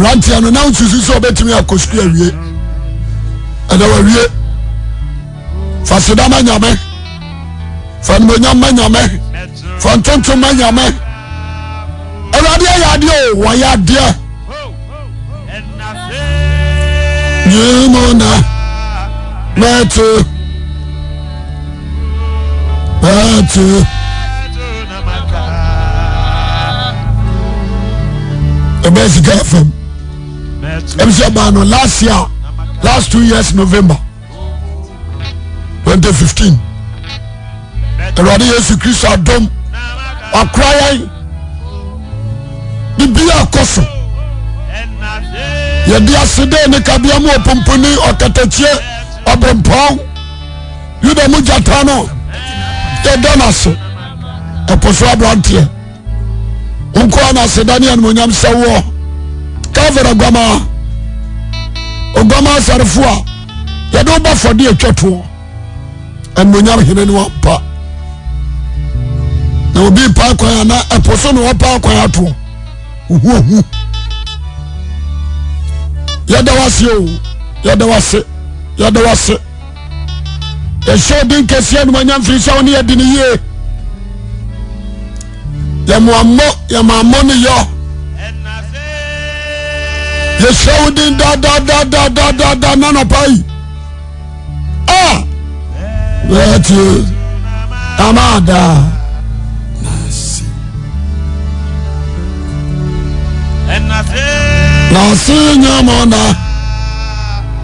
abrantia no na unsusu so betimi akosku awie ana wawie fasidama nyame fanmonya manyame fantonto manyame awade ayade o wayade Nimona Matu the best girlfriend MC Abano last 2 years November 2015 Eradi Yesu Christ Adom Akraya Bibia Koso Yedi asede ne kabia mu opomponi okatachie obrempon yuda mujatano yedonaso eposo abrantie unko na sedani anmonyam sewo kavera ogama sarfua yedo ba fodi etwato anmonyam hineni wapa na obi pa kwan na eposo no wapa kwan ato uhu Yadawase. The show din kesi anu manyam frisa oni yadini ye. Yamamo ni yo. Ye show din da nano pai. Weti amada. Nasi nyamona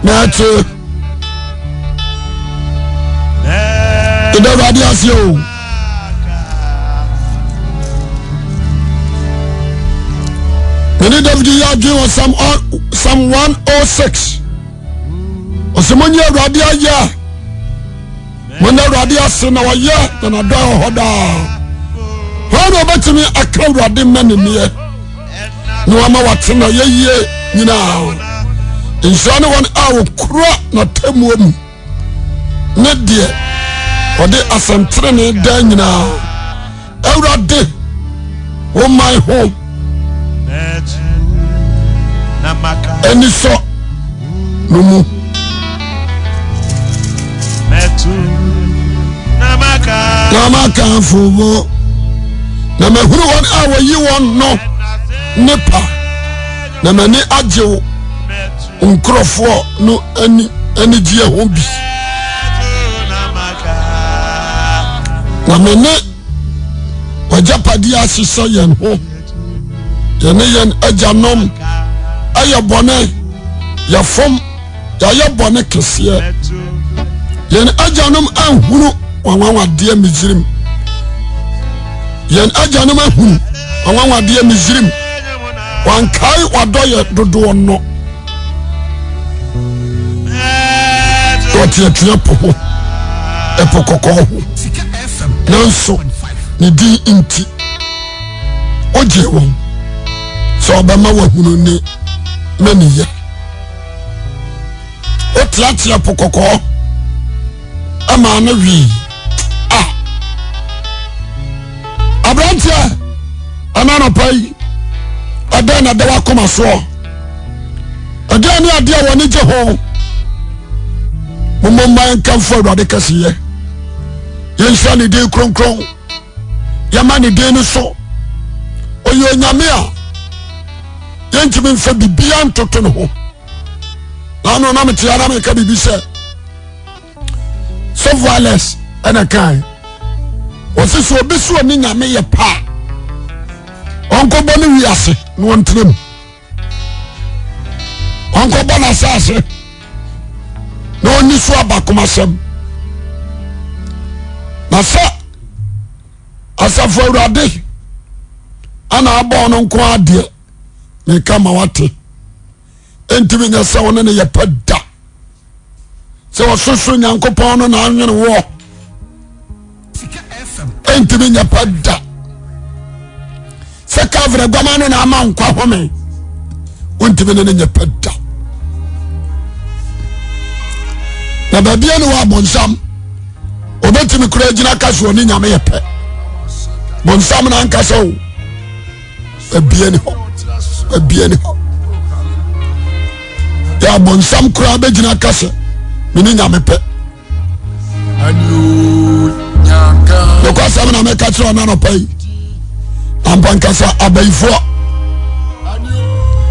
Natu Ida radiasyo Mene David Yagi on Psalm 106 Osimonye radia ya Mene radiasi na waya na doa hoda Hano betimi akra radi meni niye Nuama watina yeye nina Inshani wani awo kura na temuomu Nedye Wade asentre ni de nina Eura de Oh my home Eniso Numu Namaka fubo Namehuru wani awo yi won no Nepa na mani ajewo nkrofo no ani die ho bi na mene wajapadi asisa yen ho yen ajanom ayabone ya fom ya bone kese yen ajanom anhunu wanwade mizirim yen ajanom anhunu wanwade mizirim wankai wadoye dodo no Otiatia poho epokoko ho nanso ni di inti oje won so obama wahunu ni maniye otiatia pokoko ama na wi abrantia anana pai adana dawa koma so adani adia woni je ho Momo man kan for Awurade kasiye yenhwa ne de kronkron yama ne de no so oyo nyame a yentimi mfa bibia ntoto no ho na na metiara me ka bibi se so violence ana kai osiso obiso ni nyame ye pa onko boni wiase no ntram onko bona sase no ni so abakomasem na sa asafo Awurade ana abo no nko ade me kama wate entimi nya sa wona ne ye pada se wososo nyankopon no na anwene wo entimi nya pada se kavre gwamano na ama nkwa home entimi ne nya pada na babia no wa bonsam obetimi kura gina kaso ni nyame yepe bonsam na ankaso babia ni ho ya bonsam kura begina kase mini nyame pe because I'm na make catch on no pay ampan kasa abayfo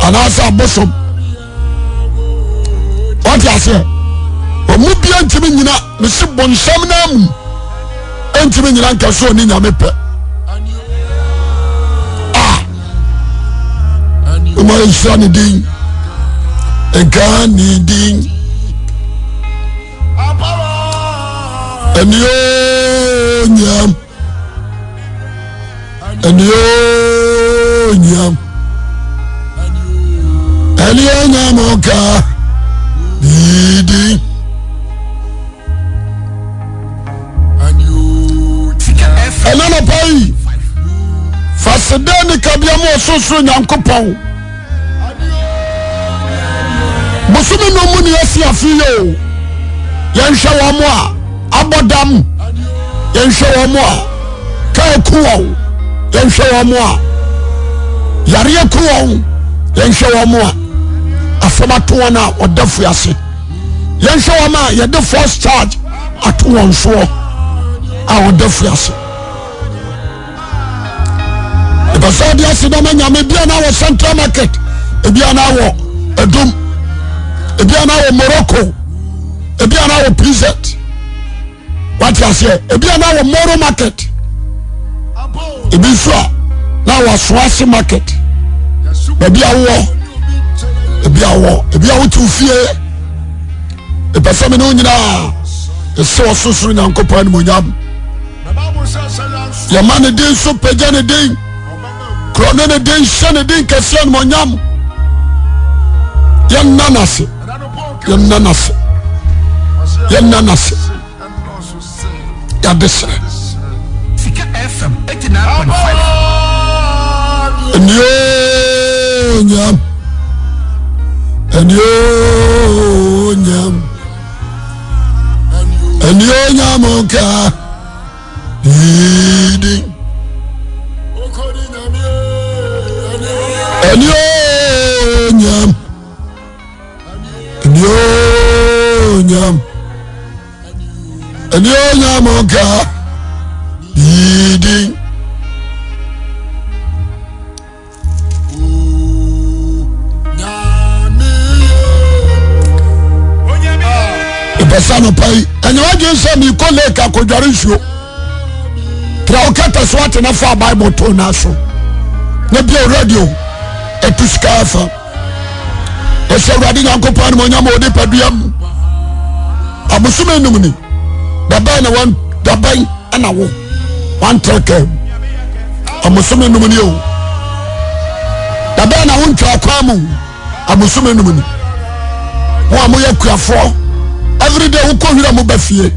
anasa bosom what you say omu bia ntimi nyina me se bonsam na mu ntimi nyina nkaso ni nyame pe uma isani din egani din Anyonyam oka didi Anana pai Fasedani kabiamo soso nyankopon Bosumi no muni esi afiyo Yensha wamwa abodam yensha wamwa ka kuwo yensha wamwa yare kuwo yensha wamwa afamato na odafu ase yensha wama ye the first charge at one so a odafu ase e baso dia se na nyame bia na wo Central Market e bia na wo Edum e bia na wo Morocco e bia na wo Preset what you say e bia na wo Moro Market e bi so na wo Swasi Market e bia wo tu fie e pesa me no nyina e so susuru nyankopan mo nyam ya man de so peja ne den krono ne den shane den kasian mo nyam yan nanase ya desre Sika FM 89.5 Anyonyam oka didi anyonyam oka didi Sano pai anyawaje nse mi ko lake akodware nsuo tra okata so ate na fa Bible to na so na bia radio etuska fa ese urade nyankopan mo nyama odi paduam abusume num ni dabai na wan dabai ana wo wan treke abusume num ni o dabai na won twa kwamu abusume num ni wo amoya kuafo every day who come here mo bafie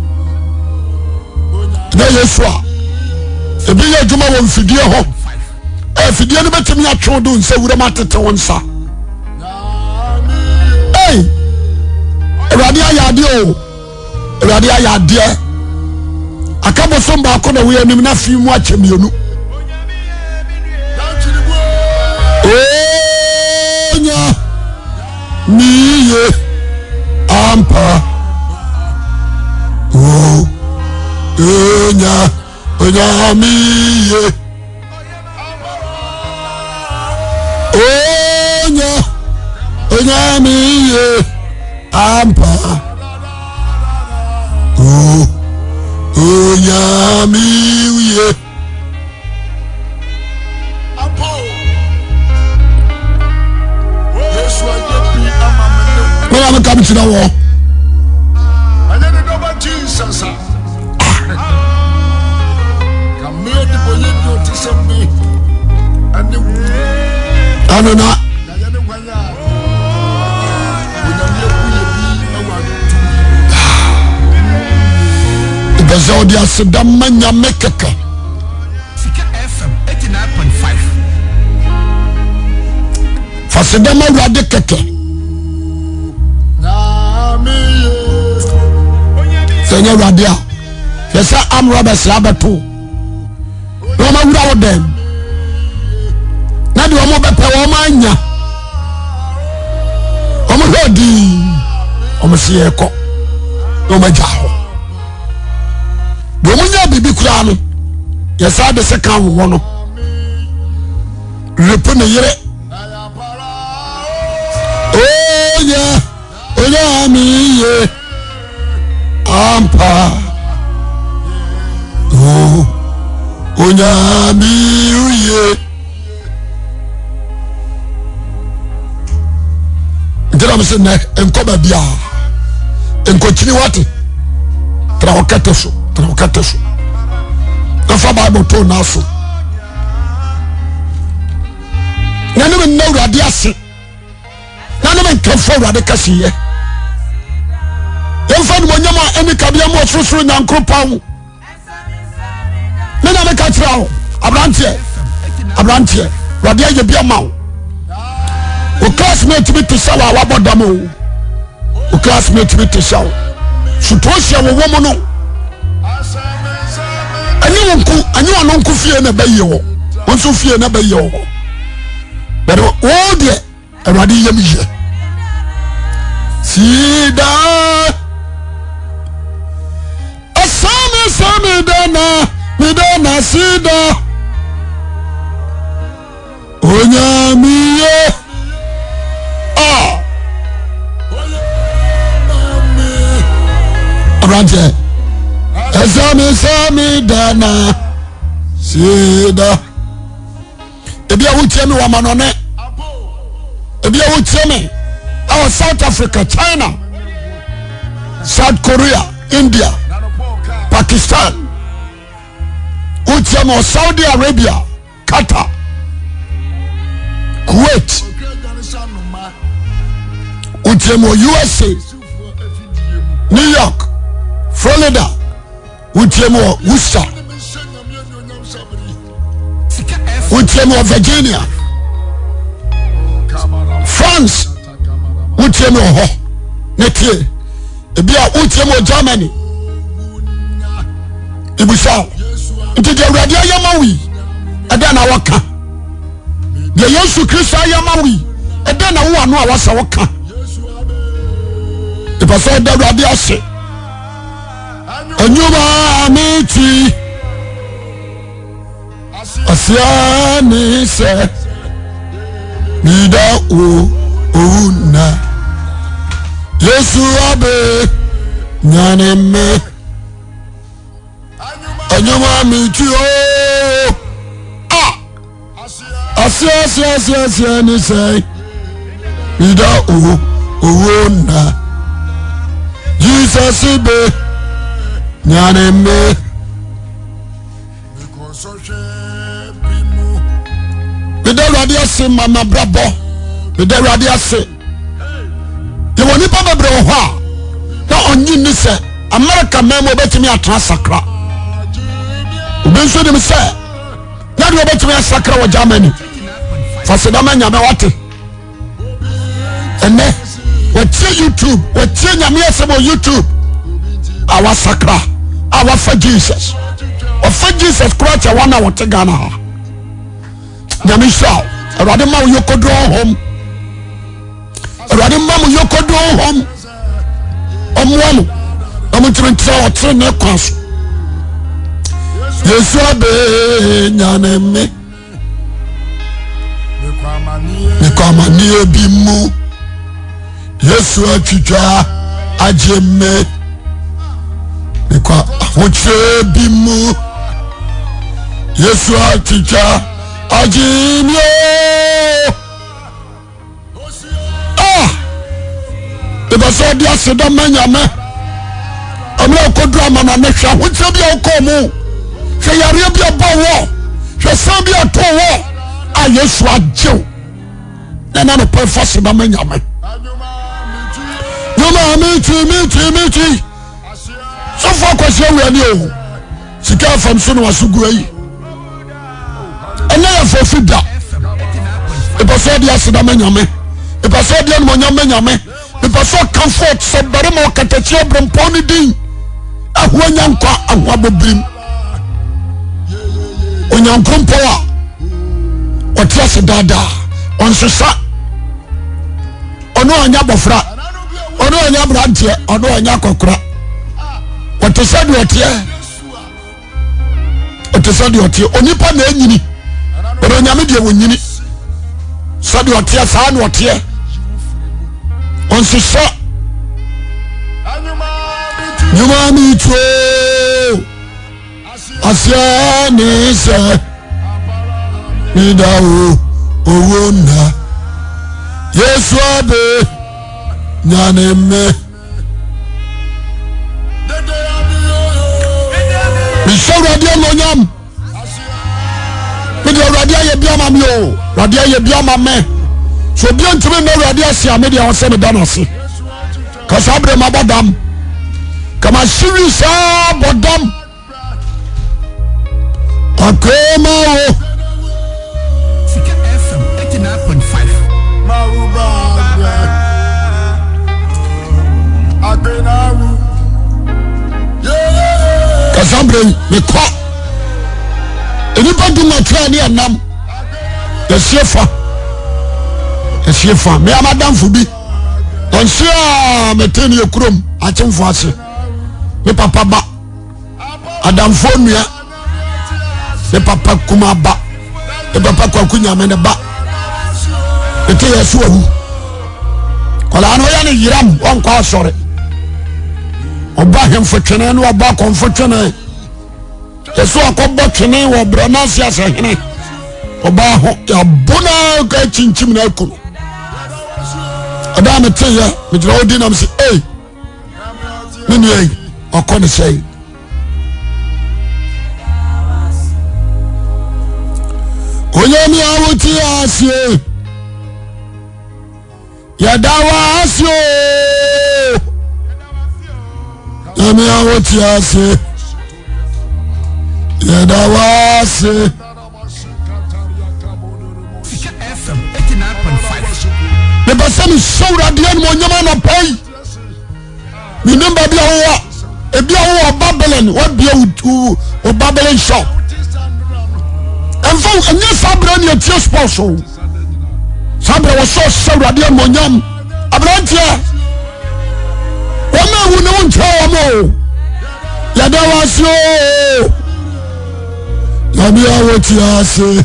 na Yesua ebi ya juma won fidie ho fidie no betemi atwo do nse wura matete wonsa Erade ayade o Erade ayade akabo so mba ko na we anim na fi mu achemienu onya niye ampa onya miye onya miye ampa onya miye ampa Yesu ayebi amamene wala mkamchina wo anyane doba Jesus Anona Bezo dia sedama nyame keke Sika FM 89.5 Fasedama urade keke Senya uradia Yesa am robbers abeto Roma wura wo dem na de omo bepe wo manya omo ho di omse eko no maja ho do munya bibi kura no yesa de se kan wo no repo ne yere oya mi ye ampa oya mi ye ndira se na enko ba bia enko chini wate tra okateso fa Bible to na so nanu me na urade ase nanu me nkefo urade kasiye yemfa no nyama eni kabia mo susuru nyankopon me na me ka trawo abrantie urade aye bia mawo o classmate bi to sawa wa bodamo o classmate bi to sawa sutosia wo womo no ani wonku fie na baye wo wonso fie na baye wo but o de awade yemiye sida asame dana sida onyamiye abrante asame dana sida ebia wutiemi wa manone ebia wutiemi our South Africa, China, South Korea, India, Pakistan, wutiemi Saudi Arabia, Qatar, Kuwait, wutiemi USA, New York, Florida, wutiemi Worcester, wutiemi Virginia, France, wutiemi ho netie ebia wutiemi Germany ibusa nti de awurade ayamawi eda na waka de Yesu Kristo ayamawi eda na wo anu a wasa waka ipaso de awurade ase anyuma miti asia ni se nida una Yesu abe nyaneme anyuma miti asia ni se nida una Jesus be nyaneme bida radio se mama brabo bida radio se ye woni pa bebre ho a na onyi ni se America memo betimi atra sakra obenso dem se na do betimi asakra wo Germany faseda manya me wate ene watie YouTube watie nyame asemo YouTube awa sakra awa fa Jesus of Jesus Christ wana wote Ghana nyame sha awade ma yokodro hom awade ma yokodro hom omwanu amutrenta wotre ne kwaso Yesu abe nyaneme nikwamani ebimu Yesu atwitwa ajeme nikwa wotre bimu Yesu atwitwa ajime ibaso dia seda manyame amra kodru amana ne hwa wotre bia okomu hwe yare bia bawo hwe san bia towo a Yesu ajew na no perfect ba manyame nyoma miti so for kwase awani o sika fam so no wasugu ayi ena ya fofida ipaso dia seda manyame ipaso dia no nyame ipaso comfort so bare mo katachie bremponi din ahwanya nkwa ahwabobrim onyankrompo a otiase dada onsesa ono anya bofra anya brantie ono anya kokora otesadi otie onipa na enyini oro nyame de wonyini sadi otie saa na otie onsisa nyuma mi tuo asia ni se ni dawo owo na Yesu abe nyane me Bishop Radio Monyam me de radio ye biama me o radio ye biama me so bi ntime me radio asia me de awose me danase ka sabre mabadam kama shiri sa bodam akema o Sika FM 89.5 Kasambre me kwa enipa duma twa ni anam yesiefa me amadam fubi onsia meteni ekrom achemfo ase me papa ba adamfo nua me papa kuma ba me papa kwa kunya me ne ba ete yesu awu kola no ya ne yiram on kwa sore oba hemfo twene no oba konfo twene yesu akobo twene wo branasi asehene oba ho ya bona ka chinchim na akuru adam te ya me jira odi na mse nini ei akone sei onyami awoti asie ya dawa asio onyami awoti asie ya dawa asie Sika FM 89.5 the person showra de no nyama na pai mi number bia ho e bia ho Babylon what bia o Babylon shop enfo anya sabra ni atie spouse o sabra wo so showra de no nyam abrantia wona wu no ncha wo mo ya da wasio ya bia wo ti ase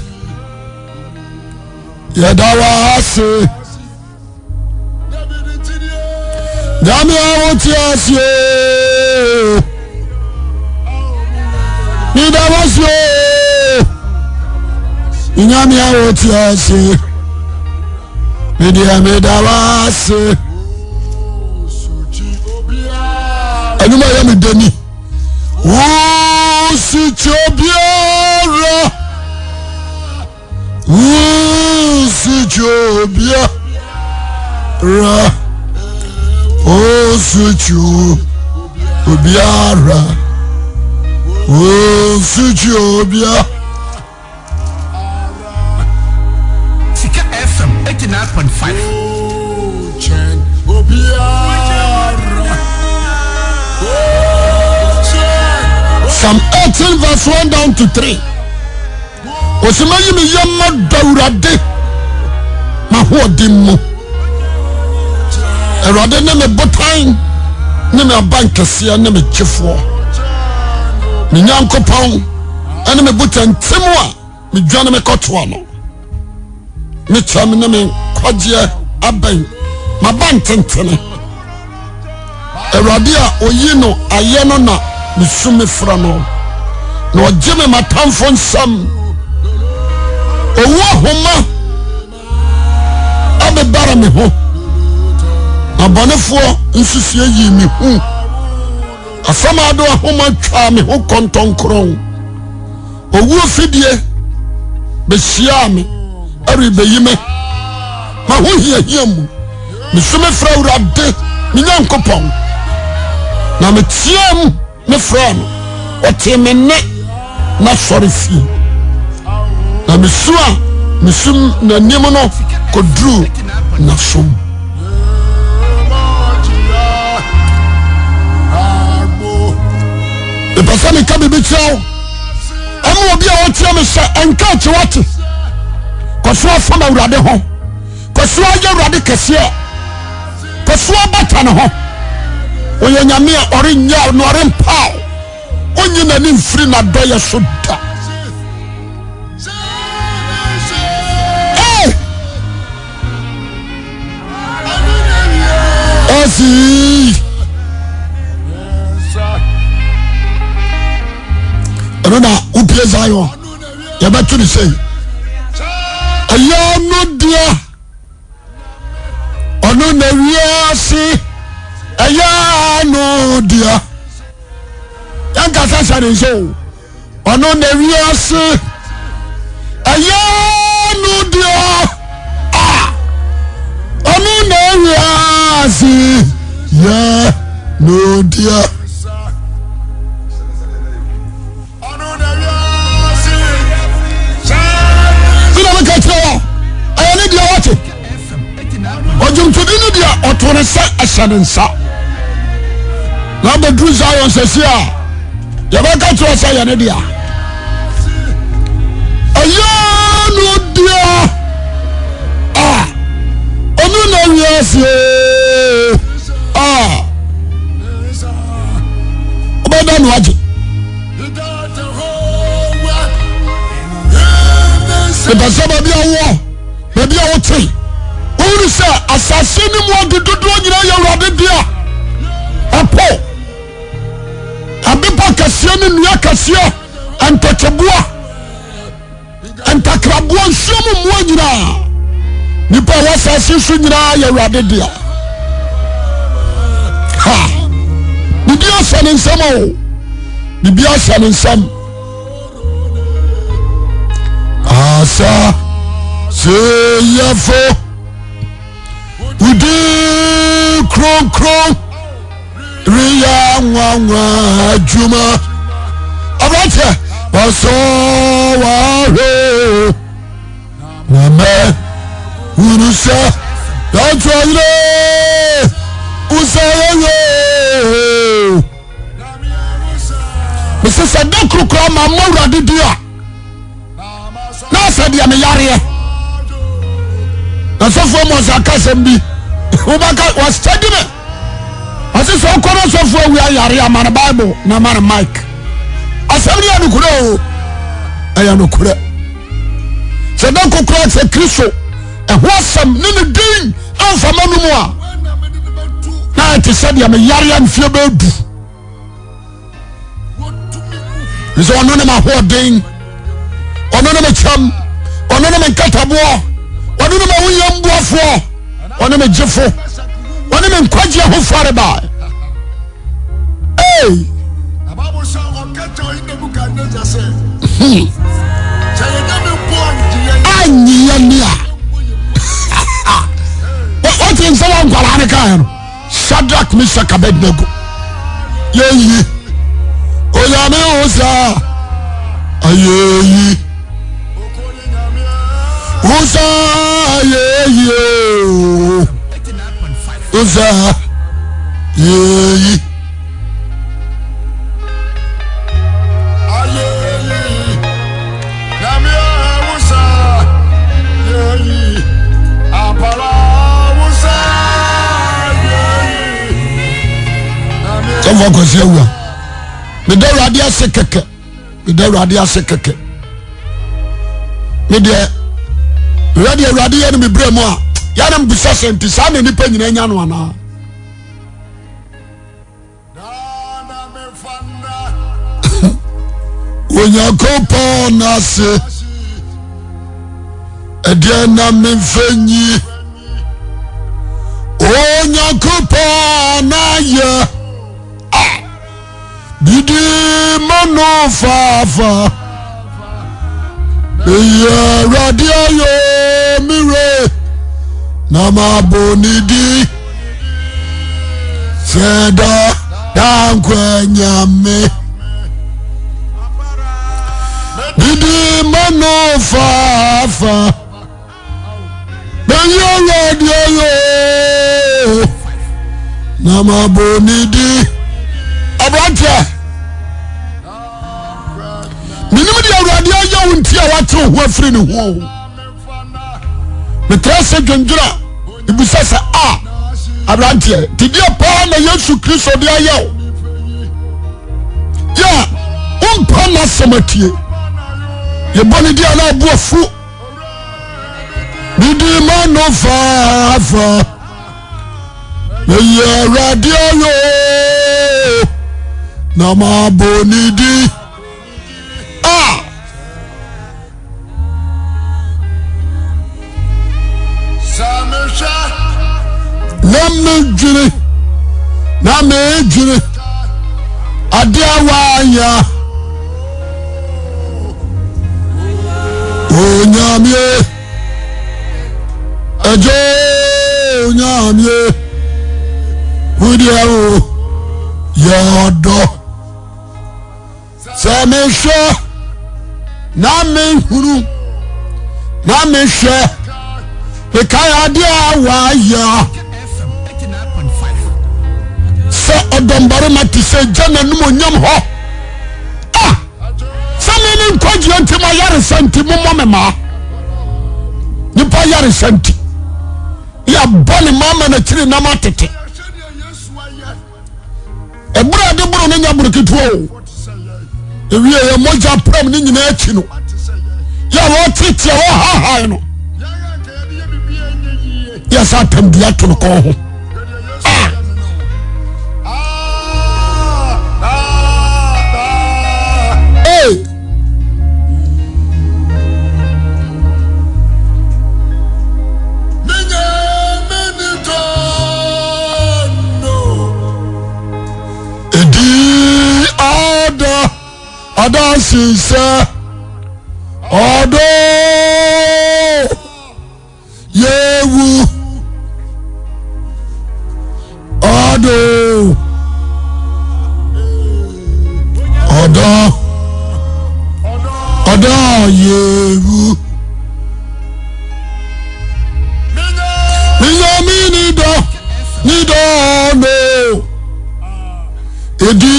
ya da wase Dami awoti asio Nida wasio Inyami awoti asio Nida wase Anuma yami deni Usi chobiara Usi chobiara O suchu obiara O suchu obiara Sika FM 89.5 chen obiara Psalm 18 verse 1 down to 3 Osimayi mi yamma dawrade ma ho dimmo Erade ne me botan ne me abankese ne me chefo me nyankopon ene me botan temu a me dwane me kotoa no me cham ne me kwaje aban ma bantentene erade a oyino aye no na me sume fra no na oje me matamfo nsam owo homa abe bara me ho abonefo nsusie yi mi hu asamado ahoma twa me ho kontonkron owu fidie be hia me ari be yime ma ho hia mu me sume fra urade me nyankopon na me tiam me fra no otemene na sori fi na me sua me sum na nimo no kodru na sum Epasami kabi bichao Emu obi a wotia me se enka che wate Koso afama urade ho Koso aye urade kese kosuo bata ne ho oye nyame a ore nya no ore mpaw onye na ni mfiri na doye so da Osi Rona upie Zion ya batu ni say ayano dia ono na wiase ayano dia yanka sasa ni so ono na wiase ayano dia ono na wiase ya no dia ojumtudini dia otore se ashadensa na bedru Zion sesia ya baka tro se ya ne dia ayanu dia onu na wiase obeda no aje the basaba bia wo baby a wote who say assassin mo dodo nyina ya wrade dia apo abepa kasia ne nua kasia antotebua antakrabua nsumu mo nyina nipa wasase so nyina ya wrade dia ha bibi asane nsamo bibi asane nsam asa seyafo udi kron riya nwa juma abate waso ware name urusa yatwale usaye misesa dokro ma mawrade dia na sadia me yare na sofo mo zakasem bi ubaka was studying it asiso okoro sofo wi ayare amana bible na man mike asabri anukure o ayanukure se don kokro se kristo ho asam ne ne din amfama no mu a na ti sadia me yare amfie bedu iso ono ne ma ho din ono ne me cham ono ne me katabo ono ne ma wuyambuafo ono me jefo ono me nkwaje ho fare ba eh ababu sha okato inde buka nja se chayena me bonji anyi ya nia what in salam kwala ne kan Shadrach Meshach Abednego yeyi oyame oza ayeyi oza ayeyi oza yeyi ayeyi namia oza yeyi apala oza yeyi namia Akwasi Awuah me de radio sekeke me de radio sekeke me de radio ni me bremo a ya na mbisa senti sa na nipa nyina nya no ana na me fanda wonya kopo na se ede na me fanyi wonya kopo na ye didi mano fafa ya radio yo mire na mabonidi seda dankwanyame didi mano fafa ya radio yo na mabonidi abrante minimum the radio you unti a watu ho afiri ne ho me trase dwendura ibusasa abrantie tidia pa na Yesu Kristo de ayew ya umpa na samatie ye boni dia na abuafu bidi mano fa me ye radio yo na ma boni di na me jire ade awanya onyamie ejo onyamie wudiawo yodo se me hwe na me huru na me hwe ekaya ade awanya odombare mati se jana numo nyam ho samene nkwaji antima yare santi mo mema nipa yare santi ya bani mama na chiri na matete ebura de buru no nyaburu kitwo ewie ya moja pram ni nyina achi no ya wo tete wo ha no ya sa tambia to no ko ho Adasisa odo yewu odo yewu Minyamini do no edi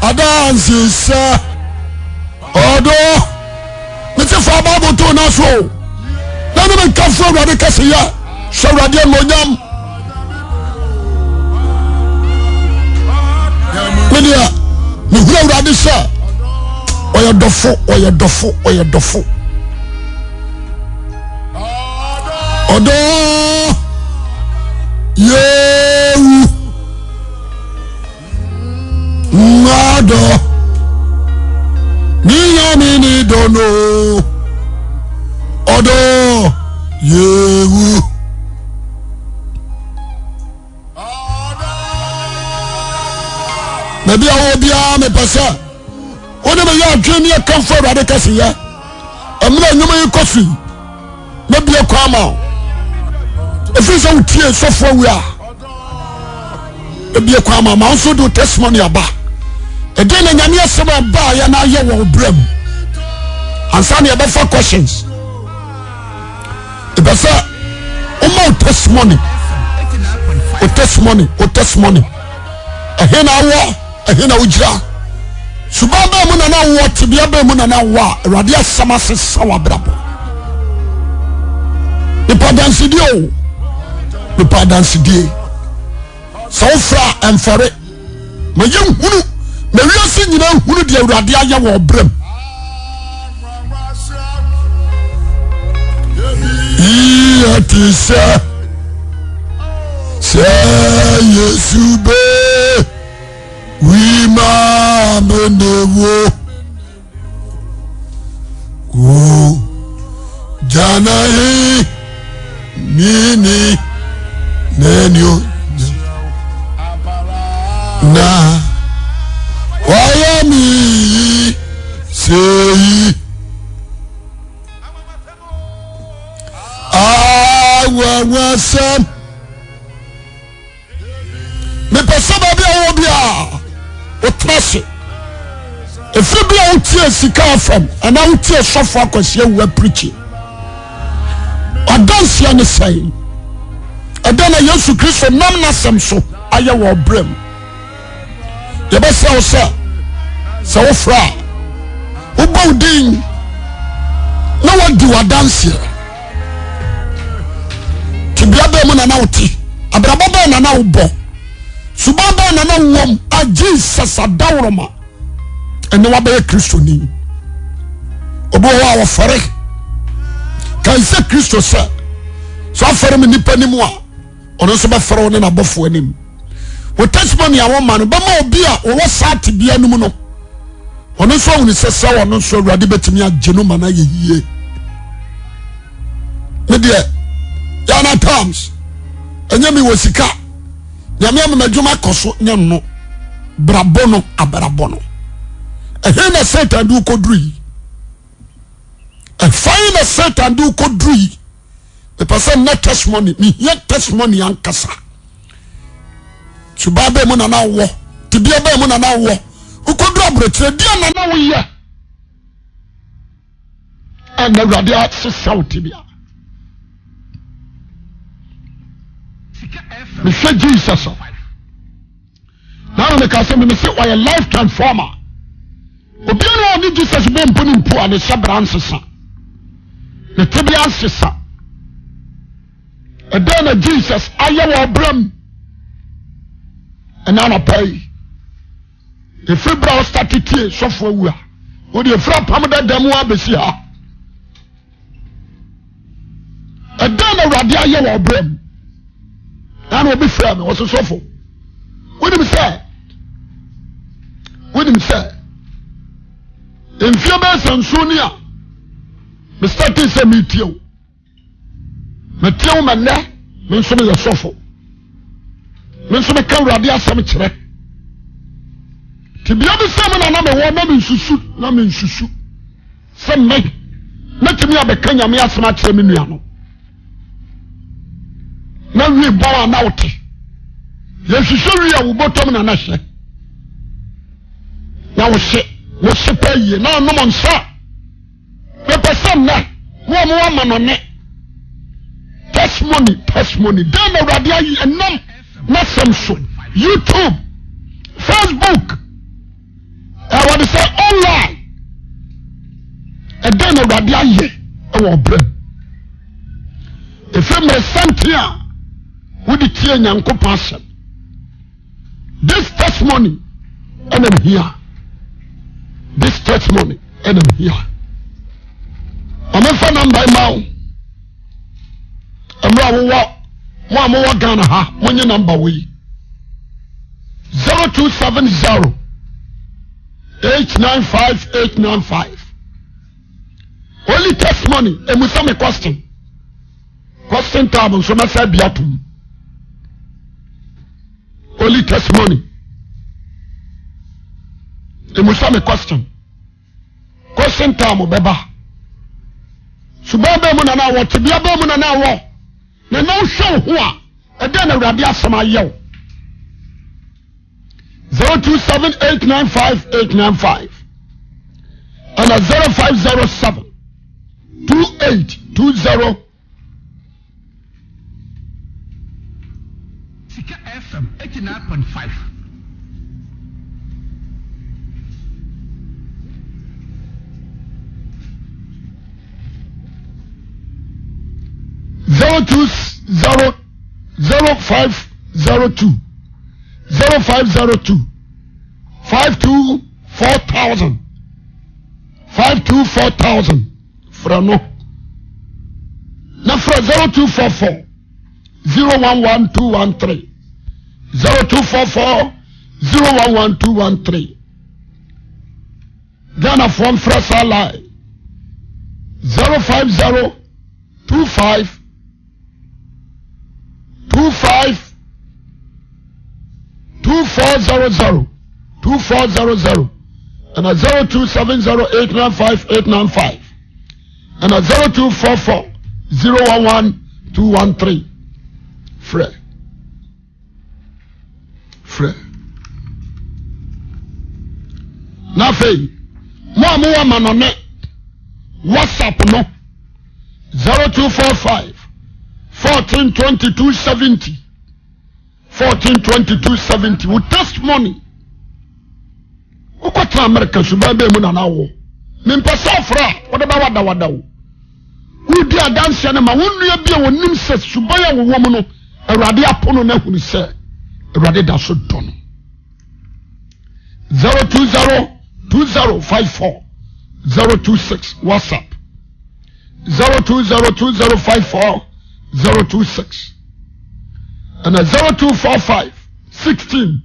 adansisa odo mete fa Bible to na so na no me ka fo Awurade kase ya so Awurade ngonyam media me hu Awurade sha oye dofo odo yewu ngado Minyamini dono odo yewu nabi awo bia me pesa wona me ya adwemi kan fo Awurade kase ya amna nyuma yi kofi na bia kwa ma efi so tie sofo wi a bia kwa ma so do testimony aba eden na nyame asema ba ya na ye wo brem ansa na be for questions e say o testimony ehena ujira subaba mu na na wo tibia ba mu na na wo Awurade asema sesa wa brabo nipa dansidie so fra emfore maye hunu na wiase nyina hunu de Awurade aya wo brem atisa se Yesu be wi ma menewo o jana he mini nenio na waya mi sei awawasam me pesaba bia obia otrase efre bia otie sika from ana otie sofo Akwasi Awuah preaching adansia ne sai adana Yesu Kristo nam na sem so aye wo brem ye be say o say so ofra ubodin na wadi wadansia tibia be be mu na na oti abrabo be na na ubo suba be na na wom a Jesus adawroma ene wa be Kristo ni obo wa fare kan se Kristo se so afare me nipa ni mu a ono so be fare one na bofo anim wo testimony a wo ma no be ma obi a wo saati bia num no ono so woni se se wono so awurade betimi agenu mana yeyie me de yana times enye mi wosika nyame am madwuma koso nye no brabono abrabono ehe na Satan du kodrui fine na Satan du kodrui the person net testimony me yet testimony ankasa subabe mu na na wo tibia ba mu na na wo ukodru abrotre dia na na wo ye ana radio asesa tibia me say Jesus now me can say me say why a life transformer obi na ni Jesus be mponi mpo ane shabransesa ne tibia asesa edana Jesus aye wo bram ena na pay the febra started tie sofo awua o de fra pam da damu abesi ha edana awurade aye wo bram and will be fair me was sofo what him say in fiaba sansonia me start say me tio manne me so me sofo me so me kan awurade asam kire tibia be say me na me wo na me nsusu say me na timi abeka nyame asam kire me nua no na wi bawa na wote yesusu wi a wo bottom na na hye na wo hye paye na no monsa me person na wo mo wa manone testimony dan na radio yi enam na Samsung YouTube Facebook I want to say online dan na radio yi e wo brem if me santia would it hear Yanko passion? This testimony, and I'm here. This testimony, and I'm here. I'm a fan of my mouth. I'm one more Ghana ha, when your number we 0270 895 895. Only testimony, and with some question. Question time, so much I be at home. Only testimony. They must have a question. Question time, Beba. Subabe Munana, what to be a Bomunana war. No show who are again a Rabia Sama Yo 027 895 895 and a 0507 2820 FM 89.5. Zero 0502 0502 524,000 524,000 Frano. Now for 0244 011213 0244 011213 Ghana from fresh ally 050 25 2400 2400 and a 0270895895 and a 0244 011213 Fred. Nothing. More man on it. WhatsApp no 0245 142270 142270 with testimony. Ukota America subabe mu na nawo. Mimpesa fra whatever wada. Who dia dance na ma wonu bia wonim se subaya wo no Awurade apono na hunu sɛ Awurade da so dɔ no 0202054 WhatsApp 0202054 and 0245 16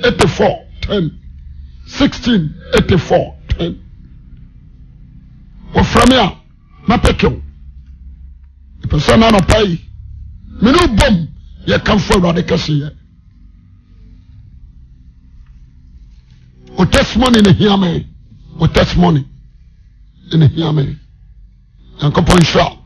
84 10 16 84 10 Oframia mapekyo the person na pay me no bom ye come forward the kase o testimony in hear me o testimony in hear me yankopon sha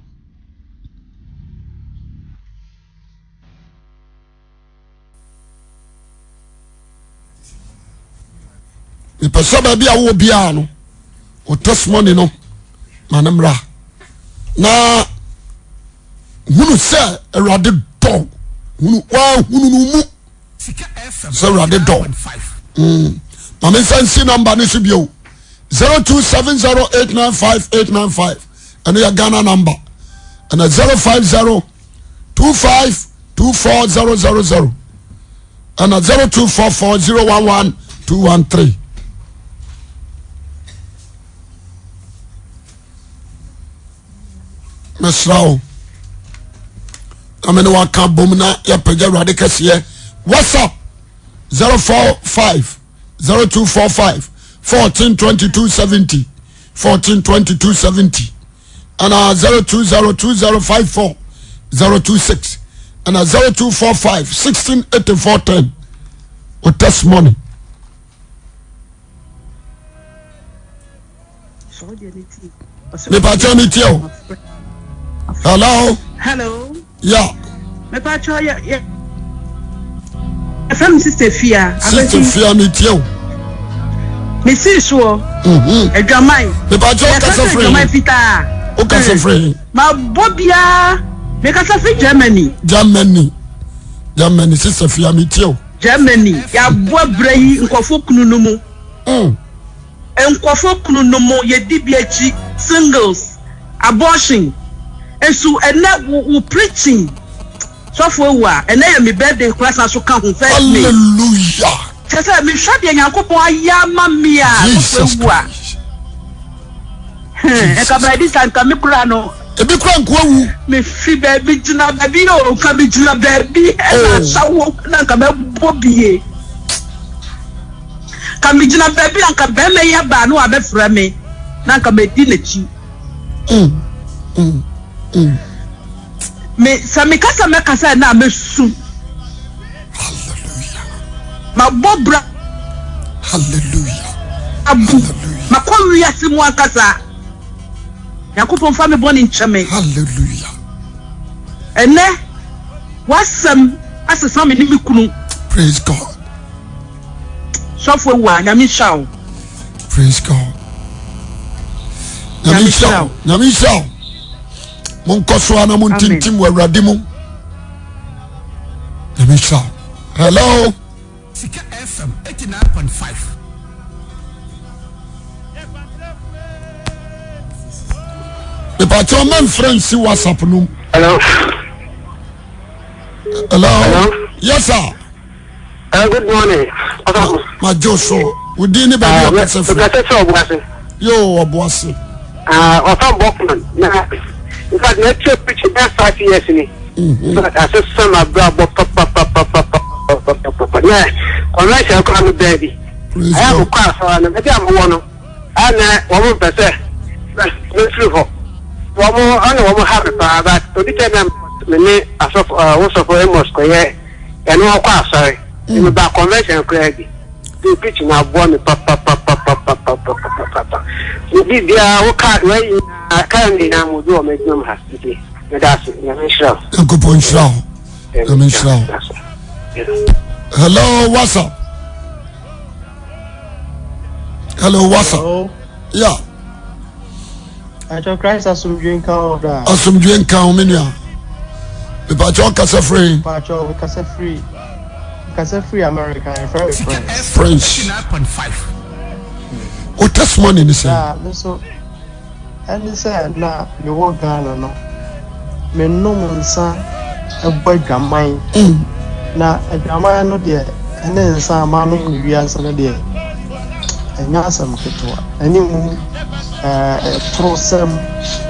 the person ba wo bia no o testimony no manamra na hunu sɛ Awurade dɔ hunu no mu sɛ Awurade dɔ mame fancy number ne so bio 0270895895 ɛno yɛ Ghana number ɛna 05025240000 ɛna 0244011213 mesrao amene waka bom na ya pagya Awurade kɛseɛ WhatsApp 045 0245 142270 142270 and 0202054026 and 0245 168410 with testimony. Me pacho me tio. Hello. Hello. Yeah. Me pacho yeah. From Sister Fia. Sister Fia me tio. Me see so. E dwamai. Me pacho kasa free. Dwamai fita. O kasa free. Ma bobia me kasa free Germany. Germany Sister Fia me tio. Germany ya bo brayi nkofo kunu no mu. Nkofo kunu no mu ye dibiachi singles abortion. Esu ena wo preaching. So for wa ena ya me birthday class na so ka ho first me. Hallelujah. Tese me hwade Nyankopon ayama me a so for wa. E ka ba di san ka me kura no. Ebi kura nko awu. Me fi baby jina baby o ka bi jina baby e na sawo na ka me bobie. Ka mi jina baby na ka be me ya ba no abefra me na ka me di nachi. Me sami kasa me kasa na me su. Hallelujah. Ma bobra. Hallelujah. Abu. Ma kwa yasi mu akasa. Yakupon fa me boni nchame. Hallelujah. Ene wasam asesa me ni mikunu. Praise God. So for wa nyame shaw. Praise God. Nyame shaw. Mon koso ana mon tintim wa Awurade mu. Nyame shaw. Hello. Sika FM 89.5. The patron man friends see WhatsApp no. Hello. Hello. Yes sir. Good morning. My Joshua, we didn't buy your person. Yo, Akwasi. Otam Bokman. In fact, let's preach that 5 years in it. But I said, son, my brother, yeah, convention come baby. I have a car for an I'm one. And one person. Let's live up. One more, I know one happy for that. To determine me as of also for a mosque, and no car, sorry. In the back convention, Craig. The preaching of one papa. You did the car way currently now will do a medium has to be. That's it. I'm sure. Good point, Shaw. I'm sure. Hello, what's up? Hello, what's up? Hello. Yeah. I told Christ as some drink out of that. As some drink count, Minia. The Pacho Casa free. Pacho, we can set free. Free America and French. French. 89.5. What testimony is it? Yeah, so and they said, nah, you walk Ghana, no. Me no man son, boy gamai na gamai no de ene nsa ma no wiase no de enya asam ketewa ani mu prosem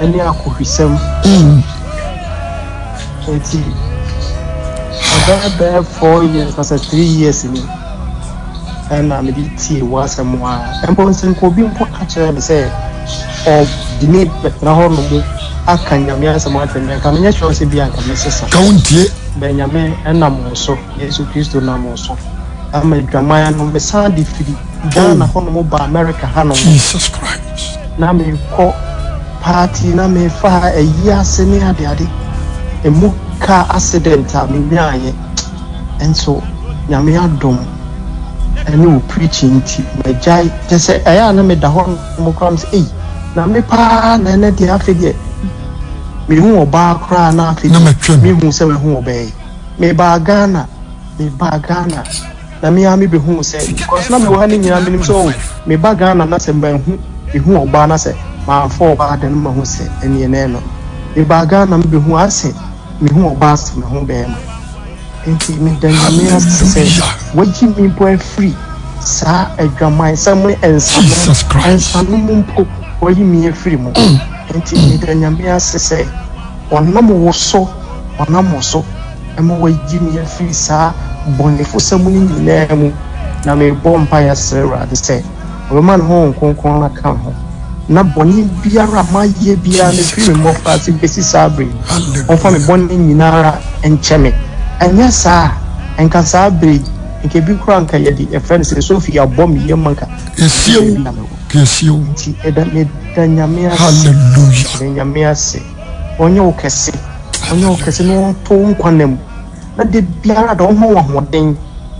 ani akohwisem enti about 4 years, that's 3 years in it. And I'm a tea was a more. And Bonson could be actually say, of the need, but now I can yam some more than I can actually be a Mrs. County Benjamin and Namoso, yes, Christo Namoso. I'm a Gamayan on the Sandy Fidi, Ghana, Honomo, America, Hanno. Jesus Christ. Name call party, Name fire a year, senior daddy. A more car accident and so Yamia Dom and you preaching to my jai just say I am made the horn comes now me pa and the affiliate me who bar cry now me who say who obey me bagana na me ami be who say because now me one in your so me bagana not say me who obana say my 4 bad and my who say any neno me bagana me who I say me who obas me who be enti me danyamia say what you mean boy free sa adwamai somewhere and some mumpo what you mean free mo enti me danyamia say onamo so emo what you mean free sa bonefo samuni nyina mu na me bompa ya sera de say we man ho konkon na kan ho na boni biara maye biara ne free mo fast besi sabre on fa me boni nyinara encheme anya sa enka sabre nke bi kura nka yedi e friend say Sophia bom ye manka kesio ti eda me danyame hallelujah danyame ase onye okese no to nkwanem na de biara da ho wa hoden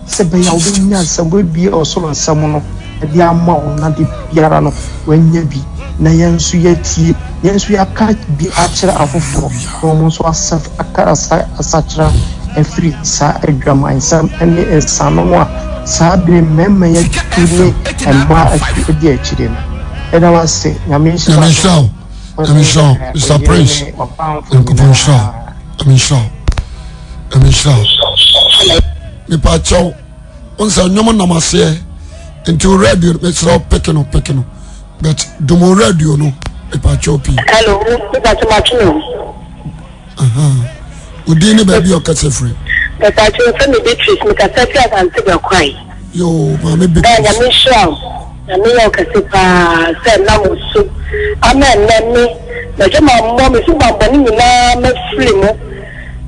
se be ya obi nya sabo bi o so nsam no de ama o na de biara no wanya bi na yansu yatie yansu aka bi akira afoforo no mo so asaf aka asachira every sa adwama nsam ene ensano a sa be mema ya tuni emma akidi akire no eda wase nyame shi Mr. Prince me pa chow on sa nyomo namase into radio me so pekino but domo radio no me pa chow pi hello Mr. Machino udini baby o kase free but I chow say me Beatrice me ka tati asante be kwai yo ma me be ya me show na me o kase pa say na mo so amen na me na je ma mo me so ba bani na me free mo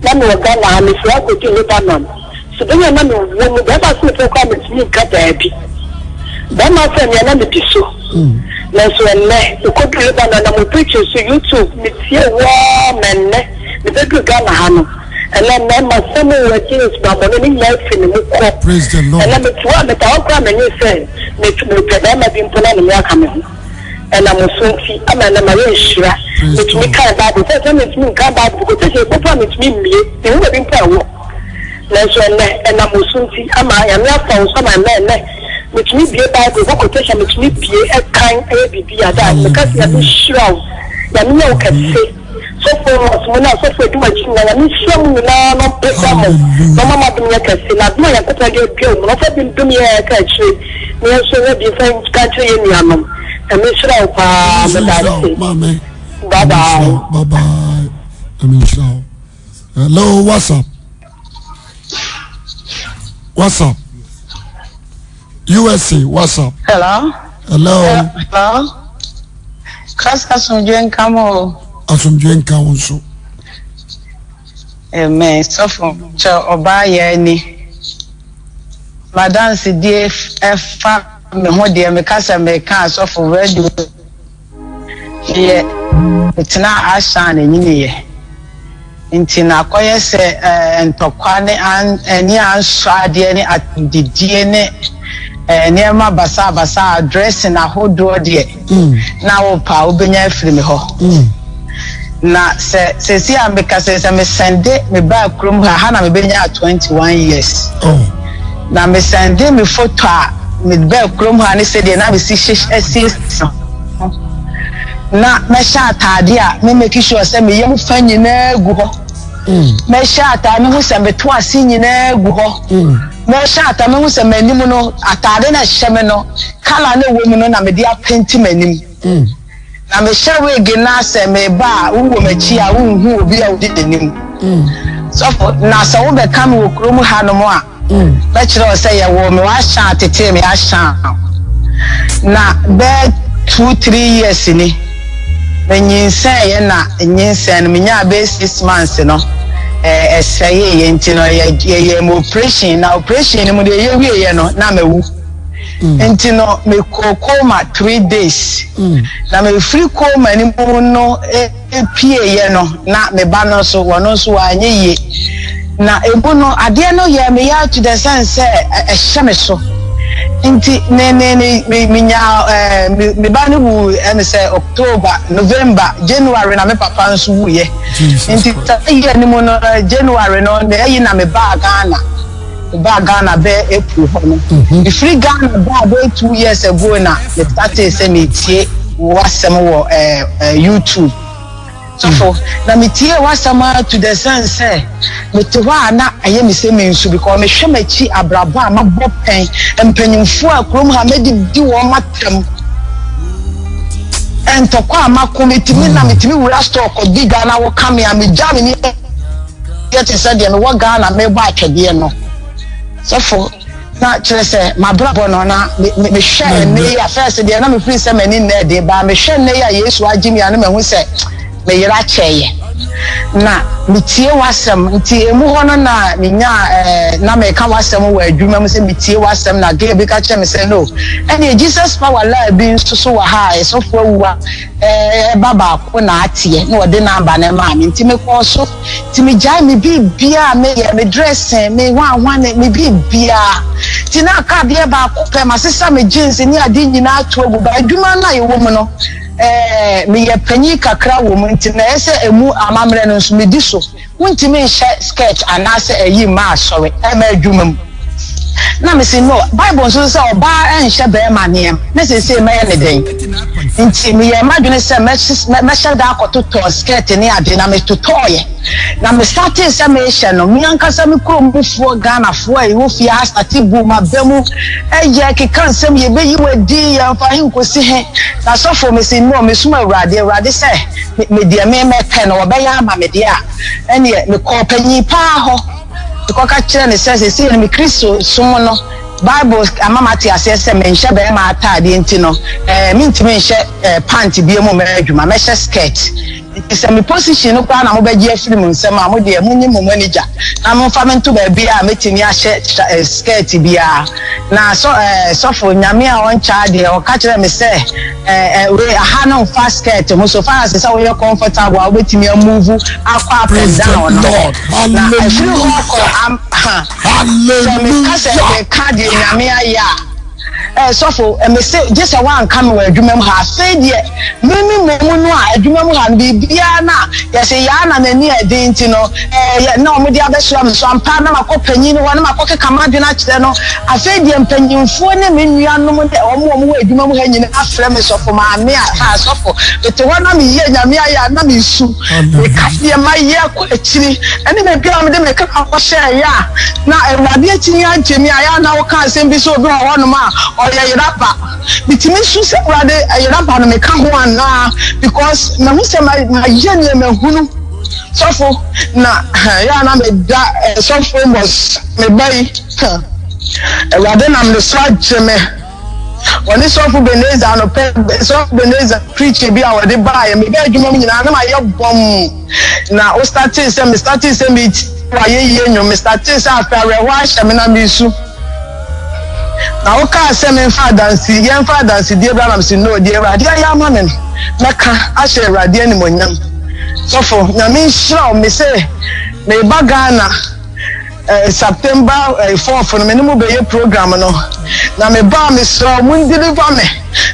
na me ga na me so ko ti Lebanon so then na me wo mo ba so to kwa me ti ka dabi ba ma fa me na me ti so na so ne ko ti Lebanon na mo preach so YouTube me tie wa men ne me be ga na ha no ela na ma se mo wa ti ba bo ni na fi ni mo ko praise the Lord ela me tuwa me ta kwa me ni se me pe da ma bi mpona ni aka me ho ela mo so ti ama na ma ye shira me ti mi ka ba bo se me ti mi ka ba bo ko te se ko pa me ti mi mie ti wo bi mpa wo na so ne ela mo so ti ama ya me afa so ma ne me ti mi bie ba bo ko te se me ti mi bie e kan e bibi ada me ka se ya bi shira ya me o ka se so for na so for do ma chin na me shira mu na no pesa mo no mama dum ya ka se na dum ya ka ta ge bio no fa bin dum ya ka chi me so we bi fa ka chi ye ni anom me shira pa me da se mama bye bye hello what's up USA what's up hello Kasa sunjen kamo asumdwen ka wonso amen so from oba ye ni madam si die efa me ho de me kasa me ka so for radio ye etina asha na nyine ye ntina koye se ntokwa ne ani ansade ne atidie ne niema basa addressing ahodo de na wo pa obenya afiri me ho na se si ambeka se me sende me ba krom ha na me benya 21 years na me sende me photo a me ba krom ha ne se de na me si na me sha atade a me make sure se me yem fa nyina gu ho me shata me hu se me to ase nyina gu ho me shata me hu se manim no atade na hye me no kala na wo mu no na me dia penti manim na me shawe gina se me ba wo machi a wo hu obi a odi denim so na se wo be kam wo krom ha no mo a be kire o se ye wo me wa sha tete me a sha na be 2-3 years ni menyinsa ye na nyinsa no menya be 6 months no eseye ye ntino ye operation na operation ni mo de ye wie ye no na mewu ntino me coma 3 days na me free coma ni mo no pie ye no na me ba no so wono so anye ye na ebu no ade no ye me ya to the sense ehye me so nti me ba ni wu say October November January na me papa nso wu ye nti ye ni mo no January no ye na me ba Ghana be April ho no the free Ghana ba 2 years ago na me started say me tie wasem wo YouTube so na me tie wasem to the sense me to wa na aye me say me nsu because me hwe machi abraba ma bo pen empanyimfo akrom ha me di wo matem entokwa amakometimi na metimi wura store ko di Ghana wo kam ya me jam ni yet said me wo Ghana me ba atwede no so na chere say ma brabo no na me hwe ne ya first dey na me free say mani na dey ba me hwe ne ya Yesu agimi ya na me hu say me yira cheye na mitie wasem nti emu hono na minya na me ka wasem wo adwuma mu se mitie wasem na ge bi ka che me se no ene Jesus power la bi nso wa ha so fo wuwa baba ko na atie na ode na aba na ma nti me ko so ti me jai me bibia me dress me wan me bibia ti na ka bia ba ko pe ma sesa me jeans ni ade nyina ato agu ba adwuma na ye wo mu no me ye panyi kakra wo mu nti na ese emu amamre no nso me di so wonti me sketch anase ayi ma asore ma adwuma na me say no Bible nso say oba enhye be ma ne na say me ye ne den nti me ye madwene say me hye da akoto skirt ne ade na me totoye na me starting say me hye no me ankasa me krombufuo Ghana fo ayi wo fi astati bu ma bemu eye kekan sem ye be yi wadi ya fa hin kosi he na so for me say no me suma awrade say me dia me pen wo be ya ma me dia ene me ko panyi pa ho ko ka kire ne say me Kristo sumo no Bible amama ti asese me nhye be ma atade enti no me ntimi nhye pant bi emu me adwuma me hye skirt ise me position no kwa na mo beje afiri mu nsem a mo de munyi mo manager na mo fa me nto ba bia metimi ahye skirt bia na so for nyame a on charge o ka kire me say we aha no fast skirt mo so far as say we comfortable o betimi move akwa up and down no hallelujah nyame aya so for me say just one come we adwuma mu ha say de memu no a adwuma mu ha bibia na ya say ya na nani adenti no na omo de abesura me so ampa na makopanyi no na makokeka madwe na kire no afei de mpanyimfo ne menua no de omo adwuma mu ha nyina afre me so for ma me a so for to wana me ye nyame aya na me su e ka de ma ye ko akiri ene me bia me de me ka ko share ya na ewade akiri antemi aya na wo ka asem bi so obi ho no ma oye rapa bitimi su se brade rapa no me ka ho ana because na hu se ma yene me hunu sofo na ya na me da sofo mos me bai brade na me so ajeme woni sofo beneza no pe sofo beneza preach bi a wode ba ya me be adwuma nyina na ma ye bom na o starting se me wa ye nyo me starting se afare wa hye me na me su na o ka se me fadansi yen fadansi die bra na me no die bra dia ya ma me meka ahye awrade ani monyam sofo na me shira me say me ba Ghana September 4th no me no be ye program no na me ba me so mun deliver me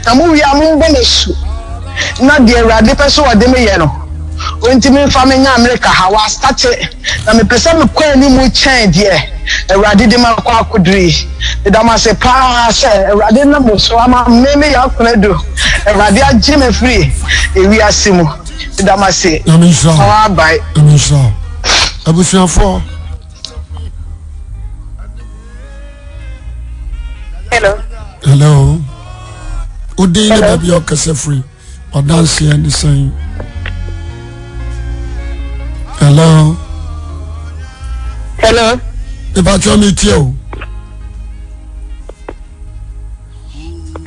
na mu wi am bo me su na die awrade pe so ode me ye no wonti me fa me nya America ha wa start na me pese me kwa ni mu chen die awrade de ma kwa akudri da ma se pa se awrade na mo so ama me ya kuna do awrade agye me free ewi asimu da ma se Amen. Bye. abusuafo. Hello. Udi ne baby okase free. O dance and saying. Hello. About your meet you.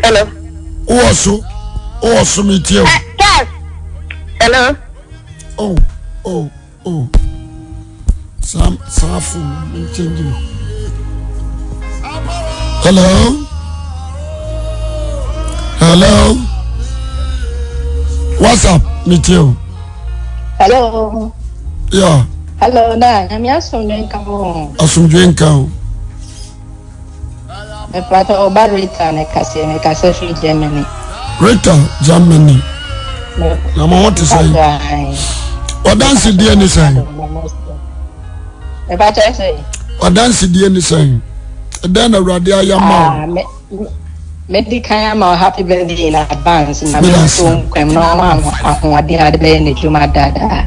Hello. Also meet you. Yes. Hello. Oh. Some phone changing. Hello. What's up, meet you? Hello. Yeah. Hello, I'm Asumdwenka. Asumdwenka. Me pato oba Rita ne kase free Germany. Rita, Germany. I'm what to say. What dance did you say? Me pato say. What dance did you say? Then a radio yama. Medical ma happy birthday in advance. Na me so kwem no ma ahode ade be ne juma dada.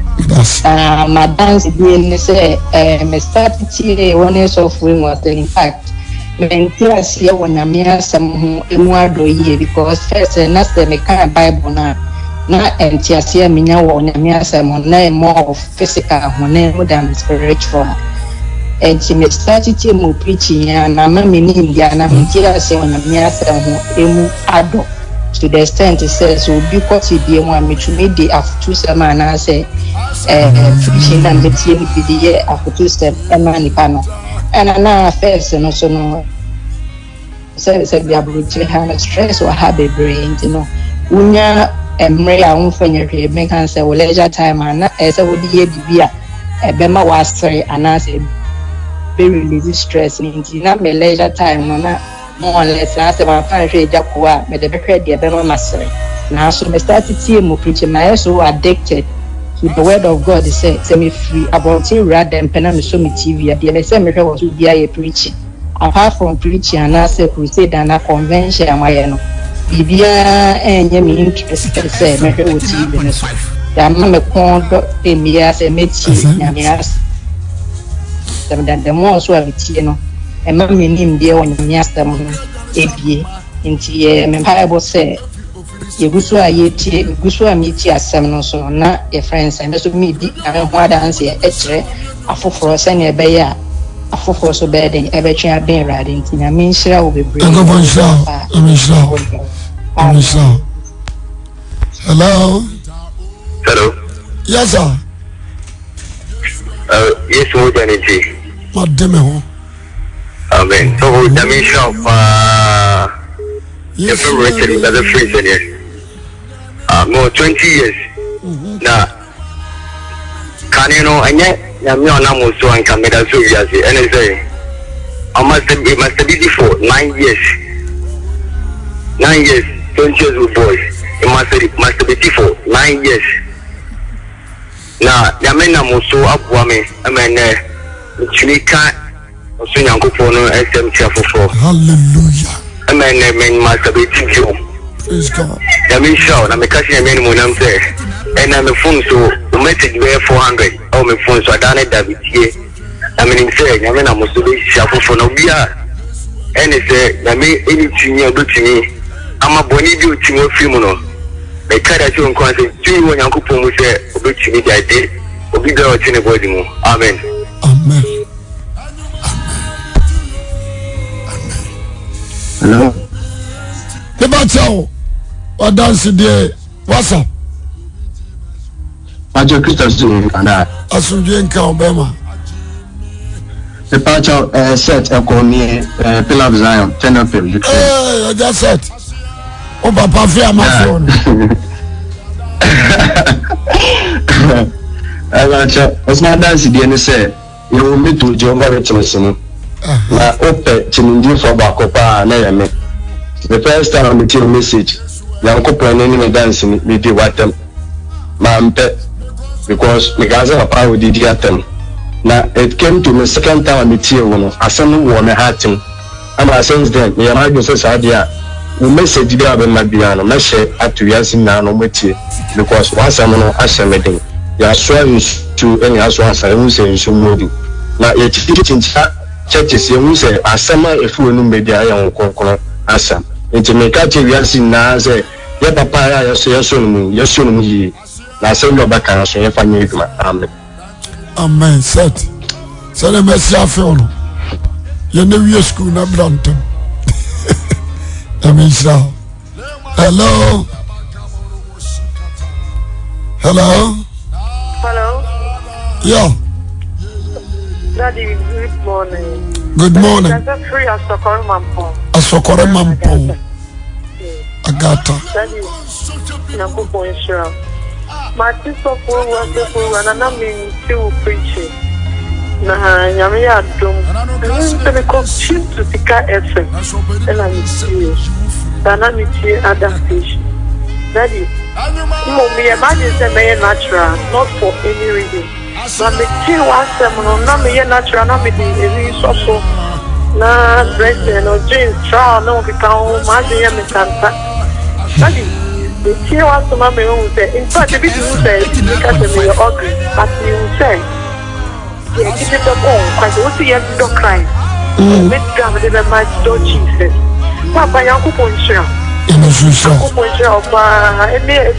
My dance being say me start to one years of wing was in fact me class here when I mean some emu year because first na say me kan Bible na entiasia me nya wo na me some na more of physical more than spiritual. And she started to move preaching and I'm a mini Indiana, and tears on a mere ado to the extent it says, will be what you dear want me to meet the after 2 summer and I say, preaching and the team with the year after 2 step and manipano. And I now first and also no says we are brutally have stress or have a brain, you know. Unya and Maria own for your make answer, well, leisure time and as I would hear the beer, a bema was sorry and I said. Release stress into not my leisure time, no, more or less. I said, my country, Jacoa, made the credit, the Bema Master. Now, so I started seeing preaching. My so addicted to the word of God. He said, send me free about you rather than Penam show me TV. At the end, was to be a preaching. Apart from preaching, and I said, crusade and a convention, my own. Bibia and Yemi interested, said, make it with TV. The Mamma Pond, the Mias, and Mitzi, Yamias. That the more so you know, and mammy named dear when you asked them APA into ye Bible say you go so a go so a meet ya seven so not your friends and also me deep and what answer a for send a bear a for so bad and ever chair being riding in a mean shall be bringing. Hello. Yes, sir. Yes, more than it. Madame. Amen. So, the mission of the Federation as a free senior. More 20 years. Now, can you know, and yet, I'm not almost so uncommitted to you as the NSA. I must be before 9 years. 9 years, 20 years with boys. It must be before 9 years. Now, the men are so up for me. I mean, Chimika, so young couple, SM Chafo. Hallelujah. I mean, must be teaching. Praise God. I mean, sure, I'm a cashier minimum, I'm there. And I'm a phone, so the message where 400. Oh, my phone, so I done it that with you. I mean, saying, I mean, I must be Chafo for no beer. And it's I mean, anything you do to me. I'm a bonito to more funeral. The car that you consider 2 when Uncle Pomo said, which you need that day, will be there in the body. Amen. Amen. Hello. The battle. What dance there? What's up? Pacho Christus and I. Asumdwenka Obama. The Pacho set a corner, Pillar of Zion, Tenor. Hey, I just said. Oh, Papa, fear my phone. It's not dancing, the say. You will meet to Jehovah Richardson. My open to for Bacopa and the first time I met your message, young couple and any dancing, maybe what them. My pet, because the guys are power did get them. Now it came to me second time I met you one of a son who won a hat. And I sense then, you might be such idea. The message you have in my piano, my share at 2 years in now, no with you, because once I'm on Asha meeting. ya so to any aso asa hu se nso modu na ye chichicha churches ye hu se asama efu enu media ya nkonkron asa enti me ka che wiase na se ye papa ya so no yi na se lo baka so ye fanye eduma amen set le merci afel no ye ne wi school na brantem amen sha hello yeah Daddy, good morning. Good morning. That's free Asokore Mampo. Asokore Mampo. Agata. Daddy, Nakupo Insura. My sister for was the fool and I'm in two preaching. Nah, Yamia Dum. I'm going to cheap to Tika FM. And I'm serious. Dynamic adaptation. Daddy, you will be imagine a natural, not for any reason. Na me ti wa semono na me ye natural na me di ewi sofo na dress no jeans trial no be kan o ma de ye me kanta daddy the ti wa so ma me o say in fact be you say because me you ugly but you say ye give it up on quite what you do cry me drama de be my do Jesus papa yanko ponchira yanko ponchira opa ene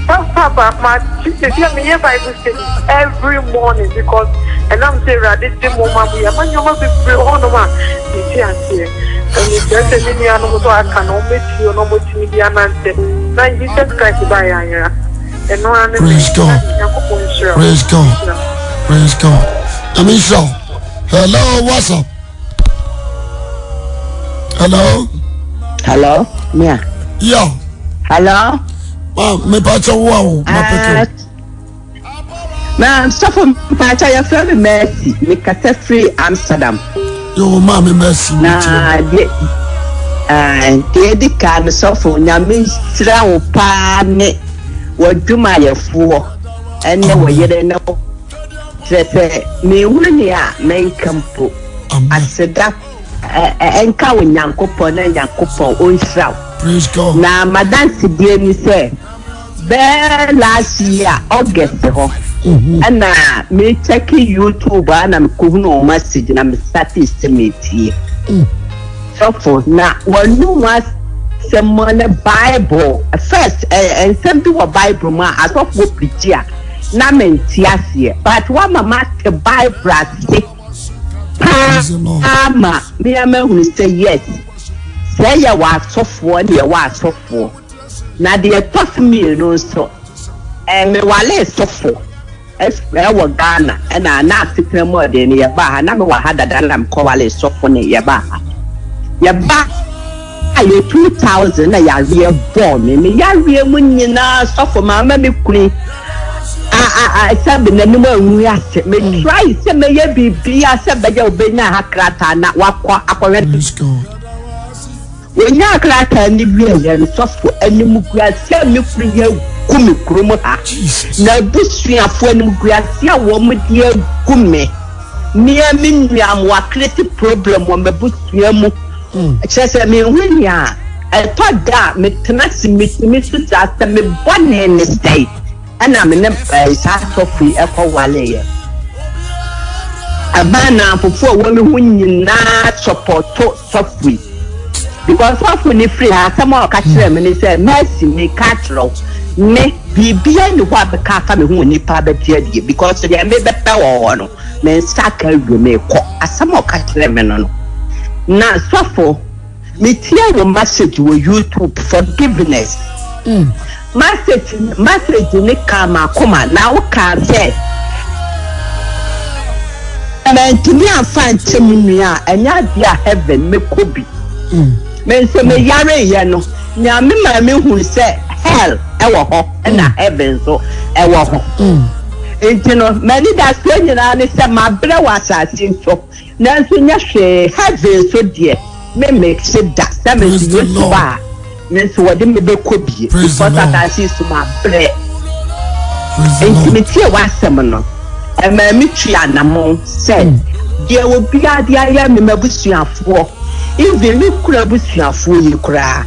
Papa, my sister, me Bible study every morning because, and I'm saying, this moment we are man, you must be free on the man. And if there's any animal, I can omit you, no more to me, and now Jesus Christ by Aya. And no one praise God. Praise God. Praise God. I mean, so, hello, what's up? Hello? Yeah. Hello? Me pacha wow, ma'am, so from pacha your friend Mercy, me kata free Amsterdam. Yo, mommy Mercy. Na the can so for nyame sra wo pa ne waduma ye fuo ene wo yere ne trepe me wuni a men kampo aseda enka wo nyankopon na nyankopon onsra. Praise God. Na madam sidie ni say last year August ho and me check YouTube and I'm kuhunu message na me statistic so for na wonu was some Bible first and some do Bible ma aso for preacher na mentiasie but one mama the Bible say ama me am say yes say ya wa sofo and ya wa sofo na de tough meal no so me wale sofo e wo Ghana na Africa more de ne ya ba na me wa hada dalam ko wale sofo ne ya ba ayo 2000 na ya re born me ya re mu nyina sofo ma me kuni sabe na nimo anwu ya se me try se me ye bibia se be ya obenya hakrata na wakwa akwa. When you are glad and you soft for any mugracia, me free you, Gumi Krumo. Now, this we are for any mugracia, woman, dear Gumi. Near me, we are more creative problem when the bush yamu. It says, I mean, when you are, I thought that me tenacity, Mr. Jaster, me born in the state, and I'm in a place of free echo wale. A man for women who you not support softly. Because what when you free some more catch them and they say mercy me catch row me be behind the what the car coming who need probably because they may be power no men start you may some more catch them no now so for me tell your message with YouTube forgiveness message in the karma come now can say and to me I find Cheminia and ya dear heaven me could be men say me yare ye no nya me ma me hu say hell e wo ho na heaven so e wo ho entino many that say nyina ne say ma bre wa asase so na so nya hwe heaven so de me make say that say me so ba me so wode me be kobie because asase so ma bre intimate wa asem no e ma me tua na mo say de wo bia de aya me mabusuafo even me kura busuafo yi kura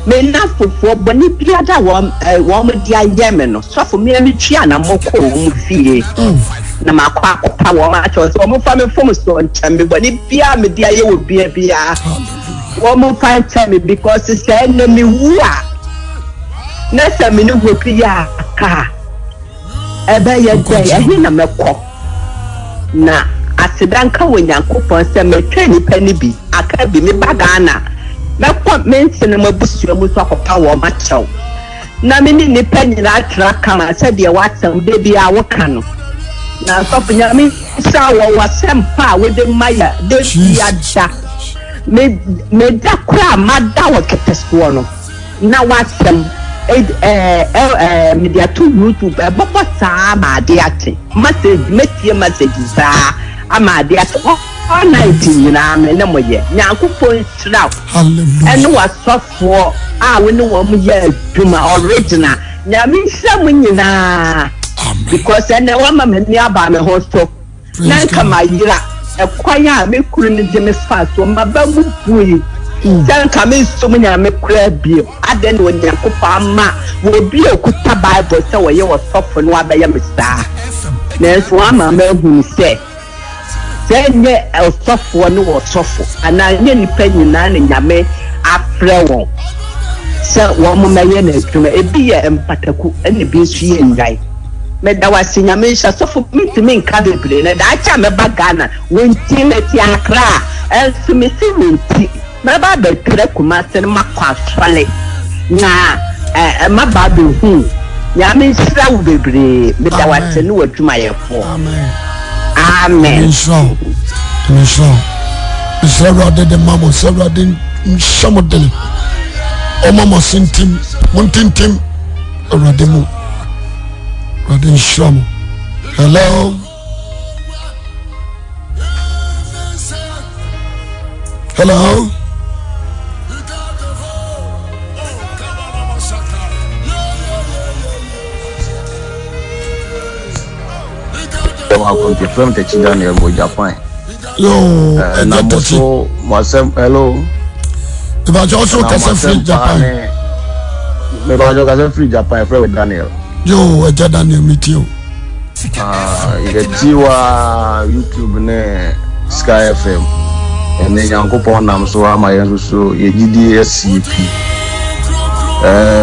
me na fofo boni biada wo dia yeme no so for me twa na moko wo fie na makwa akwa wo ma cho so mo fa me fom so ntambe boni bia me dia ye wo bia wo mo fa ntame because say na me wu a na se me no go pia ka ebe ye dey ehi na mekọ na asidanka wonyankopon se me twa nipa ni bi aka bi me bagana mekọ mense na mabusuo mu so akopa wo ma chew na me ni nipa nyina atra kama se de watsam de bia wo ka no na so nya me sa wo wasempa we de maya de bia da me da kra ma da wo ketesko no na watsam media to YouTube baba sa ma de ate message sa ama de ate all night nyina me na moye nyankopon sraw ene wasofo a we ne wo mo ye aduma original nyame hya mo nyina because ene wa ma me aba me hosto na kama yira ekwanya me kuru ne de me fa so maba mu bui dan kame so munya me kura bio aden wo nyakopa ma wo bio kuta bible se wo ye wo sofo no abaye me saa na so ama ma hu se nye sofo no wo sofo ana nye nipa nyina ne nyame afre wo se wo mo meye na adwuma ebi ye empataku ene bi su ye ndai me da wasi nyame sha sofo mitimi nka bebre na da acha me bagana wonti na ti akra enso me si wonti maba be kire kuma sen makwa fale na maba be hu ya me sra wo bebre me da wate no adwuma ye fo amen inshallah inshallah de mamo sabra de shamodele o mamo sintim muntintim rademu radin shamo hello I'm from the Daniel mo Japan. Yo, hello. Evangelist free Japan. Evangelist free Japan friend Daniel. Yo, Daniel meet you. Tiwa YouTube ne Sky FM. And then Yankopon nam so ama yen so ye GDSCP.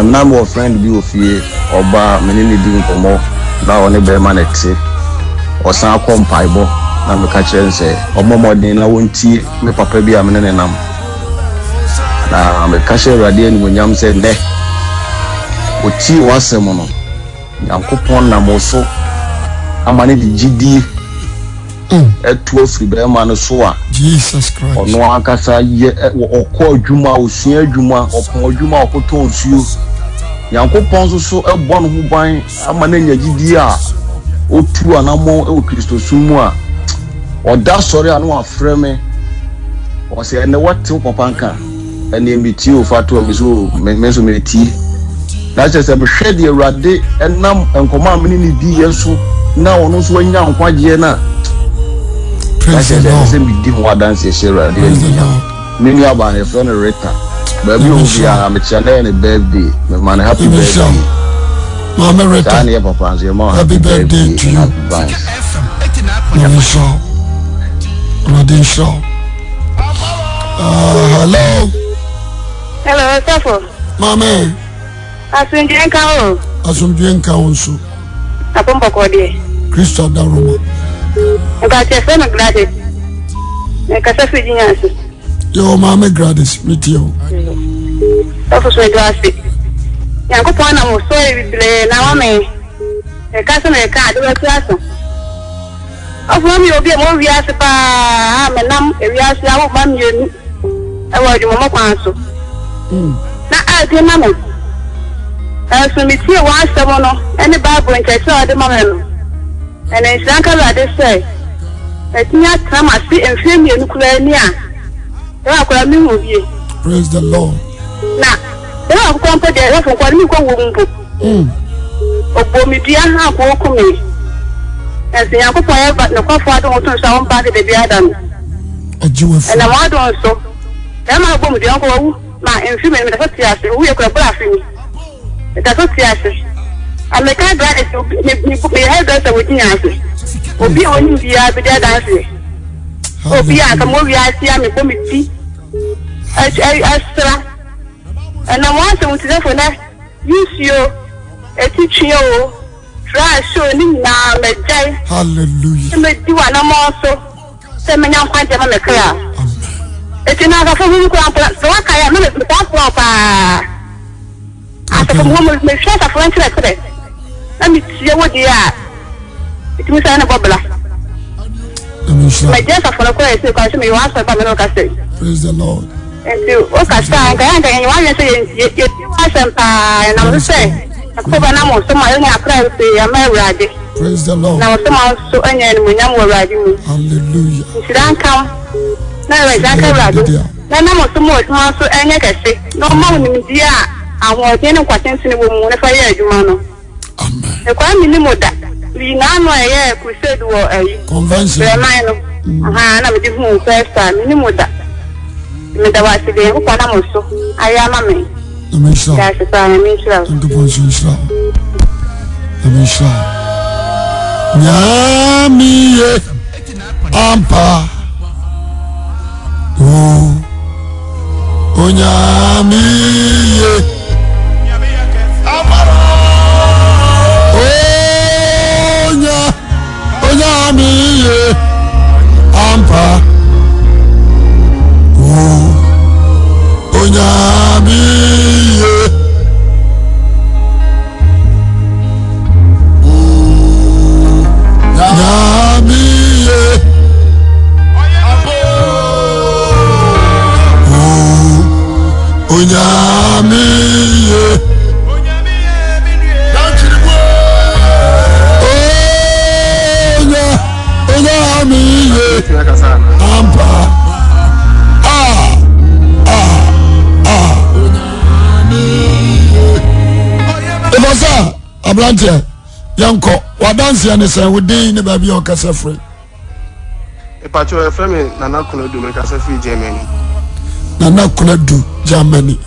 Number of friend bi ofie oba menini di nkomo na one be ma nete. Osan akompaibo na me ka kire nse omomodin na wonti me papa bi amene nam na me ka kire radio ni wonyam se nde oti wasem no Yankopon na mo so amane di GD etu ofri be ma no so a Jesus Christ ono akasa ye okọ adwuma osua adwuma opon adwuma okoto osuo Yankopon so ebo no ho ban amane nya GD a otu anamo e Kristo sumu a oda sori anu afre me o se ene wate papa nka ene emiti o fatu omiso menso meti na se behwe de awrade enam enkoma amene ni di yeso na ono so anya nkwaje na praise the Lord se bi di ho dance share de mini aba na friend Rita baby o bia me chale ne birthday me man happy birthday Mama Rita, happy birthday to you. Rodin Shaw. Hello. Hello, Safo. Mama. Asumjenka onsu. Apomba kodi. Christo da Roma. Nga chefe na Gladys. Nga chefe jinyansi. Yo, Mama Gladys, meet you. Safo so Gladys. Yankopon na mo so bibile na wa me e ka so na ka de wa aso afu mi obi mo wi ase pa me nam e wi ase awu ba mi enu e wa ju mo kwa so na a de na mo so mi tie wa ase mo no ene bible nke se o de ma me no ene nsan ka la de se e tinya trama si enfie mi enu kula ni a e wa kula mi hu bie praise the Lord na I come to the left for me go wumbu. Obomi dia ha ko ko me. As the yanko poe but no ko fa don to sa on ba de bia dan. Ajiwe. And I want so. Am I bomi dia ko wu. ma enfi me da foti ase wo ye kura bra afini da foti ase ameka dra ese me head dress wo tinya ase obi oni bia be da dance obi aka mo wi ase a me bo me ti astra na mo ase mo telephone na use yo etichi yo try show ni na me jai hallelujah me di wa na mo so se me nyam kwante ma me kra etina ka fo mu ko apla so aka ya me ta ko pa ata ko mo me share sa friend tre na mi tie wo dia itimi sa na bobla my dear sa for ko ese ko se me wa sa ba me no ka say praise the Lord and you o ka sa ga ya ga wa ya say ye wa sa pa na mo say ko ba na mo so ma yo nya kra se ya ma urade praise the Lord na so ma so anya ni mo nya mo urade mu hallelujah sidan kam na we ja ka urade na mo so mo so anya ka se no ma ni mi dia awon ode ni kwatensi ni wo mu ne fa ye adwuma no amen e kwa mi ni mo da we na no ye crusade wo convention be mai no na me di hu first time ni mo da me da wa se de ko na mo so aya ma me amen sha ya se pa me sha ndu bo sha amen sha nyamiye ampa onyamiye onyamiye ampa onyamiye nyamiye onyamiye onyamiye ampa Ebasa ablante yanko wadanse ne sen wodin ne ba bia okasa free Epacho efreme nana kunodu me kasa free Germany nana kunodu Germany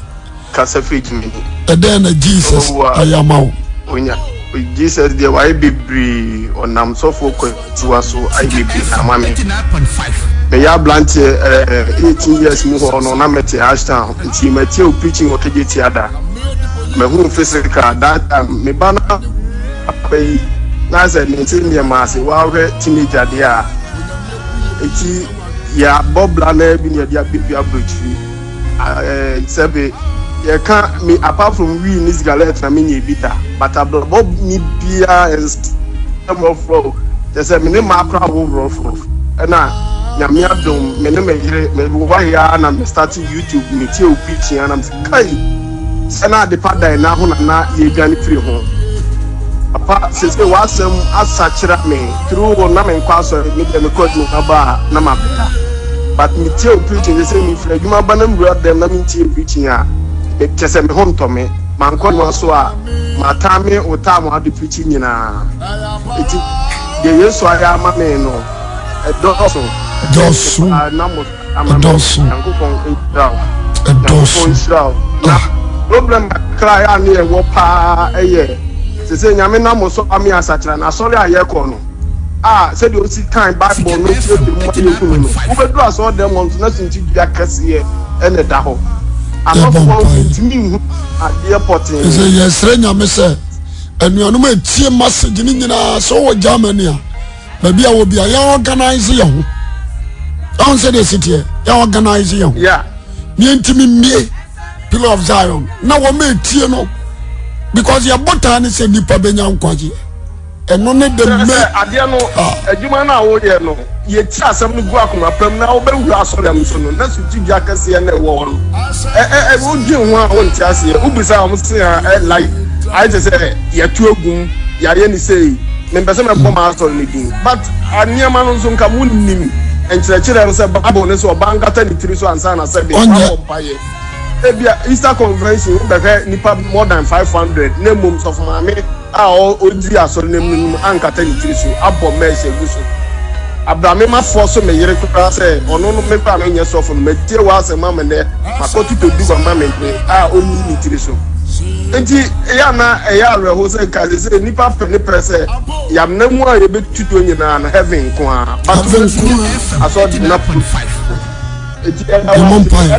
kasa free Germany eden na Jesus ayamawo onya Jesus de why bibri onam sofo kwetiwa so ai bibri amame 89.5 me ya blante 18 years mu ho no na mete hashtag nti mete o preaching okegeti ada me hu physical that me bana pay na se nti ne ma se wa hwe teenager dia eti ya bobla na bi ne dia bibi abrochi sebe you can't me apart from we in this galette na me nye bita but abob ni bia is more flow they say me ne ma kra wo flow na nyame adom me ne me yire me wa ya na me start YouTube me tie o preaching na me kai na de pada na ho na ye gani free ho papa se wasem asachira me through na me nkwa so me de me code na ba na ma beta but me tie o preaching they say me free adwuma ba na mura dem na me tie preaching a kese me hom to me manko no so a matame utamu adu preaching nyina eti de Yesu aya ma me no edoso namo edoso na problem cry an e wo pa eye se nyame namo so ami asachira na sorry aye ko no se de o si kan bible no se de mo ye ku no wo be do aso dem on na sinti bia kase ene da ho Is a yestrenya me say anuanum atie message ni nyina so wo Germany a ba bia wo bia ya organize ye ho don say the city ya organize ye ho yeah me ntimi mie Pillar of Zion na wo me tie no because ya bota ni say nipa benya nkwaje eno ne de me ade no adwuma na wo ye no ye ti asem no gu akoma pam na wo be wu asorem so no na su ti bia kase na wo no wo dwi ho a wo nti ase u bisa wo se like I just say ye tu egum ya ye ni say me pese me bom asor ni din but aniema no so nka munnim enkyerɛkyerɛ no sɛ bible ne so obankata ni tiri so ansa na sɛ be paye ebia Easter convention wo bɛhwɛ nipa more than 500 na mom so for mame a odi asɔre na mu ankata ni tiri so abɔ message gu so Abraham force me yere kura say ono no me pa me nya sofo no me tie wa se mama ne makotu to du mama me oni ni tiri so enti ya na ya re ho se ka se nipa pe ne prese ya namu a ye betutu nyina na heaven ko a batu aso di na enti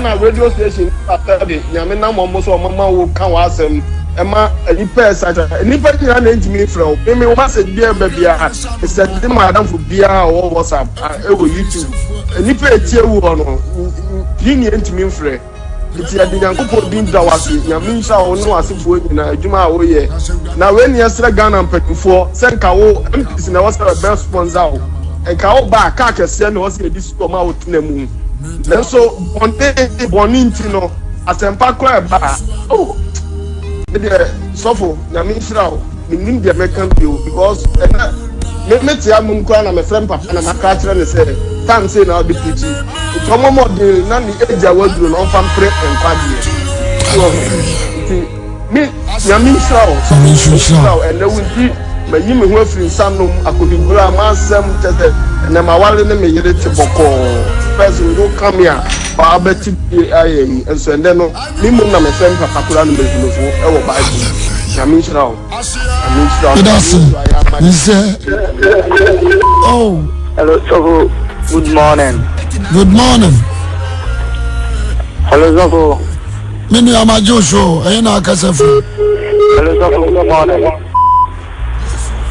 na radio station Saturday nyame na mo so mama wo kan wa asem ema nipa sacha nipa nyina na ntimi frɛ me wo se bia bia se de madam fu bia o WhatsApp e wo YouTube nipa etie wo no yini ntimi frɛ iti ya dinyankopɔ din da wase nyame nhyɛ wo no asefo nyina adwuma a wo yɛ na we ne yɛsrɛ Ghana mpanyinfoɔ sɛ nka wo MPs na wɔsɛ best sponsor wo nka wo ba ka kɛseɛ na wɔsɛ edi sukɔ ma wo tena mu nanso bɔne nti no asɛmpa kɔ ba oh de sɔfo nyame nhyira wo menim deɛ mɛka bio because me tia mum kwa na me frem papa na maka kyerɛ ne sɛ time say na ɔde pichi itomo de na ni eja waduro na ɔfa mpre nkwadie so me nyame nhyira wo ɛna wunti mayi me ho afiri nsanom akɔhigura ma asɛm tɛsɛ na ma wale ne me yere te bɔkɔ person do come here ba abeti ayi enso ende no me mum na me frem papa kura no mebulofo ɛwɔ Bible nyame nhyira wo Oh. Hello, Sofo. Good morning. Good morning. Hello, Sofo. Mini amajoso, ayena akasefu. Hello, Sofo. Good morning.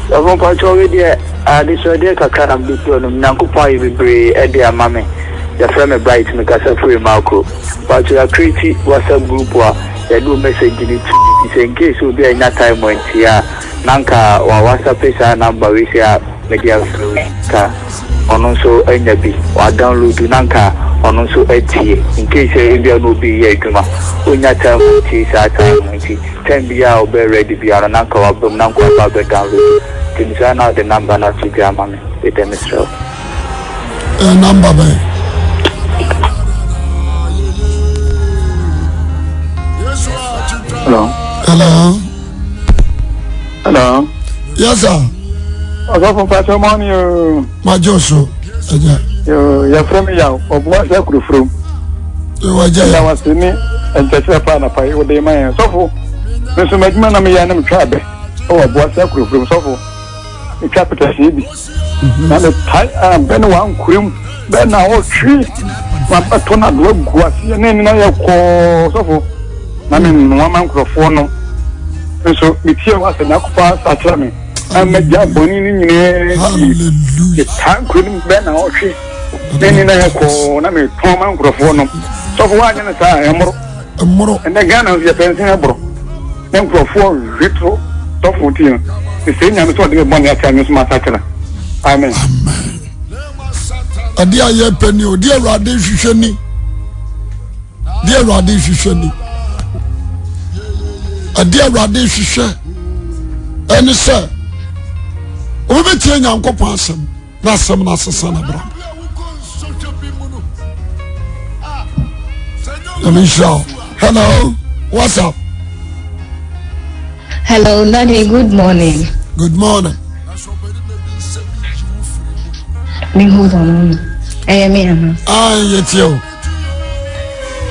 Sofo, pacho we dey adisode kakara bitu no nyankopon yibebre e dey amame. Ya frame bright me kasefu e mako. Pacho ya create WhatsApp group wa ya do message ni to in case we be in time when here nanka wa WhatsApp page number we say media ka ono so enya bi wa download nanka ono so etie in case e bia no bi ye adwuma onya time ti sa time ti time bia o be ready bia nanka wa bom nanka ba be download tin sa na the number na to bia mame with them straight number be Hello. Hello. Hello. Yes, sir. Ọ̀sọ́fún pàṣẹ mọ́ ni o. Majoso. Yẹ fún mi yà ọ̀bùn ṣe kúrò fúru. Ìwọ jẹ́ yà. Ìyàwó sí ní ẹ̀ǹtẹ̀sẹ̀ pa ànàpà yìí ọ̀dẹ̀ ìmọ̀ yẹn. Sọ́fún nsọmọ ẹ̀dúmọ̀ náà mi yà ní mi tún àbẹ̀. Ọwọ́ ọ̀bùn ṣe kúrò fúru sọ́fún. Ìtwa pẹ̀tẹ̀ sí ibi. Nàlẹ bẹ́ẹ̀ ni wà á nkúrẹ́ mu. Bẹ́ẹ̀ ni àwọn twi wà á tó náà lọ́ọ́ gu àti ẹ̀ ní ẹ̀nìyàn yẹ kọ́ sọ́fún. Nàmi nù wọn máa ń kúrò fún ọ nù. Nso mitie wa se nakupa satra me amaja boni ni nyine hallelujah tanku ni be na ohwe ni na ko na me ton man grofo no so fo wa nyane sa emro ende Ghana ye pension ebro en grofo retro to fo ti e se nyame so de boni aka nso ma satra amen adi aye peni o di Awurade hwehwe ni di Awurade hwehwe ni adi Awurade hwehwe ene sɛ obetie nyankopɔn asɛm na asɛm na asesa na bra hello what's up hello Daddy, good morning. Good morning. Me hold on me ama yetio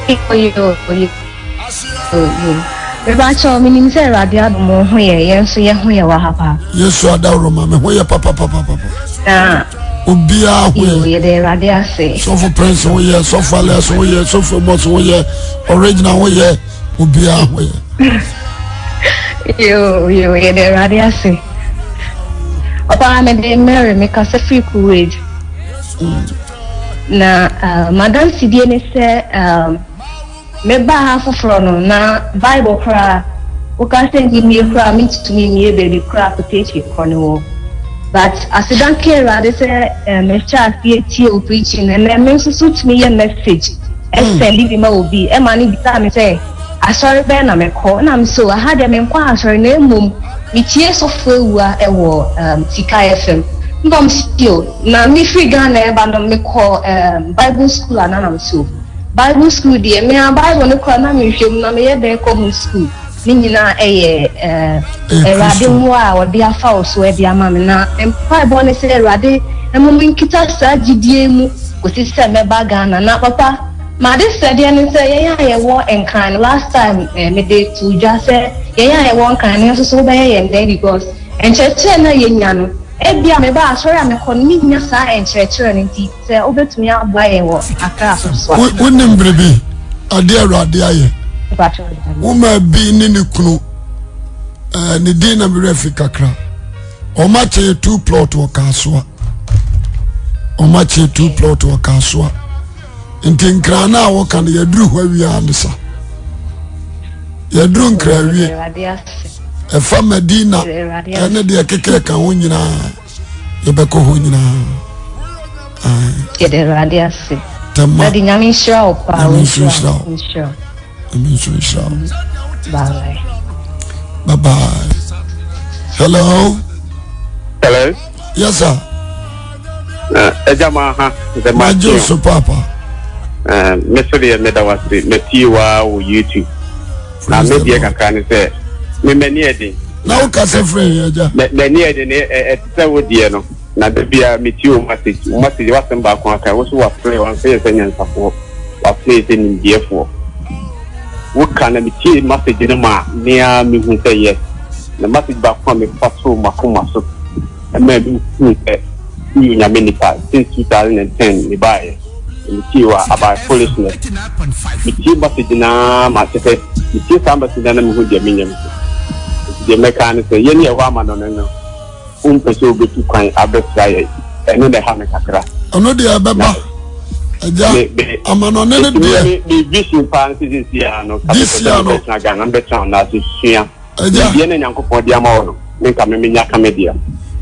you Eba cho minim se radio mo ho ye so ye ho ye wa hapa. Yesu adawro ma me ho ye papa. Na obia ho ye de radio say. So for prince ho ye, so for less ho ye, so for boss ho ye, original ho ye, obia ho ye. Yo ye de radio say. Opa me de Mary me ka se free courage. Na madam sidie ne se meba half from na Bible cry o can send me cry me to me baby cry to teach you corner but as I don't care they say me chat here preaching and then me suit me a message and send him will be e man bi time say I sorry be na me call na me so I had them kwa sorry na mum me tie so fua e wo Sika FM ndom still na me free Ghana e ba no me call Bible school na so Bible school dear me a Bible no kwa na me hwem na me ye dey come school ni nyina Erade mu a odi afa oso e dia ma me na Bible ne say Erade mo nkita saa gidie mu kosi se meba Ghana na papa ma de sede ne se ye wo enkan last time me dey to just say ye wo enkan so so be ye ndey because encheche na ye nya no ebia me ba asori a me kon mi nya saa encheche ne nti se obetumi aba ye wo aka so so wonim brebi ade awrade aye woma bi ni ne kunu ne din na me refi kakra o ma che 2 plot wo kasoa o ma che 2 plot wo kasoa nti nkra na wo kan ye duru hwa wi ansa ye duru nkra wi e fa Medina ene de keke kan ho nyina ye be ko ho nyina ye de radiasi tamma di nyami show pa show bye bye. Hello. Yes sir. Ejama ha the majo so papa. Mesori medawasi metiwa wo YouTube. Na media kakra ne se me mani edi. Na wo ka se free eja. Mani edi ne etse wo die no. Na bia metiwo message wasemba kwa aka wo so wa free wan say se nyansafo. Wa free se nimdiefo. Wo kana meti message ne ma nia me hu say yes. Na message ba kwa me paso makoma so. Ema bi hu say you nyamenipa since 2010 ni bae. Metiwa about foolishness. Meti message na ma se meti samba sida na me hu dia menyam. The mechanic say ye ne wa ma no no. Pese obetu kwan abesraye eno de ha me kakra. Ono de abeba. Eja amano ne de vision pan this year no na Ghana betra na sua ye ne nyankopon dia ma wono me ka me nya ka media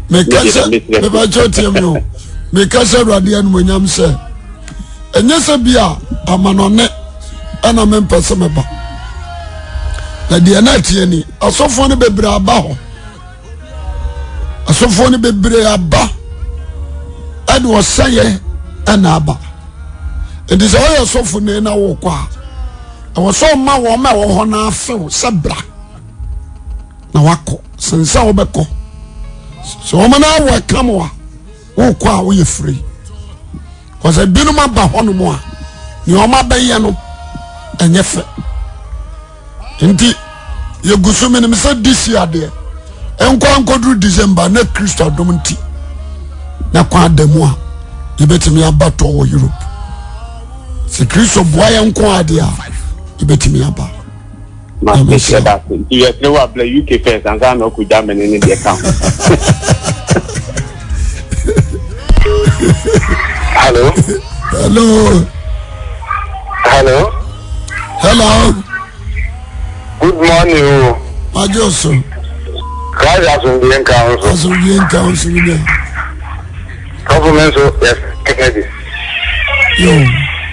me kasa me ba chotie me o me kasa ruade anu monyam se enye se bia amano ne ana me mpese me ba na de na tie ni asofo ne bebre aba ho asofo ne bebre aba ade wo saye ana aba. It is all so for na wokwa. I was so ma wo ho na afi sebra. Na wako sensa obeko. So wo na wo kam wa. Wokwa wo ye free. Cause binu ma ba ho no mo a. Ni o ma ba ye no enye fe. Nti ye gusu me ne se this year de. Enkwa nkodru December na Christo dom nti. Na kwa adamu a ye betimi abato wo Europe. Se Christo boya nko ade a ibetimi aba ma se da you know what play UK first and Ghana no could jam in the account. Hello. Good morning. Majoso God has been council. Government yes Kennedy.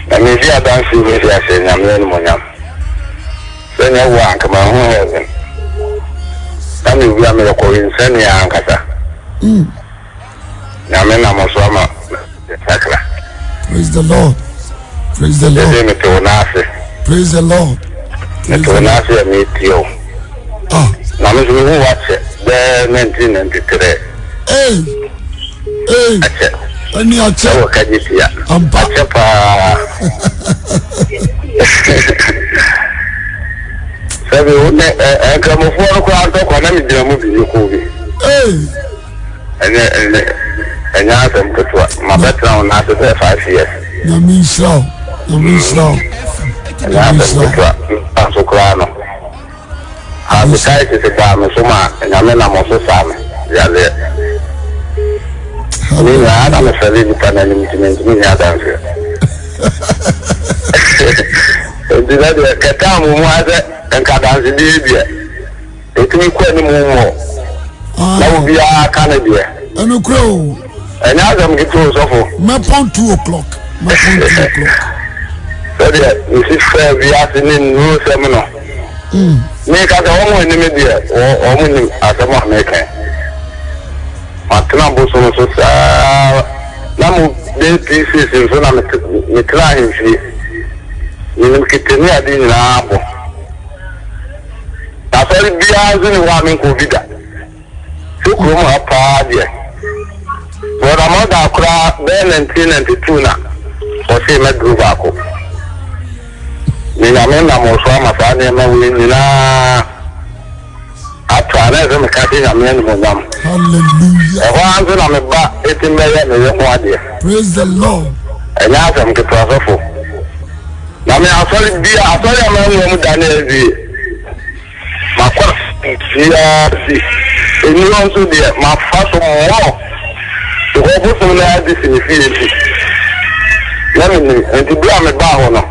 Na me dia dansi me dia se nyame no monyam. Se ne wo anka ma ho heaven. Na me wi am ko insani ankasa. Nyame na mo so ama sakra. Praise the Lord. Praise the Lord. Praise the Lord. Me to na se me tio. Na me so wo watch the 1993. Ani ache o kajisia ampa chepa sabe one gramofo ko anto ko na mi dira mu bi ko bi enya asem kotwa ma background na se 5 years na mi show na asem kotwa aso krano a mi sai se ba me so ma enya me na mo so sa me ya le ni ana me sale di panel ni adanse ndina de kata mu mu ade nka danse di bia etumi kwa ni mu mo na obi aka na bia enu kro enya azam gitu sofo me pon 2 o'clock so de isi fe bia tini nu se mu no ni ka da o mo ni me bia o mo ni asama America matna boso no so sa na mo de pieces so na me try fi ni kiteni adi na abo ta so bia zini wa me ko bida so ko mo pa dia But I'm not a crowd, then 1992 now. For say, my group. Ninamenda moswama sana na wina atwana ze mekati na mene mongam. Hallelujah. Ewanzo na meba etimele me yomwade. Praise the Lord. Enya asem ke prosofo. Na me asori amani mu Daniel bi. Makwa si eni onso de mafaso mo. Ko bo so na adi sinifiti. Na me enti bia me ba ho no.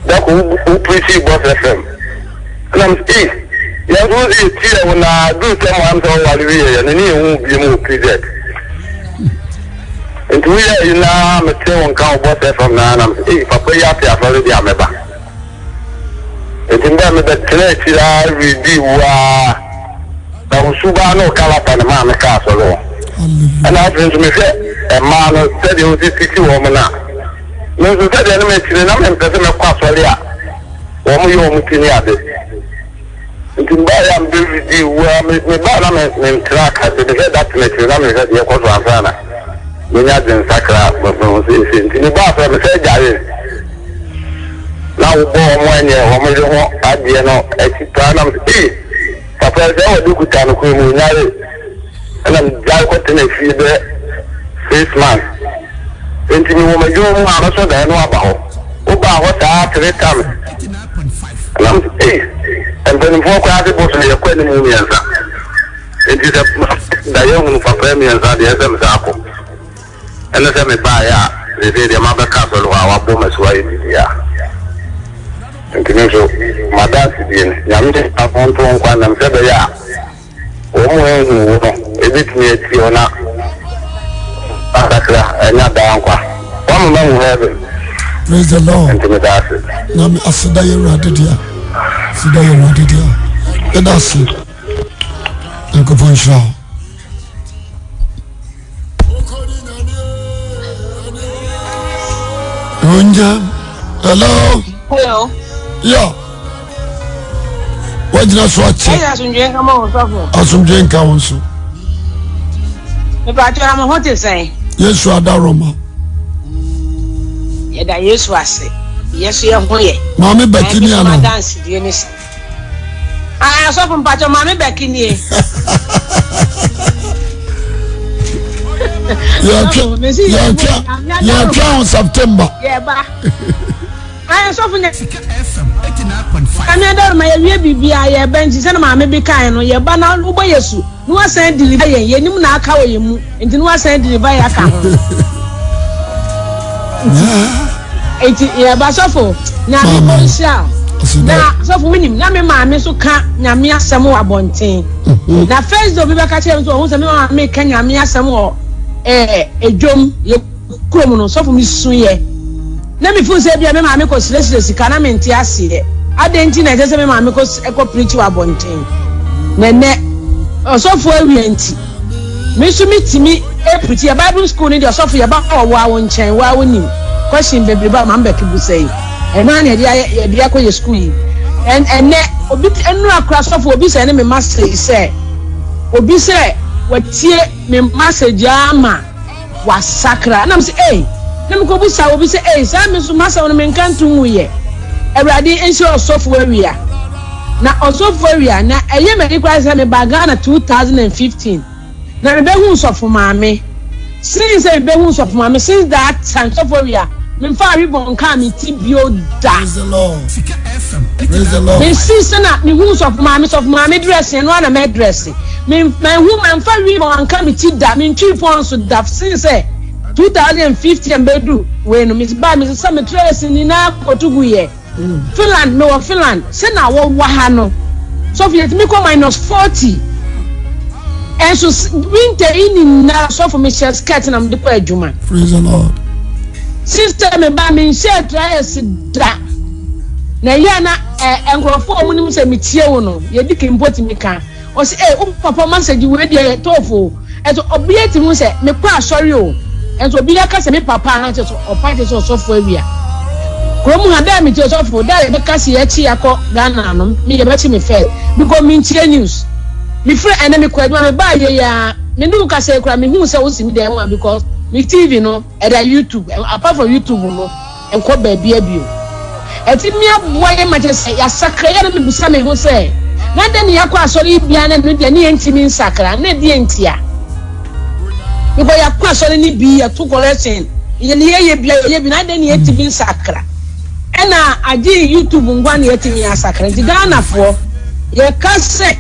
That who preach Boss FM. And I'm saying, you have to see it when I do tell my answer while we are and you won't be more preset. And we are in a material count Boss FM now, and I'm saying, if I pay up here, I've already am a back. It's in them that church I review, Subano Calapa and Mamma Castle. And I think to me, a man said he was 60 woman now. No, so that enemy to the number of Quasolia. Or you want to near this. Into buy and build with you, me Barnum track has to get that to make you number that you're Quasana. When you're in Sacra, but no, in the bath of the said, now born 1 year, or maybe at the end of a Papa, they will do good time and I'm got to feed the 6 months. Enti ni wo majo mu amaso da no abaho oba ho ta 3 times lam enten fo kwa ade bo so ye kwani mu mienza enti da ye hu fa pra mienza de esem sa ko ene se me ba ya de mabeka so lo wa bo meso ayi dia enti ni so madansi bi ni ya mi ta fonto nkwa na mse be ya o mu ehu wo ebitimi eti ona Praise the Lord. Nami asidaye radidia. Sidaye radidia. Edasi. Nkoponsha. Unja. Hello. Hello. Yeah. Wajina swachi. Hey, asumjenga mo sofo. Asumjenga wonso. Me ba twa mo hote sai. Yesu adaroma. Yeda Yesu ase. Yesu ye ho ye. Mama Bekini ana. Dance die ni. Ah, so from pacho Mama Bekini. Yeah, on September. Yeah, ba. Ah, so from FM 89.5. Ana dar ma ye bibia ye benji se na Mama bi kan no ye ba na ubo Yesu. No wa san deliver ye nim na aka wo ye mu. Enti no wa san deliver ye aka ho. Enti ye ba sofo na mi sha. Na sofo winim na me maame so ka nyame asem wo abonten. Na first do bi ba ka chere so ho se me maame ka nyame asem wo edwom ye krom no sofo mi sun ye. Na mi fu se bia me maame ko sile sika na me nti ase ye. Adenti na je se me maame ko preach wo abonten. Na ne osofo awianti me so mitimi preach ye Bible school ni de osofo ye ba wo awo nchen wo awo nim question bebre ba ma mbeki bu sei ena na ye dia ko ye school yi ene obi enu akra sofo obi se ne me master say obi se watie me message ama wa sakra na me say na me ko bu sa obi say sa me so master no me nkantu hu ye awrade enso osofo awia na osofo awia na eye me kwa say me bagana 2015 na me be hu osofo maame since me be hu osofo maame since that time osofo awia me fa ribon ka me tibio da. Praise the Lord. Praise the Lord. Me since na me hu osofo maame dress no na me dress me hu man fa ribon ka me ti da me ntwi pon so da since 2015 bedu we no me ba me say me dress ni na kotugu ye Finland no Finland say na wo ha no so fi me ko -40 and so winter in na so for me skirt na me de pa adwuma. Praise the Lord. Sister me ba me shirt dress da na ya na enkrofo mu nim se me tie wo no ye di kimpoti me kan o se papa message we de tofo and so obieti mu se me kwa sorry o and so obi aka se me papa na so opate so fo awia kromu ha da me tie so fo da be ka se ya chi akọ Ghana no me ye be chi me fair because me tie news me free and me kwa me ba ye ya me do ka say kura me hu say wo sim dem because me TV no e da YouTube apart from YouTube no enko ba bia bio eti me aboa ye ma say ya sakra ya me busa me ho say na de ne yakwa asori bia na no de ne ntimi nsakra na de ntia because yakwa asori ni bi ya to collection ye ne ye bia ye bi na de ne ntimi nsakra ena agi YouTube ngwa na yetimi asakra di Ghana fo ye ka say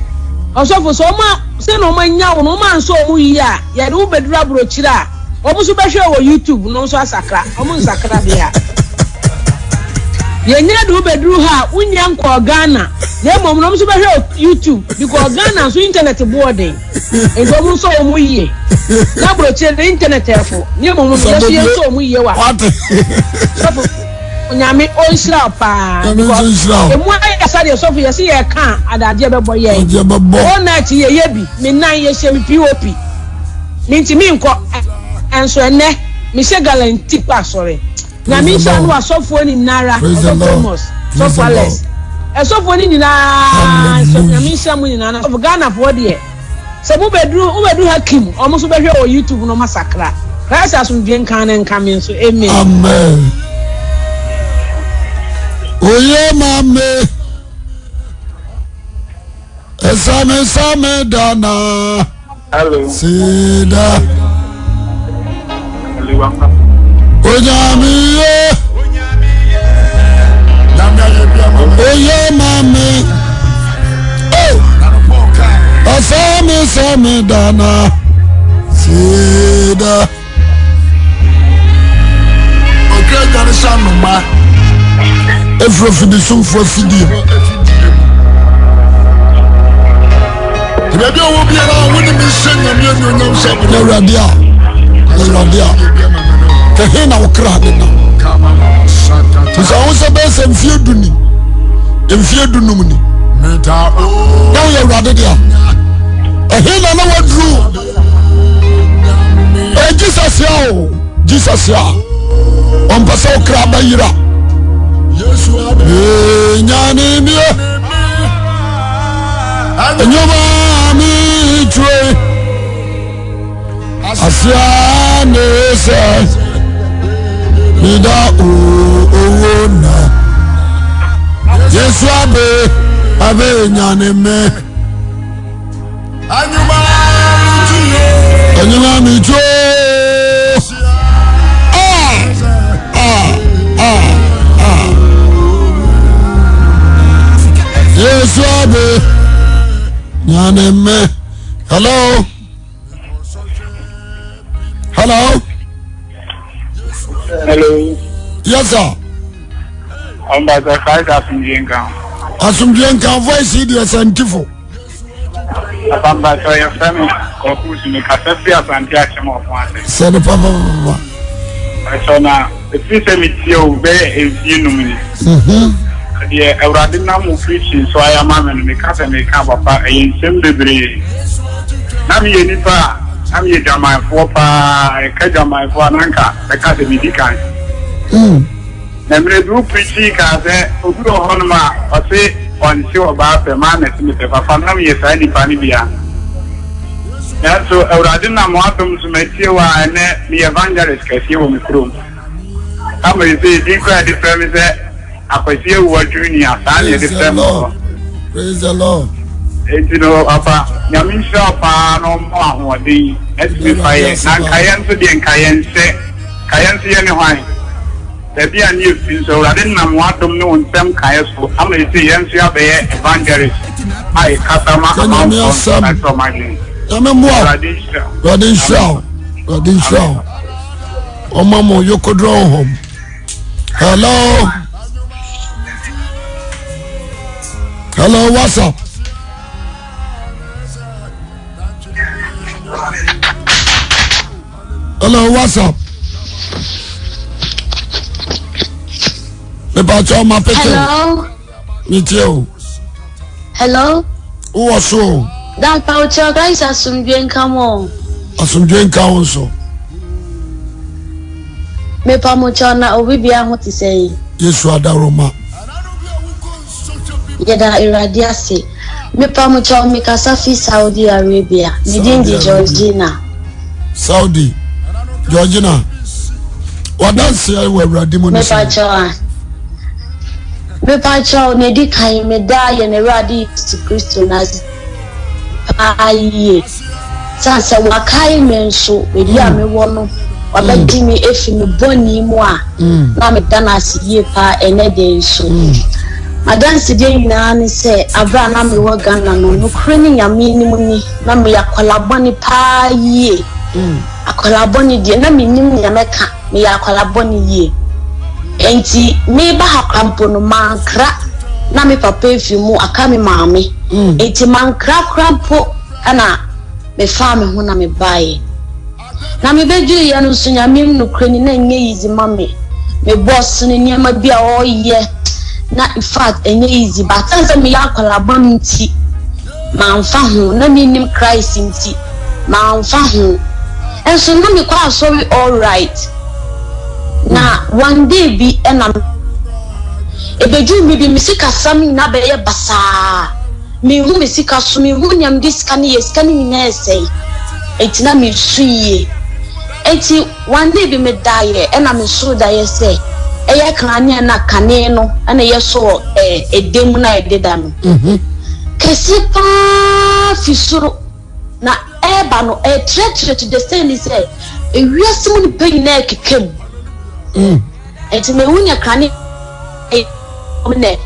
osofo so ma se no ma nya wo no ma nso mu yi a ye de wo bedura brochira omo so behwe wo YouTube no so asakra omo nsakra bia ye nya de wo beduru ha unya nko Ghana na mom no so behwe YouTube because Ghana so internet boarding enso mu so omo yi na brochira internet efo ni mom no so ye so omo yi wa Onyame onshira pa because emu ayi sade so for yesi ye kan adade bebo ye o na ti ye bi me nan ye hye POP me nti mi nko enso ene me hye guarantee pa sore na mi sha no asofo ni nara Thomas so fales asofo ni nara so na mi sha mu ni nara of Ghana for there se bu bedru hakim omo so behwe o YouTube no masakra Christ asum bien kan en kamen so amen. Oye mame Esame dana hello sida Onyamiye Oye mame Esame dana sida Okay, gonna sound my Efro fidi sumfo fidi. Maybe I will be around when you sing and you know something. The radio. Kahina ukrade na. Tisa onse bese mfieduni. Mfiedunu muni. Meta o. Now you radio. Kahina na wadru. Jesus ya o. Jesus ya. On passe au kraba ira. Nyani miye Nyuma mi chwe Asiane se Nida uona Yesu abe nyani me Anyuma mi chwe Yes, Abe. Nyaneme. Hello. Hello. Hello. Yes, sir. I'm by the side of Indianka. Asumbianka voice is scientific. I'm by your family. Couples in the Casafia and Jackson of one. Said the papa. I saw now. The system is your way in few minutes. The Euradina preaching, so I am a man, the cousin may come up a assembly. Nami Nipa, I'm your Jamai for a Kajamai for an anchor, the cousin Medican. Nemre do preaching as a Ugo Honma, or say on show about the man as Mr. Papanami is any panibia. And so Euradina Mothams Metiwa and the Evangelist Casio Micro. I'm going to say, declare the premise. Akwasi Awuah Junior, praise the Lord. You know, Papa, Yamisha, no more, what the SB Fire, Kayan to the Kayan see anyone. There be a new thing, so I didn't want to know some Kayas for how many Yansia Bay Evangelist. I Katama from my name. Radisha. Oh, Mamo, you could draw home. Hello. Hello, what's up? Hello, what's up? Hello. Meet you. Hello. Who was so? That Paucha guys are some bien come on. Asumdwen council. Me pamuchana obi bia ho ti say. Yesu adaroma. Yeda iradiase. Me pamucho me kasafi Saudi Arabia. Me dindi Georgina. Saudi. Georgina. What dance here we were demon. Me pacho ne di kai me da ye ne radi to Christo nazi. Aye. Sansa wakai me nso we dia me wono. Wabedi me efi me boni mu a. Na me dana siye pa ene de nso. Adansi de nyina ne se abra na me wo Ghana no krani nyame ni mu ni na me yakolaboni pa ye akolaboni de na me nim nyame ka me yakolaboni ye enti me ba hakampo no mankra na me papa efi mu aka me maame enti mankra krampo ana me fa me ho na me bae na me bedu ye no so nyame no krani na nye yizi mame me boss ni nyama bia o ye na in fact enye easy but as me yakwala nti ma mfa ho na me nim Christ nti ma mfa ho enso no me kwa sorry all right na one day bi enam ebeju mi bi misika sam na be ye basa me hu misika so me hu nyam diska ne yeska ne nyina esei etina me suye eti one day bi me dae enam so dae say eya krania na kane no ana yeso edem na ededa no kesipa fisuro na eba no treachery to the stand is say ewiase mu ni pe na kekem enti me wunya krani ne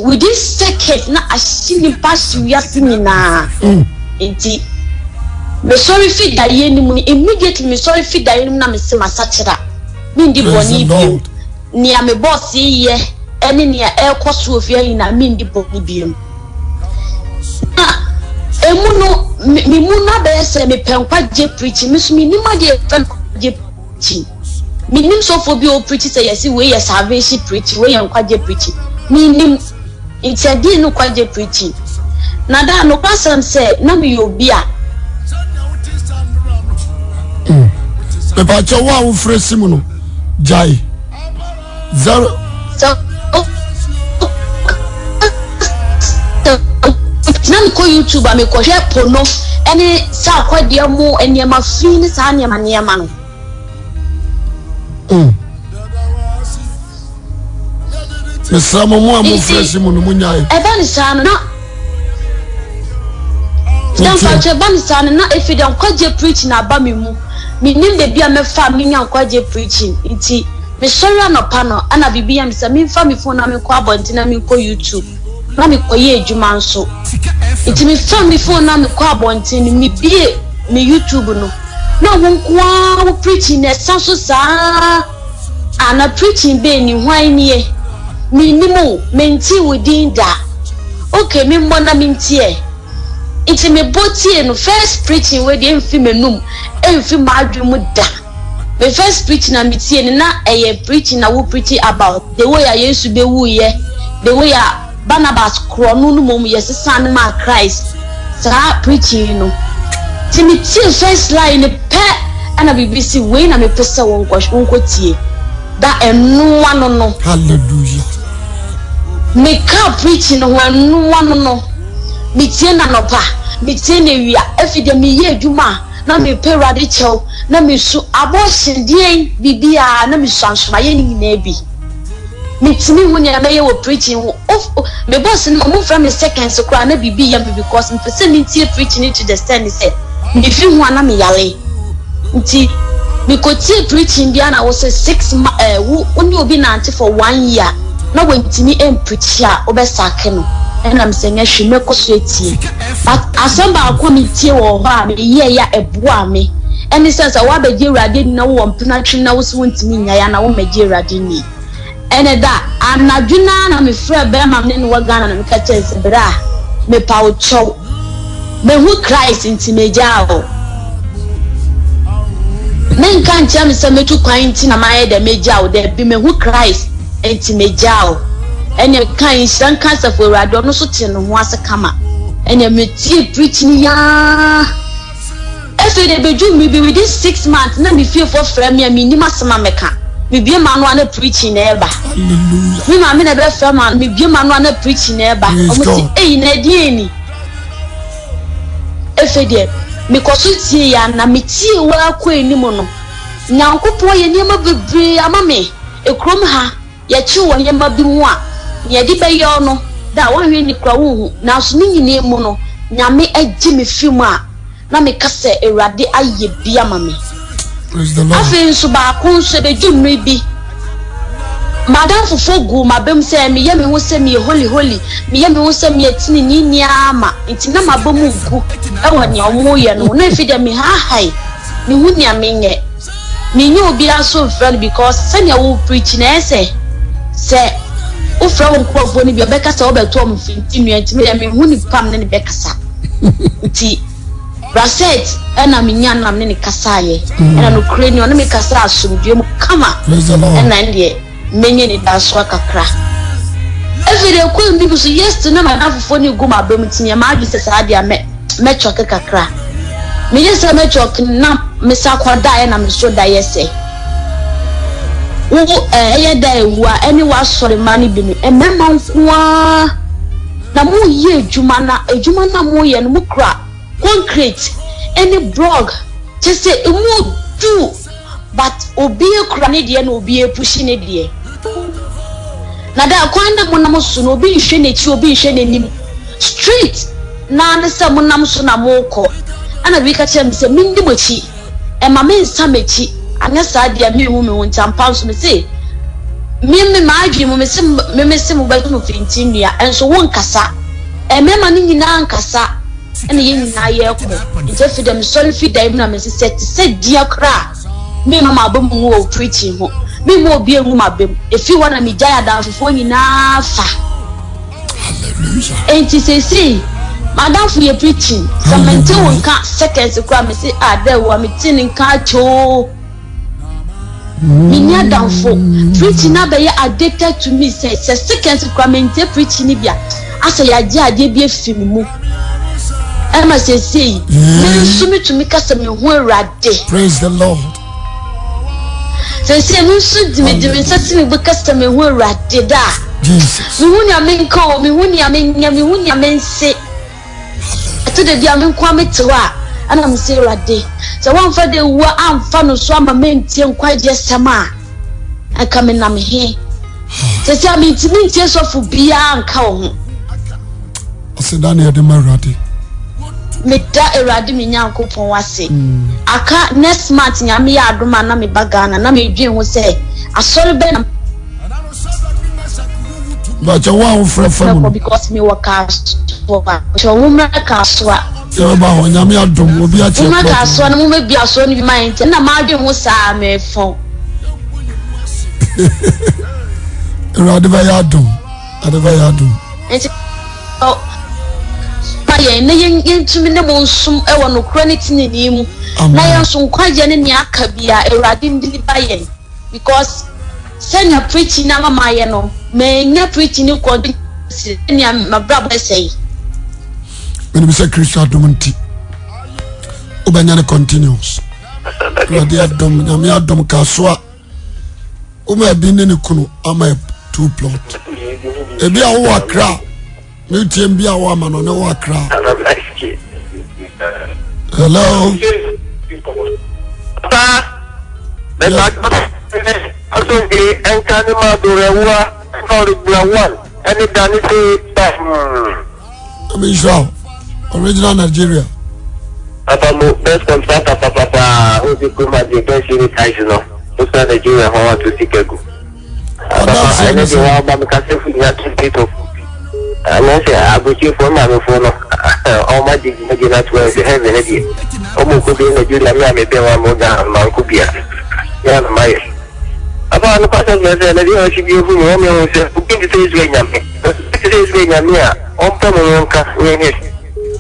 with this second na ashini pass wiase ni na enti me sorry fit da ye ni mu immediately me sorry fit da ye ni mu na me se masachira me ndi boni bi ni ame boss ye eni ni ekoso ofia yi na mi ndi boni bi emu no mi mu na be se me penkwa je preach mi so mi ni ma je penkwa je preach mi nim so for bi o preach say yes we yes salvation preach we yan kwa je preach mi nim intedi no kwa je preach na da no pasam say na mi obi a me pa cho wa wo fresi mu no jai zero so nan ko YouTube a me ko hwe pono ene sa kwadia mu eniema free ni sa niema no Mesa mo amu fresh mu no munyai eba ni sa no na dan fa eba ni sa no na efidan kwaje preach na ba me mu mi nim de bia me fa me nya kwaje preaching nti me sorry anopa no ana bibia me sa me fa me phone na me ko abonti na me ko YouTube na me ko ye adwuma nso nti me fa me phone na me ko abonti ni me bie me YouTube no na won ko preaching na sanso sa ana preaching be ni hwan nie me nimu menti within da okay me mbona mentie nti me botie no first preaching we dey mfi menum emfi madwe mu da me first preaching na metie ni na preaching na wo preach about the way Yesu be wu ye the way Barnabas krono no mom yes san ma Christ sa preaching no ti me tie first line pe ana BBC we na me pesa won tie da enu wano no hallelujah me ka preaching no enu wano no me tie na no pa me tie na wia efide me ye adwuma na me perade chew na me su abortion die bibia na me sansoma ye ni na bi me timi hu ne na ye wo preaching me boss no mo from me seconds kra na bibia because me pese me tie preaching to the stand say me fi hu ana me yale nti me ko tie preaching bia na wo say 6 oni obi na ante for 1 year na wentimi preach a obesake no and I'm saying she make us etie but asamba akomitie wo ho a me ye ya eboa me any sense a wa beje urade na wo mpinatwe na wo so ntimi nya ya na wo meje urade ni ene da anadwuna na me frɛ be ma me ne wo Ghana na me ka chese bra me pa wo chow me hu Christ ntimeja o men kan tia me se metu kwan nti na ma ye de meja o de bi me hu Christ ntimeja o ene kan shan cancer for radio no so te no ho ase kama ene me tie preaching ya efe de beju mi be within 6 months na me feel for frame me ni masema meka me bie ma no na preaching na eba hallelujah me ma me na be frame me bie ma no na preaching na eba o mo ti na die ni efede mikoso tie ya na metie wa kwa enimo no nyankopo ye niema bebre amame ekrom ha ye chi wo niema bi mu a ye di be yo no da wo hwe ni kwa wo na so ni nyine mu no nyame agi me fimu a na me kase Ewurade aye bia amame afi nso ba ko nso de dwumri bi madam fufogu mabem se me ye me ho se me holy me ye me ho se me etini ni niama ntina mabomu gu e woni omo ye no na efi de me hai me hu nia menye me nyu obi aso friend because senya wo preach na ese se o fra won ko fo ni bi obeka sa obeto om fintinu ntime ya me hu ni pam ne beka sa ti Braset ena minya nam ne kasaye ena no kreni ono me kasa asumdue mu kama ena ndie menye ni daswa kakra every ko ndi bu so yes na ma afofo ni gu ma bam tinye ma adu se sa dia me choke kakra me yes me choke na me sa kwada na me so da yese wo eye da ewa eni wa sori mani bi ni emema nkoa na mu ye ejuma na mu ye no mu kra concrete any blog just say emu do but obi ekura ne de na obi epushi ne de na da kwanda mo na mo so no obi hwe ne chi obi hwe ne nim street na ne se mo nam so na mo ko ana bi ka chem se mi ndi mochi e ma me nsa mechi anya sa de me hu me won champa so me se me ma adwi mo me se mo ba no fintinia enso won kasa e me ma ni nyina nkasa ene ye nyina ye ko nje fi dem sorry fi da ibna me se dia kra me mama abom wo preaching ho me mo obi enwu mabem efi wana mi jaya da fofo nyina fa hallelujah enti se madam fu ye preaching samante won ka seconds kra me se there wa me tin nka cho minya danfo preaching na be addicted to me say seconds kra me nte preaching ni bia asa ya je ade bi efi mu Emma says, me sumi to me cast me who rade. Praise the Lord. Say, me should me setting me cast me who rade da. Jesus. Me who ya men call me who ya men say. I told the young kwame to and I'm say rade. So one for the war I'm fan of swam a men tea quite just sama. I come in am here. Say, I mean to me, tears of Bia and cow. I said, Daniel de Marati. Meda Ewurade me Nyankopon wase aka next month nyame ya adoma na me bagana na me dwen ho se asori be na but you want from because me work out so woman ka so you ba ho nyame adom obi a che woman ka so na mo be aso ni bi mind na ma dwen ho sa me fon Ewurade ba ya adom adeba ya adom enti ye na yentumi ne mo nsum e wono chronic ni nimu na yenso nkwaje ne ne aka bia Ewurade ndili baye because senya preaching na mama ye no me nya preaching ni ko ni mabrabo say when we say Christian dominti obanya ne continuous Ewurade adom na me adom ka so a o ma bi ne kunu ama 2 plot e bia wo akra me tiem bia wo ama no ne wo akra hello original Nigeria Abamu best contractor papa who be come at the best unit no who's Nigeria how to Chicago I know you are Baba Cafe ya to I say abuchi for my phone all my dignity to heaven heavy omo ko be Nigeria me be wa mo ga man ko bia ya na mai aba no pasa me say na dia shi bi fu mo me o se ku kin say is nyame say is nyame a on pa mo nka ni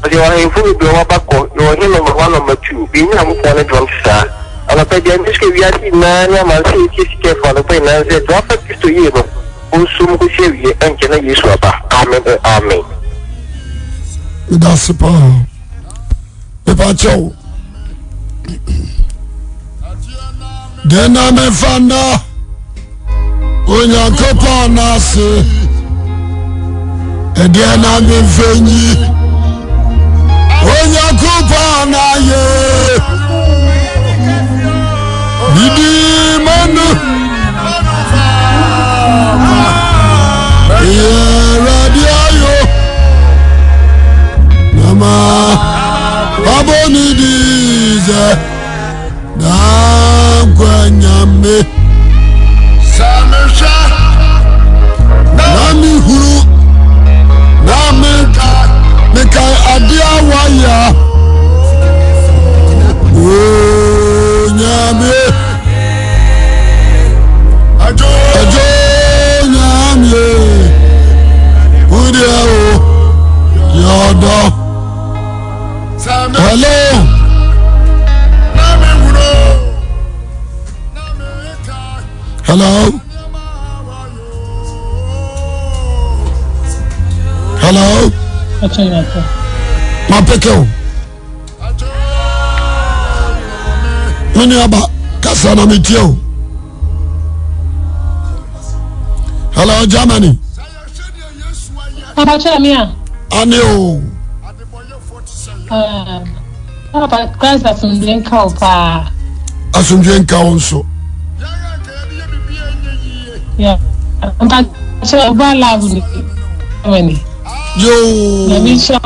But you are in full blow up, you are in number 1, number 2. Being a phone drunk star. And a pedant we are in Nana, and say it is careful the pain and said, drop it to you. Who soon will save you and can use rubber. Amen. Amen. That's the power. The pacho. Then I'm a fanda. When you're upon us, and then I'm a venue. Yakupana ye Didi manu Ye radio yo Nama Aboni dize Na kwanyame Samesha Nami huru Nameka Meka adia waya Nyame Ajo nyame Udia Yodo Hello Hello Hello Mapekeo Mini aba kasa na mitio. Hello Germany. Papa Mia. Aneo. Papa Christ asumdwen ka opa. Asumdwen ka onso. Yeah. Papa che ba love ni. Mani. Yo. Na mi sha.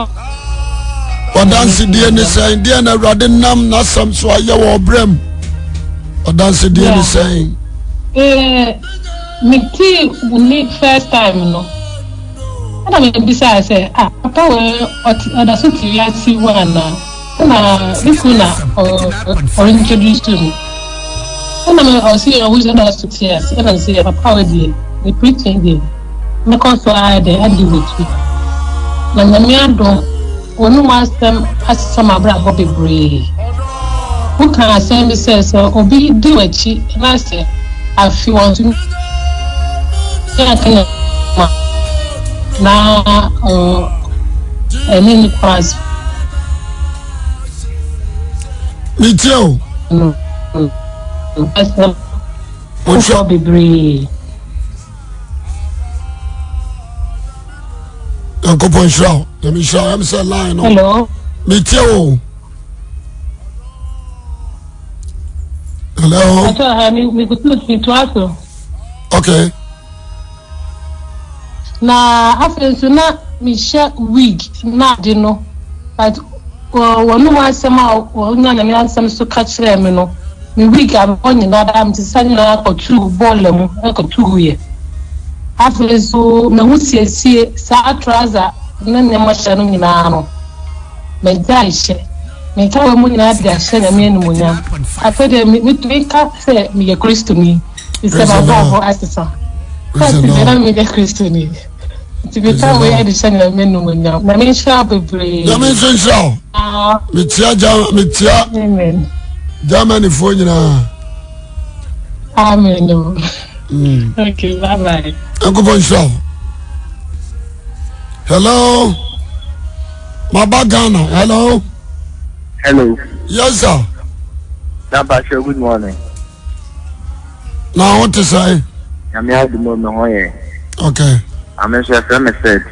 Odansi die ne say die na Awurade nam na sam so aye wo brem. Odansi die ne say. Me tea we first time no. Ana me bisa say papa we oda so ti ya ti wa na nikuna or introduce to me. Ana me o see who is oda so ti ya see and say papa we dey me preaching dey. Me come so I dey with you. Na nyame adon onu masem asama bra go bebre. Who can say me say so obi do achi na say I feel want to na any class Mitio what's up bebre Uncle Poncho let me show him say line hello Mitio hello I told her me could look into also okay na afenso na me share wig na de no but wonu wasema wonya na me ansem so ka kire me no me wig am onye na da am ti sani na ko tu ball mu ko tu ye afenso me hu siesie sa trouser na ne ma hye no nyina no me dai hye me ka we mu nyina de hye na me enu nya afede me tu ka se me ye Kristo ni se ba ba asesa kasi dera me ye Kristo ni to be time we had the channel menu now. Na me sha bebre. Na me sha. Metia. Amen. Germany phone na. Amen. Okay, bye bye. Uncle Bonjour. Hello. Mabagana. Hello. Hello. Yes sir. Nabasha, good morning. Now what to say? I'm here to know me. Okay. I'm sure from message.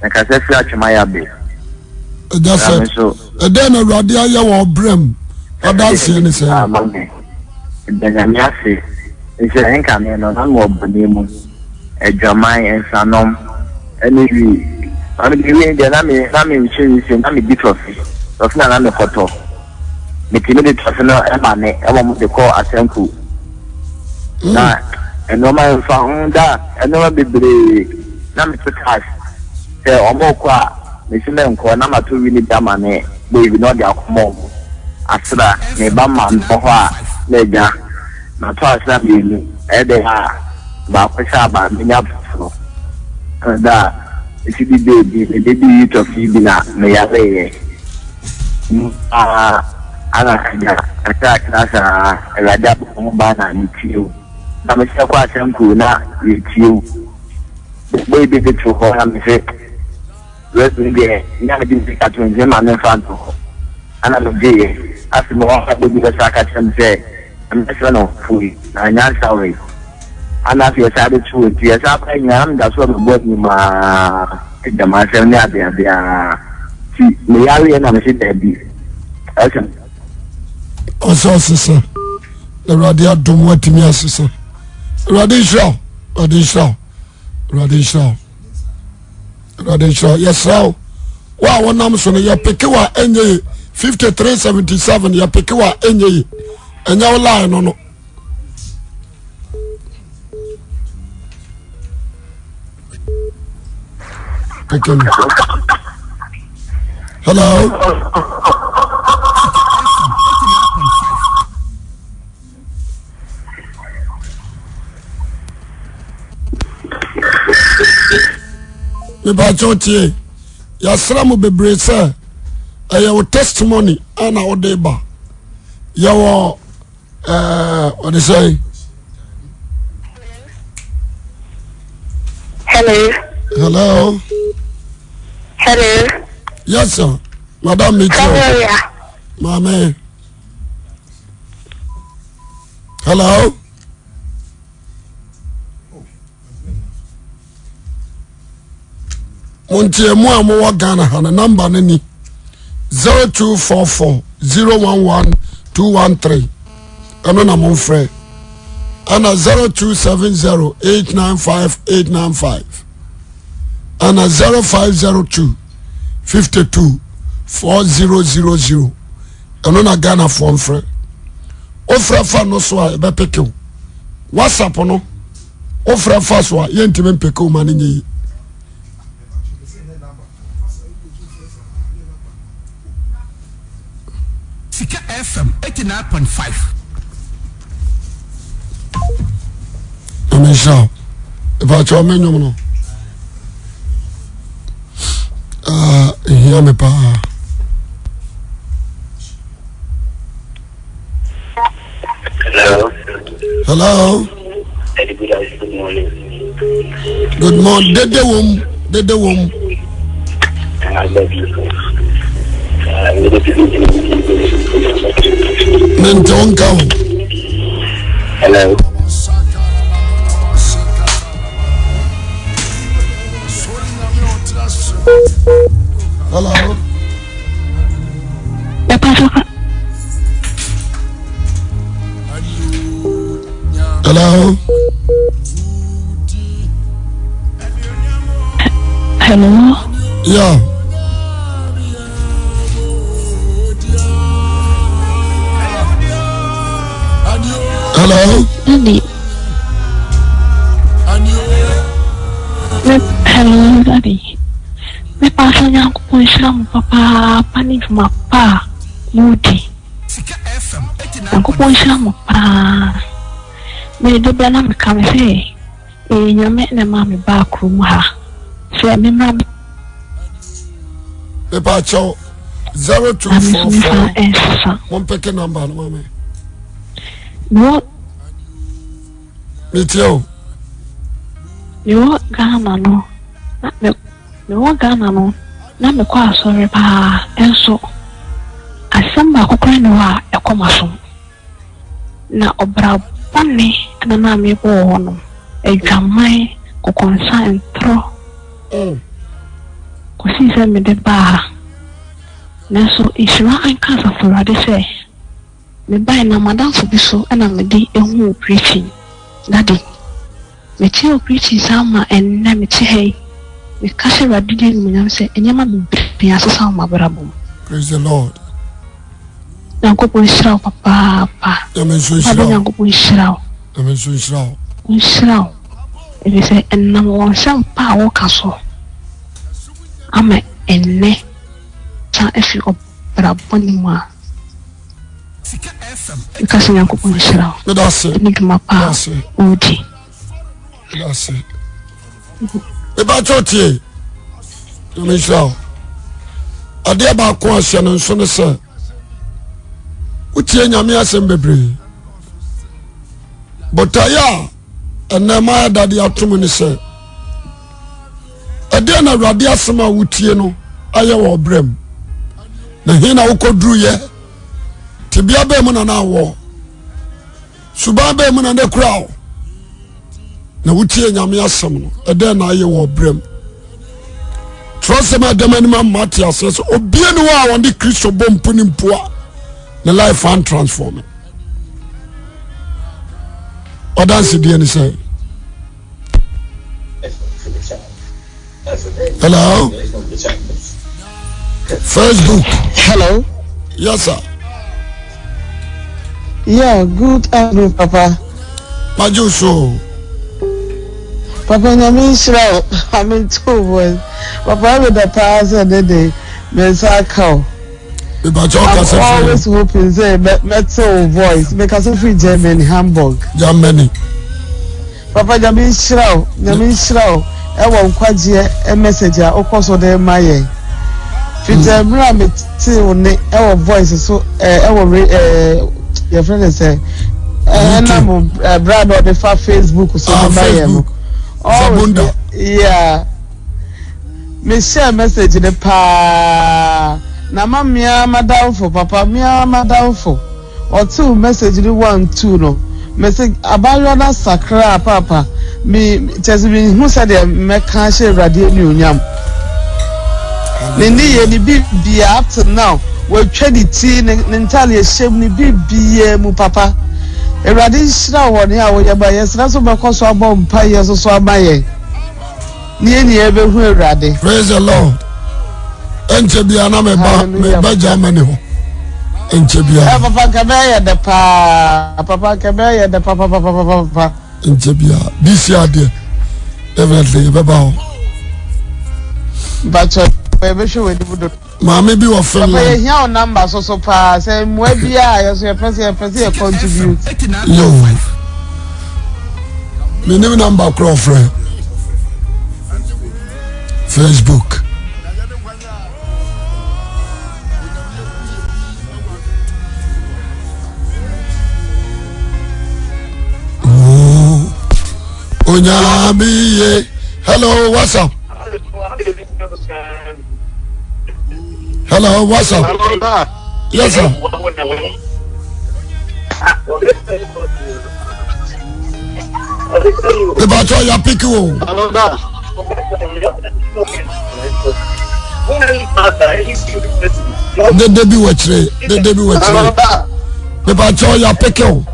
And can say flash my abbey. That's it. Then a radio ya brem. That's it. Say. Then I'm here. It's a income and I'm more benimu. A Jamai and Sanom. Anyway, I'm doing the Nami change and I'm a bit of it. Of not on the photo. The timid personal Emma, I want to call a sample. And no man found that, and no be brave. Nam to cash. Say, Omokwa, Miss Lenko, number 2 really damane, baby, not the mom. Astra, me bamman for her, Lega, not twice that you, Edeha, Bapashaba, Minapso. That, if you be baby, the baby eat of Ibina, may I lay. Anna, attack Nasa, a Rajab Mubana, with you. I'm a shampoo now, with you. Baby, get to her, I'm sick. Let's be there. Never been sick at him and front of her. And I'm gay. After more, I would be the sack and say, I'm just one of food. I'm not sorry. And after you started to it, yes, I'm that's what I'm working my the myself there. me yare na me se da bi okay also sister the radio dum watimi asisa radio yes now wa wonam so no ye peke wa enye 5377 ye peke wa enye enya line no peke no hello me ba chotie ya sramu bebre say your testimony and our deba your what is say hello yes sir madam Mitchell mama hello Montie mo amowa Ghana hana number nani 0244 011 213 ano na mon frère ana 0270 895 895 ana 0502 52 4000 ano na Ghana phone frère ofra fa no so a be peke WhatsApp no ofra fa so a yentime peke o mane nyi FM 89.5. Amisha, if I tell me no. Hear me pa. Hello. Good morning. Good morning. Dede wom. I love you. Hello. Hello. Hello. Hello. Yeah. Hello. Daddy. Hello, Daddy. Me pasa yang aku pun Islam papa panik sama pa Mudi. Aku pun Islam pa. Me do bana me kame se. Nyame na mami ba krumha. Se me mami. Me pa cho 0244. One peke number no mama. What? Mitio. You Ghana no. Me Ghana no. Na me kwa sorry pa enso. Asamba kokora no a ekoma so. Na obra bane na na me bo hono. Edwamai kokonsa entro. Ko si se me de ba. Na so isra an kasa for de say. Me buy na madam so biso ana me di ehu preaching daddy me che preaching sama en na me che hey me kashe radide mu nyam se enyama be asesa ma brabo. Praise the Lord. Nanko po isra papa amen so isra nanko po isra amen so isra e se en na mo sam pa wo kaso ama enne ta efi obrabo ni ma because I'm going to show. That's it. That's it. That's it. About your tea. Let me show. I dare about question and son, sir. Which any of me as a baby. But I and then my daddy out to me, sir. I dare not radia some out, you know. I will brim. The hina who could do ye. Tibia be mo na wo suba be mo na de kura na wutie nyame asem no e de na ye wo brem trust me adamani Matthias says obie no wa on the Christo bompo ni mpoa the life and transform it. Odansi die ni say. Hello. Facebook. Hello. Yes, sir. Yeah, good afternoon, Papa. Majuso. Papa, I'm in two words. Papa, with the past and the day, Mesa cow. I'm always hoping, say, metal voice, because of free Germany, Hamburg. Germany. Papa, Jamin Shrow, I won't quite a message, of course, or the Maye. Peter Bramit, our voice, so, your friend is and I'm brand on the Facebook, so Facebook. Oh, yeah. Me share message in the pa. Na mamia madam for papa, mia madam for. Or two message the 1 2 no. Message about na sakra papa. Me just me who said the me can share radio nyam. Ni ni bibia up to now. We try the tea entirely shame ni bibia mu papa. Eradi shira woni a wo yeba yesra so be koso abo mpa yeso so amaye. Ni ebe hu erade. Praise the Lord. Enche bia na me ba Germany ho. Enche bia. Papa kabaya de pa. Papa kabaya de papa. Enche bia. This year there. Definitely be ba ho. But we show we do. Mama bi wo film. Papa here on number so pa say mo bia you so your person contribute. Yo. Me name number call friend. Facebook. Onyabiye. Hello, what's up? Hello, what's up? Yes, sir. The battle you pick you. The debut watch. The battle you pick you.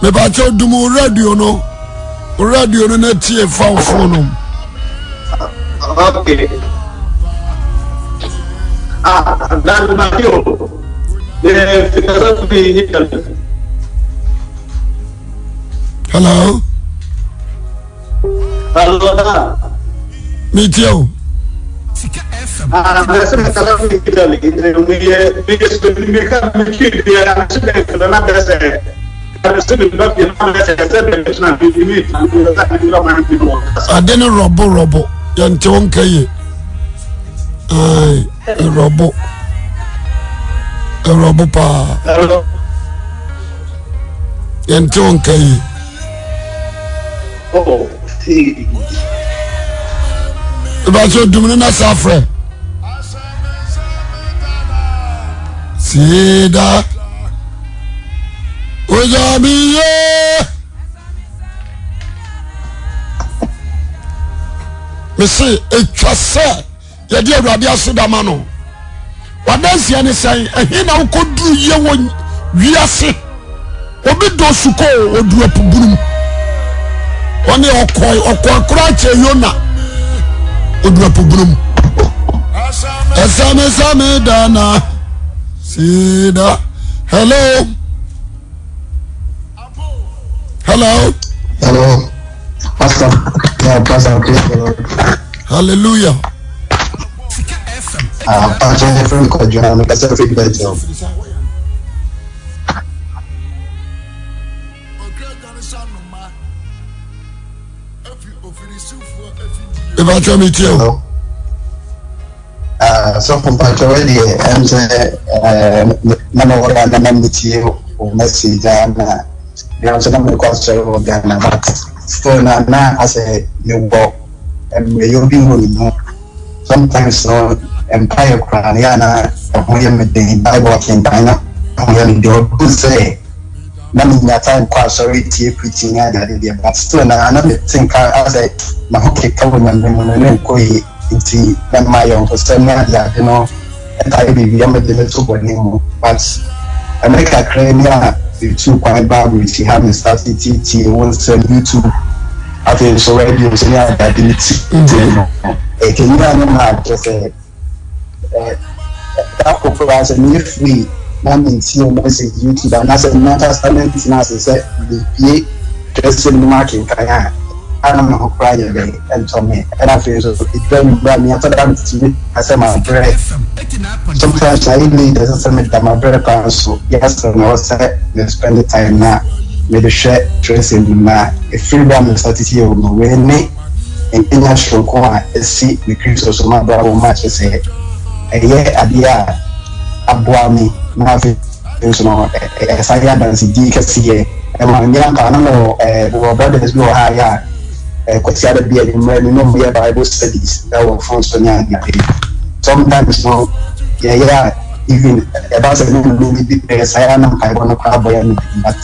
Me battle do mo radio no. Radio no na tie phone. Okay. That's not you. Hello. Hello. Meet you. I didn't robo. Yanton Kaye. A robo pa. Yanton Kaye. Oh, see. About your doing a safra. See that? Ojabi. Me say it was said. Ya dear Radia Sudamano. What does he say? And he now could do ye one. We are sick. Obi do suko or do a pubum. One or crack yona. Odu a pubum. Esame dana. Sida. Hello. Hello. Hello. Pastor. Yeah, Pastor. Praise the Lord. Hallelujah. Pastor, my friend called John. I'm Pastor Freddy Job. Evangelist meet you. So from Pastor already, I'm saying, no one can meet you or message and the answer number question of Ghana, but still now I say you walk and you'll be know. Sometimes no empire crown, Yana, when you the Bible in China, when you do say na me nya time kwa sorry tie preaching ya that dey but still na me think as I na hope ka wona me no ko yi nti na my young for say na ya you know and I be we am the to boni mu but America Kremia the two quite bad which he have started TT once on YouTube I think so radio so yeah that did it can you know just that program is me free na me see on message YouTube and as a matter talent na say the just in market kan I don't know why they and to me and I feel so it very bad me after that to I say my bread sometimes I need to submit that my bread so yes and I say we spend the time now with the share tracing na a freedom strategy of no way me and in a show kwa see the Christ so my brother match say a year adia abuami na fe so no say dance di kasiye e ma nyaka na no brothers go higher kwasi ada bia ni no Bible studies that will function sometimes no yeah even about the movie the saya na kai bona kwa boya ni but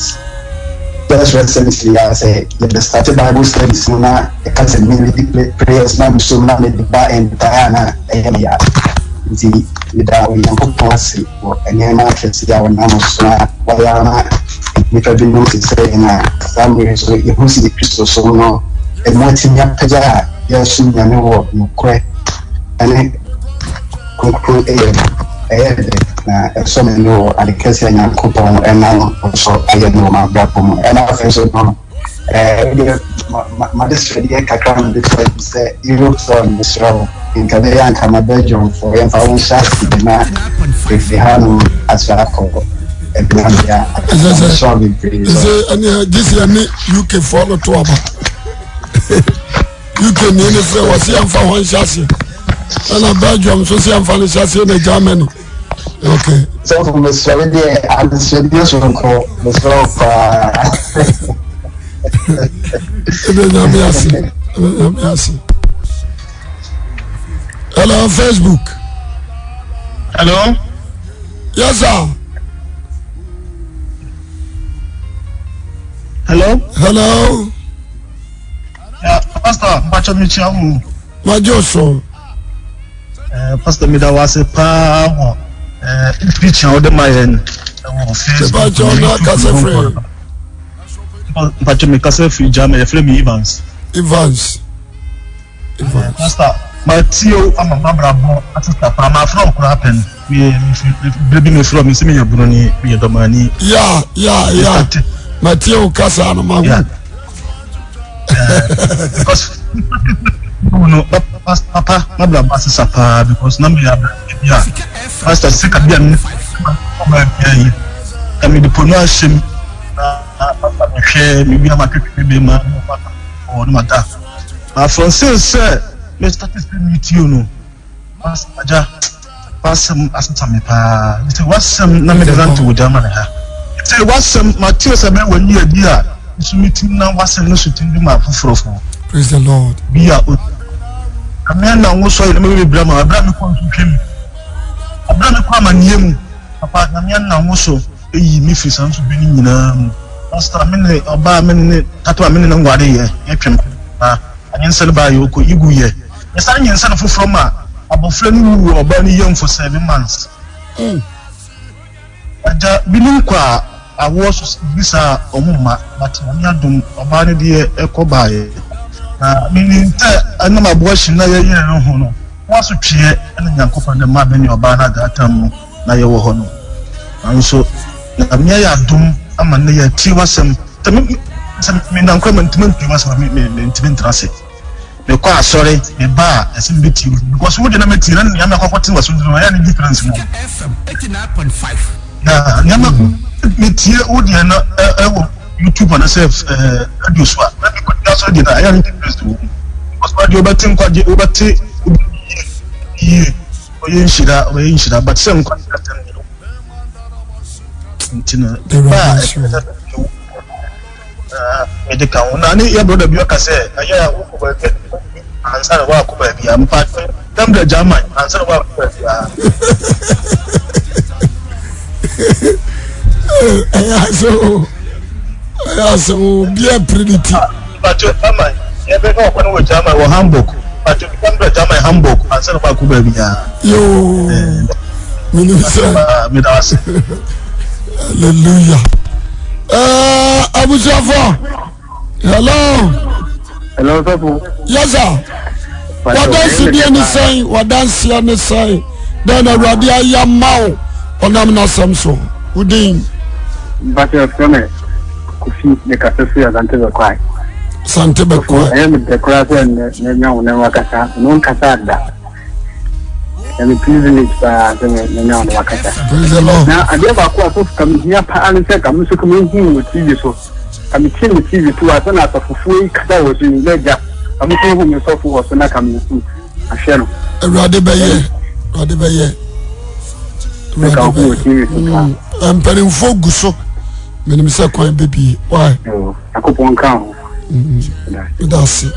just recently I say the started Bible studies na because the prayers na so na the ba and Diana ya nti without we don't pass or any ma chesi ya na so waya na ni ka bi no say na somewhere so you see the Christ so no e motinya paja ya sunya ne wo nokre ane kokro na so me no adikasi anya kopon ena so aye no ma brapo mo ena so no ma district ya kakran de say Europe so Israel in Kadeya kama Belgium for ya fa un shasi na if they have asako e bia so be free so this UK follow to about you can nearly say was young for one chassis and a Belgium so see for the chassis in Germany okay so from the Saudi and the Swedish one call the hello Facebook hello yes sir hello Pastor Bacho Michamu Majoso Pastor Midawase pa preaching all the mayen Bacho na kasefre Bacho me kasefre jam frame Evans Pastor Matthew amabra bo atista pa ma from happen we baby me from me me broni me domani yeah Matthew kasa no ma because no papa my brother is sapa because na me ya pastor sika bia me I mean the pronunciation me share me bia ma pepe ma o no matter Francis say me start to meet you no pastor aja pastor asantame pa it was some na me grant to jama na ha it was some Matthew say me when you dia so meeting na wasem no shooting bi ma fofrofo praise the Lord bia amen na wo so ile me brama abrami ko ntwem abrami ko amaniem papa amen na wo so eyi mi fi san so bi ni nyina pastor amen oba amen tato amen na ngware ye twem anyen sel ba ye ko igu ye san nyen sel foforo ma abofra ni wu oba ni yem for 7 months aja binin kwa awo so bisa omuma but nyadum oba ne de ekobaye na mininte anam aboashi na ye no ho no waso twie na nyankopon de ma beni oba na datam na ye wo ho no anso na nya ya dum ama na ya ti wasem tami me nankwa mantimanti wasem me ntimentrase me kwa sorry me ba esim beti because wo de na meti na nya me kwakwati waso no ya ni difference mo FM 89.5 na nyama metie odi na YouTube na self radio so na be kwati so di na ya ni difference wo because ba di obati nkwaje obati ye oye nshira but sem kwa ntina ba edeka una ni ya brother bi aka say aya wo ko ba ke answer wa ko ba bi am pa dem da German answer wa ko ba so Yes, be a pretty. But you come on. You better go with Jama or Hamburg. But you come to Jama Hamburg and send back Kuba. Yo, hallelujah. Abu Jaffa. Hello. Hello, Papu. Yes, sir. What does he be saying? What does he say? Then a radia yamau on Amna Samson. Udin. But you're coming. Kufi, the Cassandra, and the Quai. Santibeco. I am the class and never Cassa, non Cassada. And the privilege by the Wakata. Now, I never quite come here, and say, I'm so coming here with TV. So I'm killing the TV to us, and after 4 Cassa was in Ledger. I'm going to myself was not coming to a shell. Radibaye. I'm penning for Gusso. Minimum coin baby. Why? I could one count. That's it.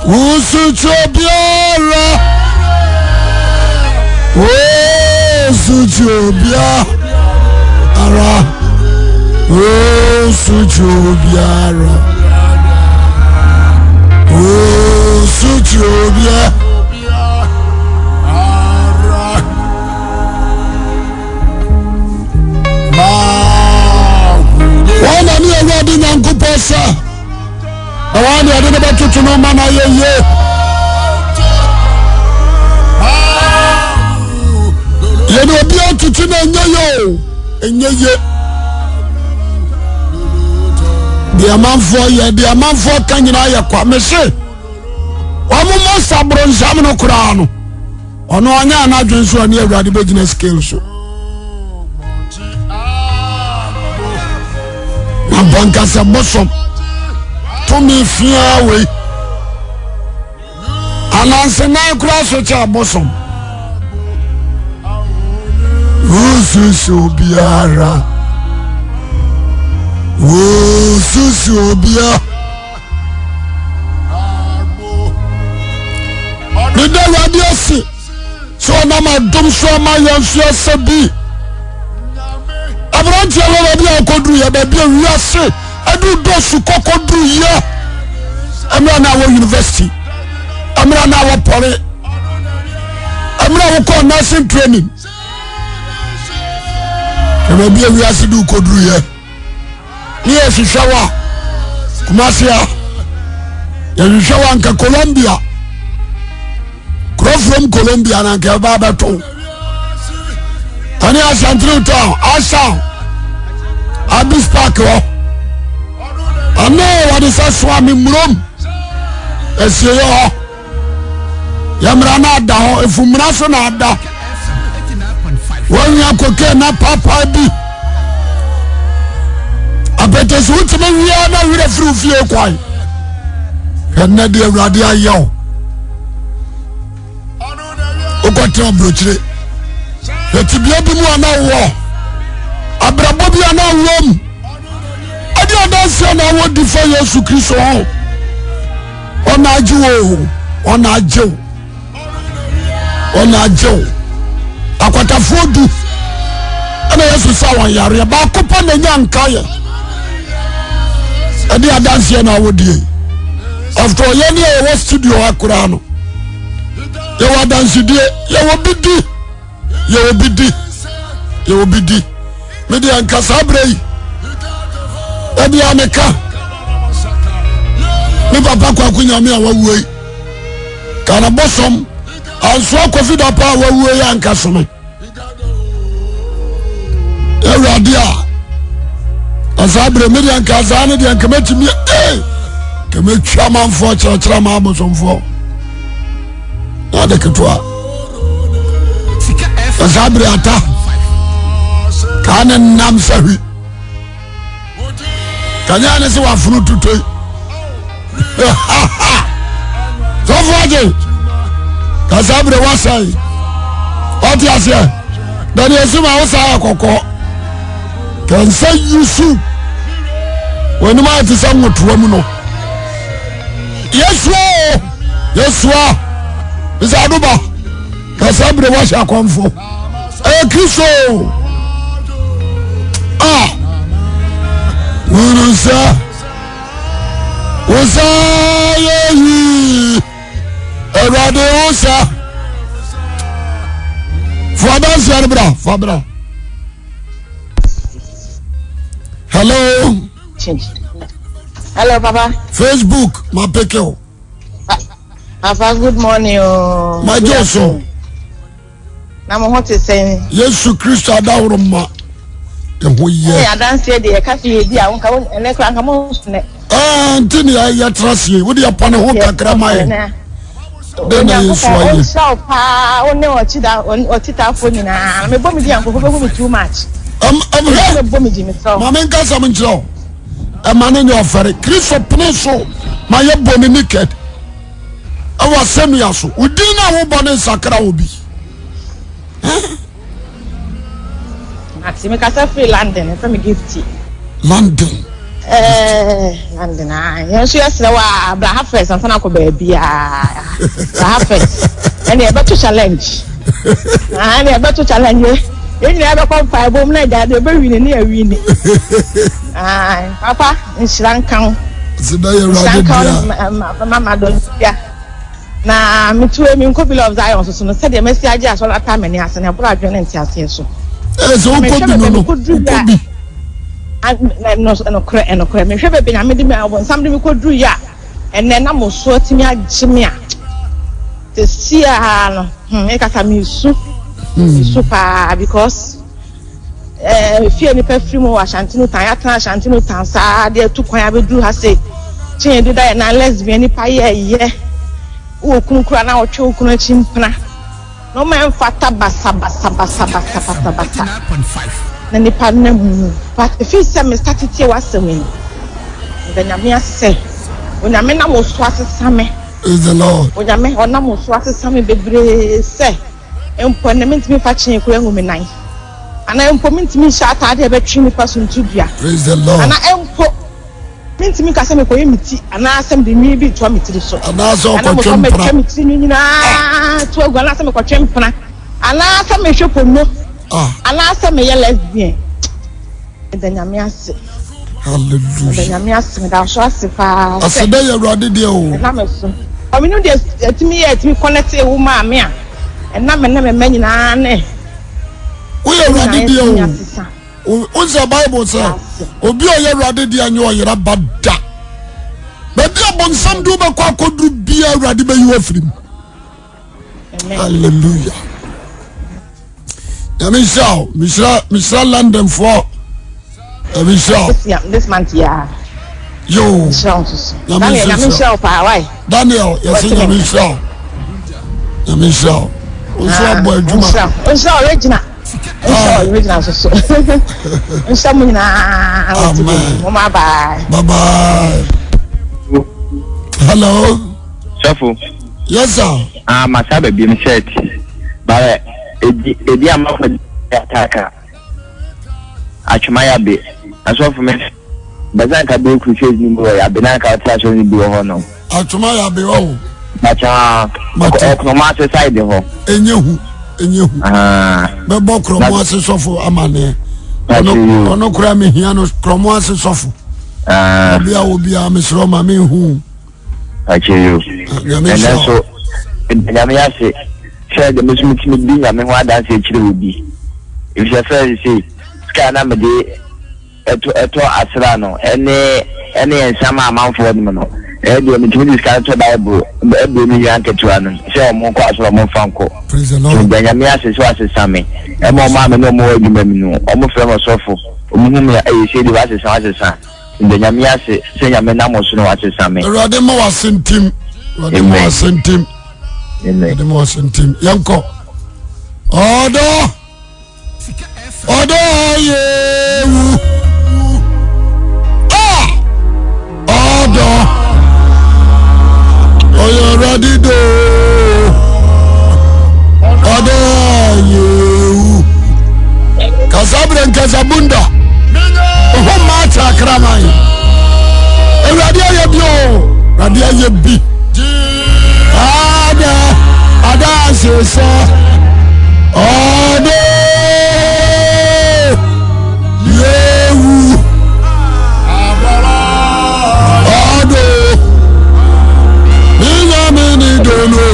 Usuchobia. Usuchobia. Ara. Usuchobia. Usuchobia. One of you already know good person. I want you to know man. You know, be able to know you. The amount for you, the amount for can you know your commission. One more sabron zamino crown. Or no, I'm not doing so near the business skills. Bankasa bosom to me fear way ananse na cross which are bosom ususubiara ususubia the radio see so na ma dum so ma yansu sabi Abranti already akodru ya baby wiase adu dosu kokodru ya amra na wo university amra na wo pore amra wo ko nursing training baby wiase du kodru ya ni esishawa kumasia ya shawa nka Colombia from Colombia na nka baba to ani asantru town asa abis park ho ano what is swami mrom esie ho yamra na da ho efumra so na da wonya koke na papa bi abete so utime wia na wire fru fie kwai na de awrade ayo okotre obrochire etibia bi mu ana wo abrabo bi ana wom ade odanse na wo difa Yesu Kristo ho ona ajew akwatafo du ana Yesu sa wan yare ba kopa na nya nkaye ade adanse na wo die after ye ne wo studio akura no ye wa danse die ye wo bidi you will be di media nkasabrei ebi ameka ni papa kwa kunyame awuwe kana bosom anso akofi da pa awuwe ya nkasome ewradia asabre media nkasane de nkametimi kemetwa manfo kyerkyera ma bosomfo adeketwa asabre ata kana nam sahi kanya ne se wafunu tutoi so foje kasabre wasai oti asia dani esuma wasa akoko kan say yusu woni ma ti san mutuwa mu no yeswa bisa duba kasabre wasa konfo Kristo de osa. Fadas yarbra, Fabra. Hello. Hello, Papa. Facebook, my pekeo. Papa, good morning. My Joso. Now, what is saying? Yes, Christ, I don't know. I don't say the cafe, I won't come and let come on. Anthony, I trust you. Would you upon a hook at Grammy? Then I saw you. So, only what you or Tita for me now. I'm a bomb too much. I'm here. Mamma Gasam Joe. A man in your ferry. Chris of Peninsula, my bonny naked. I was semi-asso. We didn't know what Bonnie Sakra will be. Maxime Casa free London from a gift. London. London. Yes, yes, half first and Fanako baby. Half first. And they're about to challenge. And they're about to challenge. You never come 5 home like that. They're very near winning. Papa, in Sri Lanka. Mama don't. Yeah. Na me too me ko bill of Zion so no said the message as all time and has na bro adwene ntiase so so ko bi and no kre me hwe be nyame de me abon samde me ko dru ya enne na mo so timi agime a te sia no e kasa me su pa because fie ni perfume wa Shantino tan ya tan Shantino tan sa de tu kwan abedru ha say chin de da na lesbian ni pa ye Ukunkura na ocho ukuna chimpna. No man fata basa. Na nipa na mu. But if you say me start it was me. Then nyame say. Onyame na mo so asesame. Is the Lord. Onyame ona mo so asesame bebre say. Empo na mentimi fa chen kura ngumi nan. Ana empo mentimi sha atade be twi nipa so ntudua. Praise the Lord. Ana empo mentimi ka se me koye miti ana asem de mi bi to mitiri so ana so ko twempra ana mitiri ni na to agwa ana asem ko twempra ana asem me hwepo no ana asem me lesbian de nyame ase hallelujah de nyame ase me da so ase fa ase da ya ruade de o na me so o mi no de etimi connect e wo ma me a na me nyina ne wo ya ruade de o on the Bible says, Obi oye rade di anyo yera bada. Baby abon sam do ba kwa kodru bia rade ba you afrim. Hallelujah. Misha London for this month yeah. Yo. Daniel why? Daniel, yes Michelle. Also boy Juma. Original. Original so. Mama bye. Bye. Hello. Shafu. Yes sir. Masabe bi mshet. Bare edi amafa ataka. Achumaya be. Asofu me. Bazanka be crusade ni bo ya benanka atlaso ni bi ho no. Achumaya be o. Macha. Ekoma se side ho. Enyehu. Bebo kromo ase sofo amane ono kura me hia no kromo ase sofo obi a mesro ma me hu acheyo and so nyame ase share the muslim bi nyame ho adanse ekire obi if you say sky na me de eto asra no ene ensama amanfo ni no de me tumi sky to bible e mi yanke to anu say mo ko asra mo fanko praise the Lord nyame ase so asesame e mo ma me no mo adwuma mi no o mo frɛ mo sofo o mu hu e se di asesa nyame ase se nyame na mo so no asesame rade mo wasentim yanko odo yewu odo oyo ready do odo yewu kasabren kasabunda ho mata kramai radio ye bi ada sesa odo yewu odo ni dono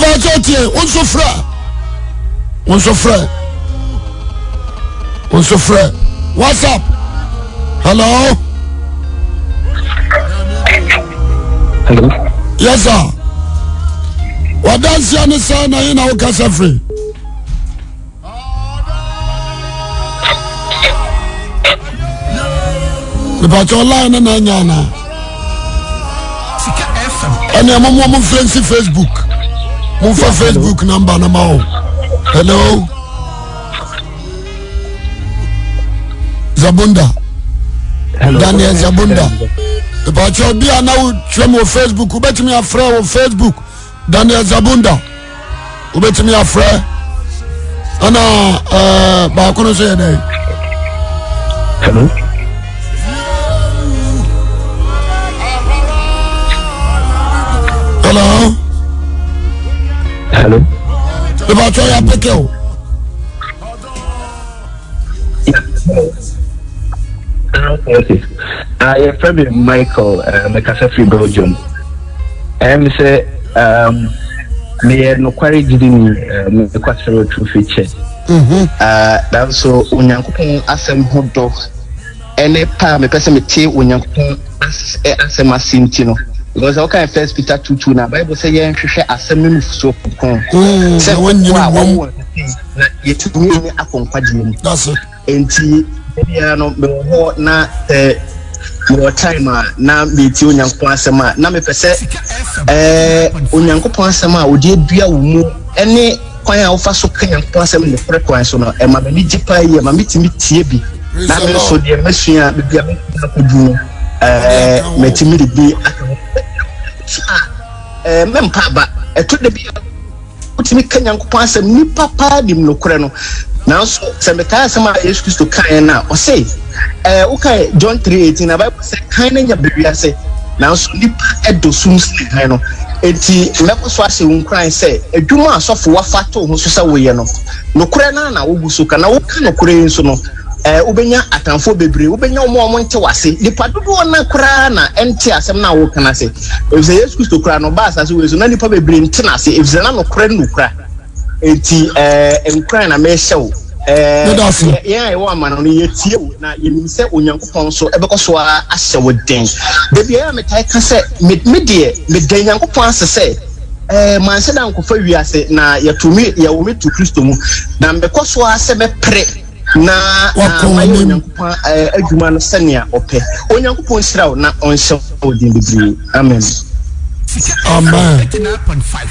Never jotie, on so frère. What's up? Hello? Hello? Yes, sir. What does your son in our casa free? About your line and Nana. And I'm on friends Facebook. Move for Facebook number. Hello? Zabunda. Hello. Daniel Zabunda. About your dear now, Tremo Facebook. Who bet me a friend on Facebook? Daniel Zabunda. Who bet me a friend? Anna, Bakono say that. Hello. Hello. Hello. About your pickle. Okay. I friend Michael, Mekasa free Belgium. And say, me no query didn't me quite true feature. That's so unyankopon asem hodo. Ene pa me pese me tie unyankopon asem asintino. Because I can first Peter 2:2 na Bible say yen hwehwe asem no so kon. Say when you want na yetumi ni akonkwaje mu. That's it. Enti ya no me ho na more time na me tie onyankopon asem na me pese onyankopon asem a odi adua wo mu ene kwan a wo fa so kan onyankopon asem ne kwan so no e ma me gipa yi ma metimi tie bi na me so de mesua bibia me kodu metimi de bi mempa ba eto de bi utimi kanya nkopon asem ni papa dim no kore no nanso se me ka asem a Yesu Kristo kan na o say okay John 3:18 na Bible say kan na nya bibia say nanso ni pa edo sum sin kan no enti meko so ase unkran say adwuma asofo wafa to ho so sa wo ye no kore na wo buso kana wo kan no kore nso no ubenya atamfo bebre ubenya omo nte wase nipa dodo na kura na ente asem na wo kana se efze Yesu Kristo kura no ba asase we so na nipa bebre nte na se efze na no kura no kura enti enkura na me hyew yeah wo ama no yetie wo na yenim se onyankopon so ebekoso a ahye wo den de bia me tai ka se me de me den nyankopon asese man se dan ko fa wiase na yatumi ya wo metu Kristo mu na mbekoso a se me pre na onyankopon adwuma no senia ope onyankopon siraw na onhye odin bibiri amen amen 89.5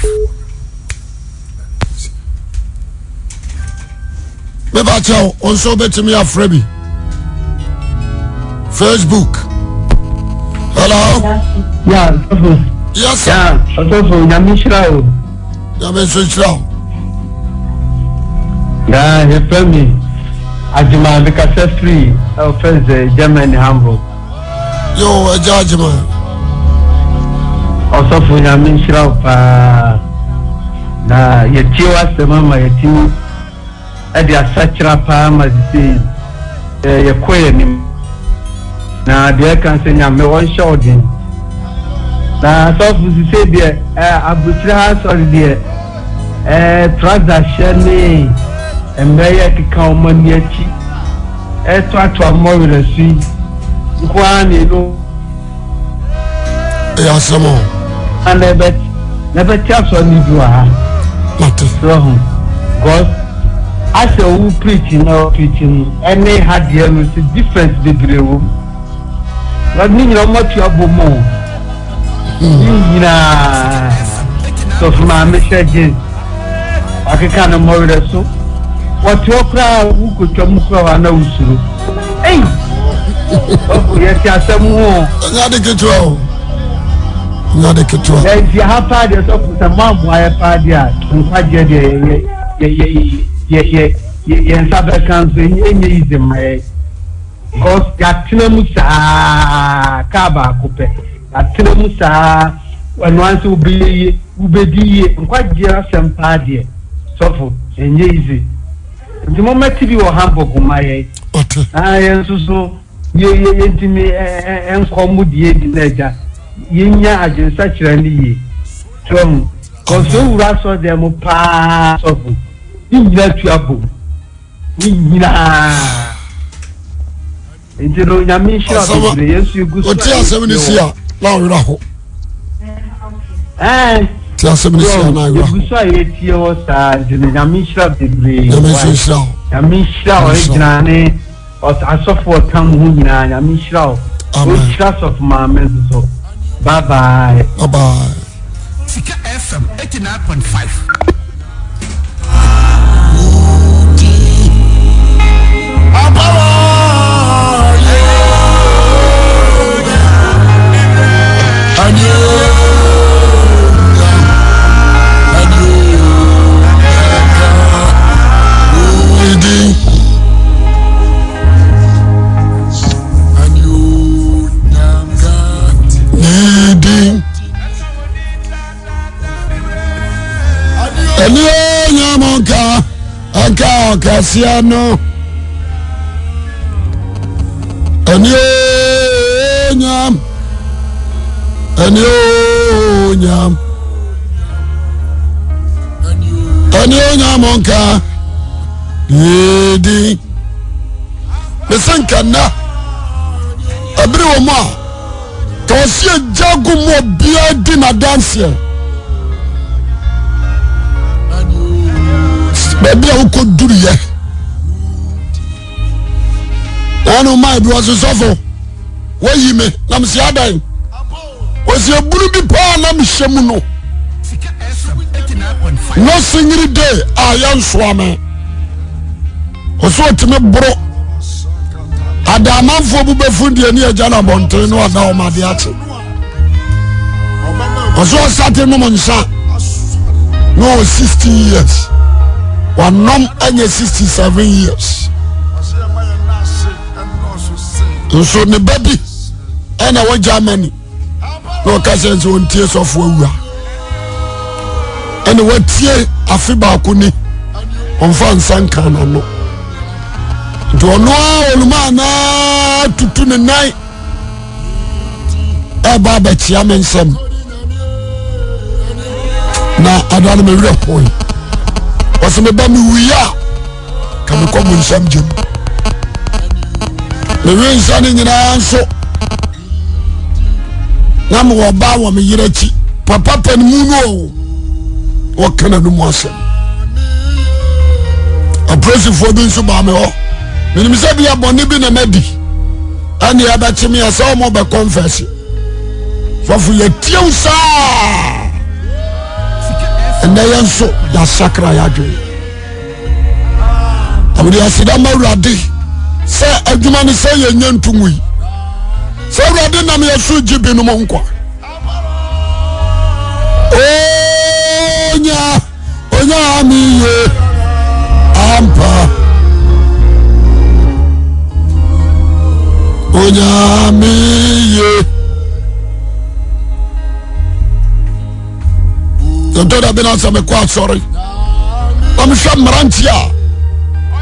me ba chao onso betimi afrebi Facebook hello yeah yes sir yeah nyamishirawo nyamishirawo yeah he friend Ajima Mekasa free offense Germany Hamburg. Yo, Ajima. Also for Yamin Shrapa na yetiwa semama yeti adi asachira pa mazisi yekoye ni na de kan se nyame won shodi na so fuzi se de abuchira ha so de transaction mbeye kika omaniachi eto atwa mowere si kwani no ya samo anebet chaso ni duha mate so God as you preaching any had there is a difference between what mean you much you abomo na so from my message akeka no mowere so what you cry who could come for na usuru eh oh yes ya samu ngade ketwa yes ya hapa de so for some boy pa dia nkwaje de ye sabe kan so enye ize mai cause ya tinemusa ka ba kope ya tinemusa wanwanse ubedi nkwaje asempa de so for enye ize the moment TV or Hamburg my so ye ntimi enkomu die di naja yenya agensa kirani ye tom Koso wura so dem pa so bu. Ni nyina tuabo. Ni nyina. Entiro nyame shira bebre Yesu guso. O ti asem ni sia na wura ho. Ti asem ni sia na wura. Guso ayeti o sa nyame shira bebre. Nyame shira original ne o asofo tam hu nyina nyame shira o. O shira of mama so. Bye bye. Bye bye. Sika FM 89.5. Kasiano Anyonyam onka yedi mesankana abiri wo ma to sie jagu mo bia di na dance baby a ko duriye anu mai bi was sofo wayi me na msi adan osi eburu bi pa na mhyemu no no singiri day ayan soame oso otime bro adamanfo bu befundi ani agya na bonten no ada o made ate oso sate no monsa no 60 years wanom anya 67 years so ne baby ana wa Germany no kasense on tie sofo awua ana watie afi ba ko ni on fa nsanka na no do no oluma na tutu ne nai e ba ba tia mensem na adana me report oseme ba mi wiya kam ko mun sam jem le wen sane nyina nso na mo ba wo me yirachi papa pan mu no wo kana no mo asem a praise for bin so ba me ho me nim se bia bone bi na madi ani aba chimi asa mo be confess so fu ye tiu sa enda yanso ya sakra ya dwe amudi asida mawrade se adwuma ne se ye nyantumui se awrade na me yesu jibi no monkwa onya mi ye ampa onya mi ye tontoda bena sa me kwa sorry am sham marantia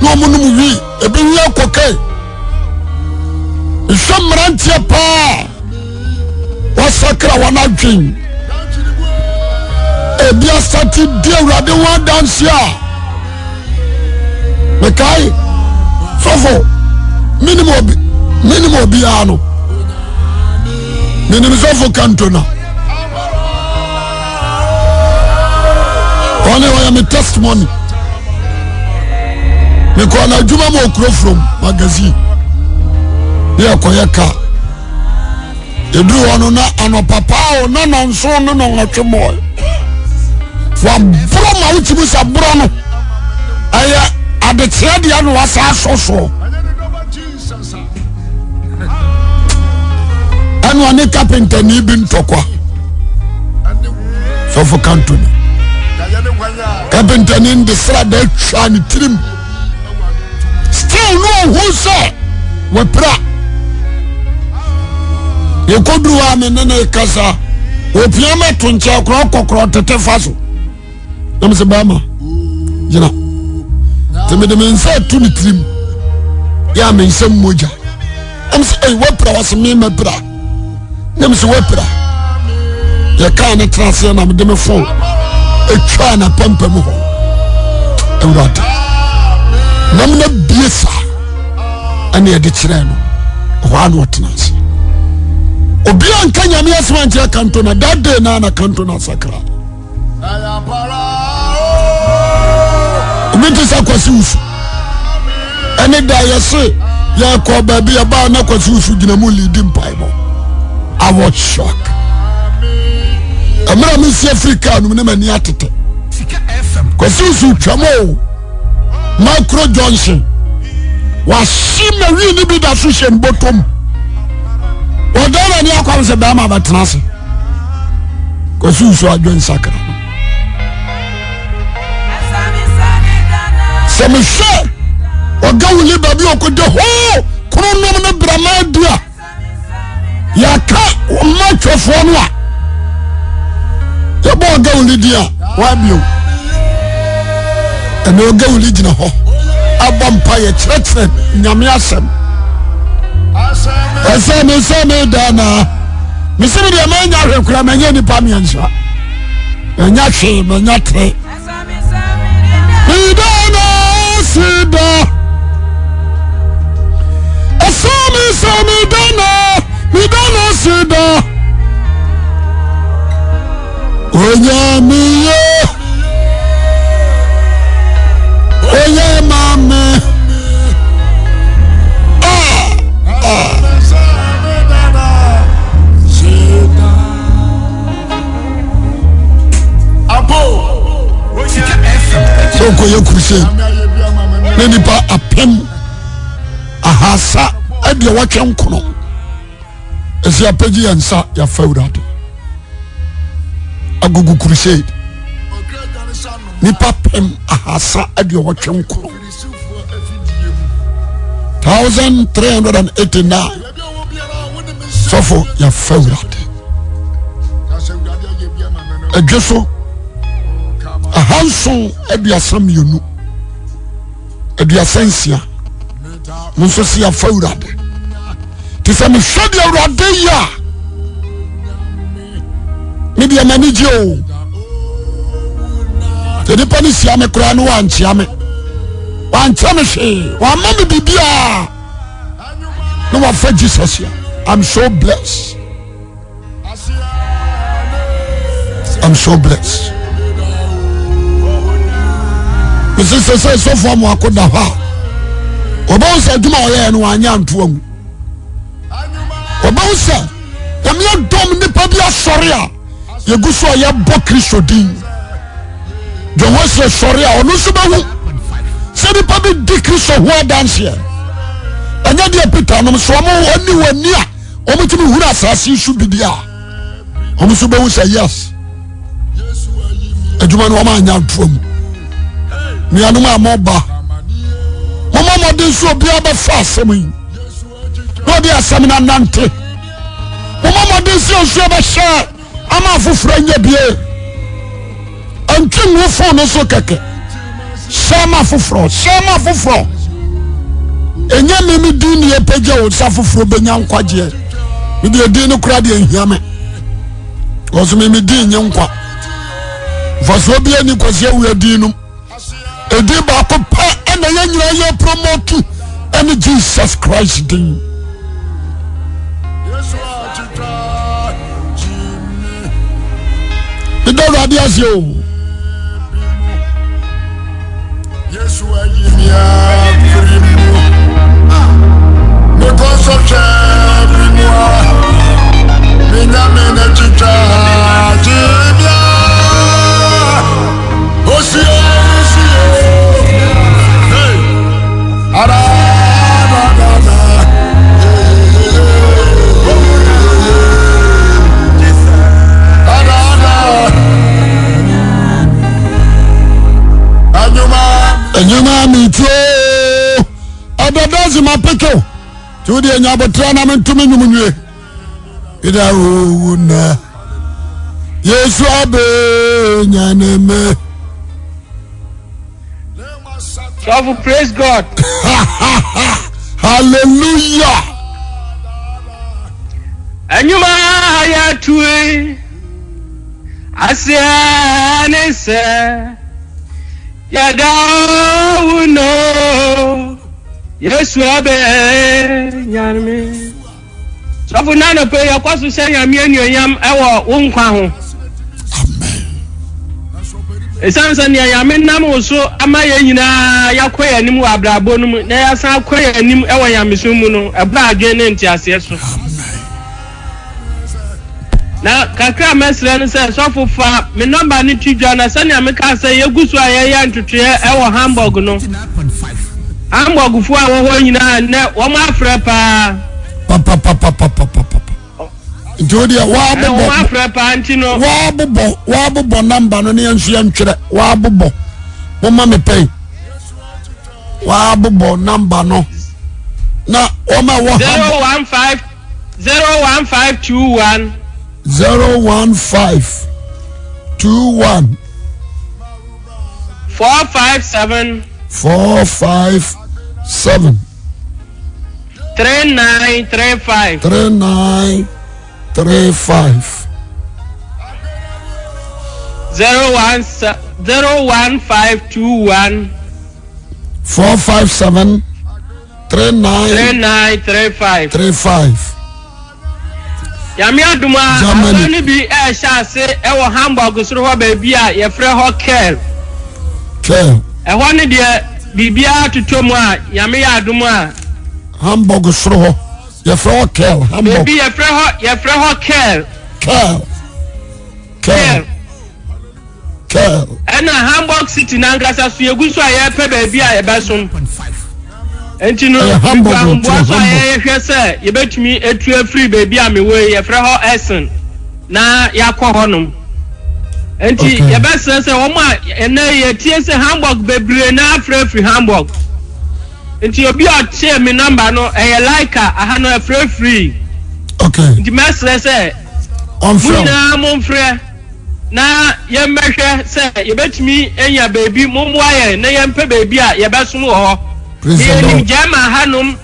no munum wi ebi wi akoke sham marantia pa wasakra wana dwin ebi asati de urade wa dance ya mekai sofo minimum bi ano minimum sofo kantona only I am a testimony me ko na djuma mo kro from magazine ye koyeka edru wono na ano papa o na nonso no no atwemo wa bro ma utibu sa bro no aya adetia dia no wasa soso anu ane carpenter ni bi ntokwa so for country carpenter ni de sra da twa ni trim still no who say we pra ye kodru wa me ne kasa opia me tonche kokro tete faso nam se bama jina teme de mensa tu ni trim ya me nsem moja am se we pra was me me pra nam se we pra ye ka ne trase na me de me phone etwa na pampam ho ewurade nam na biesa ane edi kire no ho anu otenase obi anka nyame asema ntia kanto na that day na kanto na sakra ominti sakwasi usu ene da yese ya ko baby ya ba na kwasi usu gina mu leading bible I was shocked amara mi si Africa no ne mani atete kwasi usu twamo Micro Johnson wasi mari ni bi da so hye bottom odara ni akwa se ba ma batenase kwasi usu adwen sakra semi she ogawuli babi okode ho kronom ne brama dia yaka ma twefo no a yebo ogawuli dia wa bio ene ogawuli gina ho abampa ye tretre nyame asem aseme dana misiri dia manya hwekura manya ni pa miansa enya hwe manya tre idana sida asame dana midana sida onyamiye oye mame so ko ye kurse ne nipa apem ahasa ade watwe nkono esi apagi yansa ya fawurade agugu kurse nipa pem ahasa ade watwe nkono 1389 sofo ya fawurade adweso ahanso aduasam yonu aduasansia munso si ya fawurade tisami hwede awurade ya media manager tedi pani sia me kura no wanchia me hwe wa mama bibia no wa fa Jesus ya I'm so blessed. This is so for mo akoda ha obonsa duma oye no anya ntoamu obonsa yamia dom nipa bia sori a yeguso ye bo Kristo din jo wose sori a onu so bahu se nipa bi di Kristo ho dance here anya dia Peter no so mo oni wani a omutimi hura asase su bidia omu so bahu say yes aduma no ma anya ntoamu mi anu ma moba mama modin so bia ba fa asemi no dia asemi na nante mama modin so ba sha ama fufura nya bie antwenu fo no so keke shama fufuro enya memi din ye pagya o sa fufuro benya nkwaje mi de din no kura de hiame ozo memi din nya nkwa faso bia ni kwase awu din no edi ba ko pa ena ye nyira ye promote ene Jesus Christ din ido radias yo Yesu ayimia primu me consoche primu me nyame na chicha jibia osie Anyuma mito adadazi mapeko tudi enyabotra na mentumi nyumunwe ida una Yesu abe nyaneme so praise God. Hallelujah. Anyuma ya tuwe asia ne say yada uno Yesu abe nyarme Sọfún nánà pé ẹ̀kọ́ sùn sẹ́yìn àmì ènìyàn ẹ̀wọ̀ òǹkwa ho. Ìsánsá ni ẹ̀yàmí nam òso ama yẹn nyinaa yakọ yẹn anim wọ abrabọ no mu na yẹsan akọ yẹn anim ẹ̀wọ̀ yàmísùn mu no ẹ̀bùrọ̀ adwene ne nti aseɛ so. Na kakra mɛsrɛ no sɛ sɔfo fa me nɔmba ne twi dwa na sɛnea meka sɛ yɛgu so a yɛyɛ ntotoeɛ ɛwɔ Hamburg no. Hamburg fo a wɔwɔ nyinaa nnɛ wɔn afrɛ paa. Ntodia wabobɔ number no ne yansu yantwere wabobɔ mama me pay wabobɔ number no na oma wo 01521 457 3935 01521 457 3935 Yami aduma afani bi shase ewo Hamburg soro ho ba bi a ye frɛ ho Kel ɛhɔ ne de bibia totomu a yami aduma Hamburg soro ho ye frɛ ho Kel Hamburg bi ye frɛ ho Kel ɛna Hamburg city na ngasa so yegu so a ye pɛ ba bi a ye bɛsom enti no Hamburg so a ye hwɛ sɛ ye betumi etu afiri ba bi a mewe ye frɛ ho Essen na yakɔ hɔnom enti ye bɛsɛ sɛ wɔn a ene ye tie sɛ Hamburg bebre na afrɛ Hamburg enti obi a tie me number no ɛyɛ Laika aha no afrɛ free enti mɛsrɛ sɛ muna momfrɛ na yɛmmɛhwɛ sɛ yɛbɛtumi enya baabi mommoa yɛn na yɛmpɛ baabi a yɛbɛsom wɔ hɔ yɛnim gyama hanom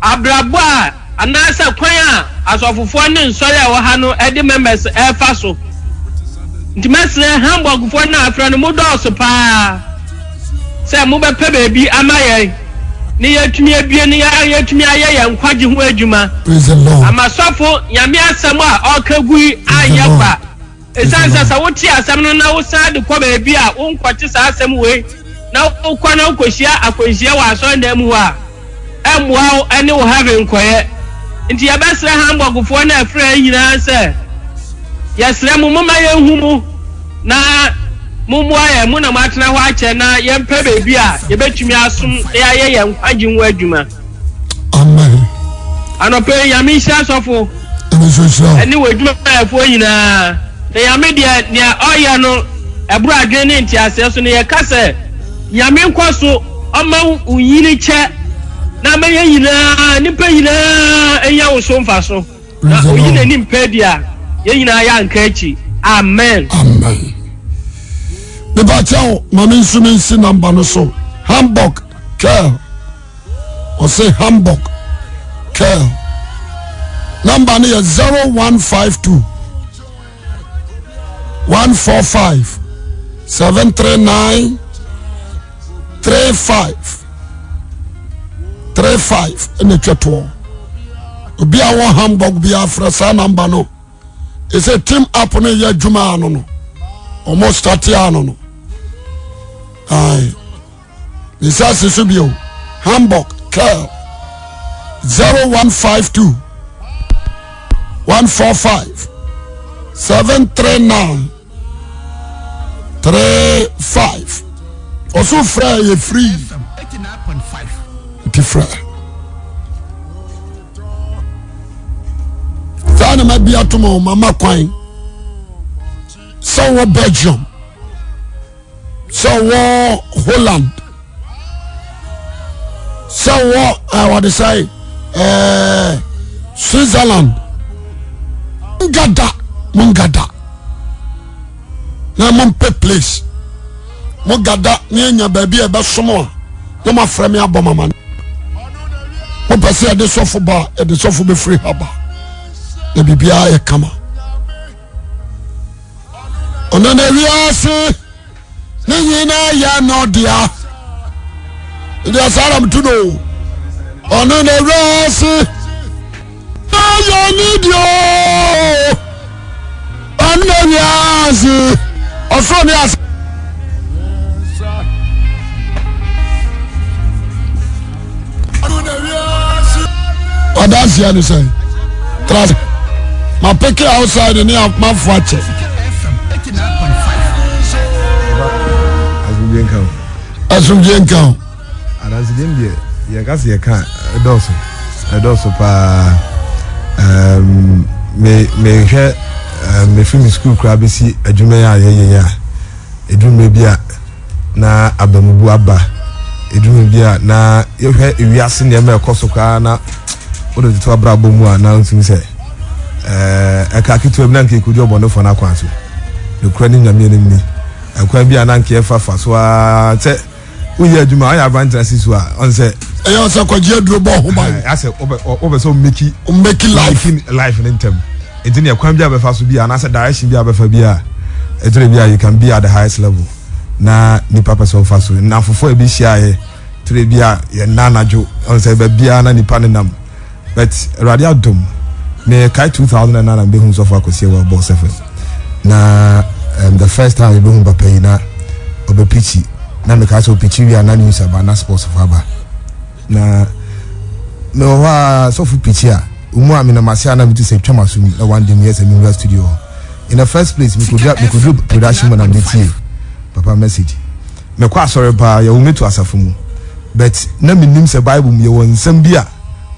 abrabɔ a anaasɛ kwan a asɔfofoɔ ne nsɔre a wɔ ha no ɛde members ɛfa so nti mɛsrɛ Hamburgfoɔ no afrɛ no modɔɔso paa sɛ mobɛpɛ baabi ama yɛn ne yɛtumi abie ne yɛtumi ayɛ yɛn nkwagye ho adwuma amasɔfo nyame asɛm a ɔka gui ayɛ kwa esansa sa wote asɛm no na wosan de kɔ baabi a wonkɔte saa asɛm wei na wokɔ na wokɔhyia akɔhyia wɔ asɔndan mu a ɛmmoa wo ɛne wo heaven nkɔyɛ nti yɛbɛsrɛ Hamburgfoɔ no afrɛ nyinaa sɛ yɛsrɛ mo moma yɛnhu mu na mummoa yɛn mu na moatena hɔ akyɛ na yɛmpɛ baabi a yɛbɛtumi asom yɛayɛ yɛn nkwagye ho adwuma anɔpɛ yame nhyira asɔfo ɛne wɔ adwumayɛfoɔ nyinaa na yame deɛ nea ɔyɛ no ɛboro adwene ne nteaseɛ so no yɛka sɛ nyame nkɔ so ɔma wo yini kyɛ na mɛyɛ nyinaa nipa nyinaa ɛnya wo so mfa so na oyi n'anim pɛ di a yɛn nyinaa yɛ anka akyi amen the battle mami nsuminsi number no so Hamburg Kel or say Hamburg Kel number no 0152 145 739 35 in the chatwo obi a won Hamburg bi afra sa number no is a team up no ya djuma no almost 30 no aye this is subio Hamburg Kel 0152 145 739 35 also free free 89.5 different Zana mabia tomo mama kwan so Belgium so Holland so what they say Switzerland mungada na mompe place mugada nyanya baby e besomo no ma frame abomama mo pese de sofo ba e de sofo be free haba na bibia e kama ono na wiase ne nyina ya no dia dia saram tuno ono na wiase ya ni dio ono na wiase oso ni as that's the answer. Trust. My pick outside and near my watch. As we can count. And as the India, you can see a can a dozen pa me share me film school crab see a jumea ya a drum maybe na abamubu abba a drum bia na you are seeing the American Sokana. What is it about Bomu announcing say? A kaki to a blanket could job on the phone. The credit of me. I quite be an anki for so we hear Juma. I have answers on say. I also quite I said over so Mickey life in them. It's in your Quambia before to be an answer direction be for beer. A trivia you can be at the highest level. Na ni papa so fast. Now for be shy. Trivia nana jo on say beer ni panenam. But radio dom me kai 2009 and be home so far Akwasi Awuah boss FM. Na the first time we be home pay na obe pitchy na me kai so pitchy we na news about na sports of aba. Na me wa so fu pitchy a umu ami na masia na me to say twama so na one day me yes me studio. In the first place me could do production when I'm the papa message. Me kwa sorry pa ya umi to asafo mu. But na me nim se Bible me won nsam bia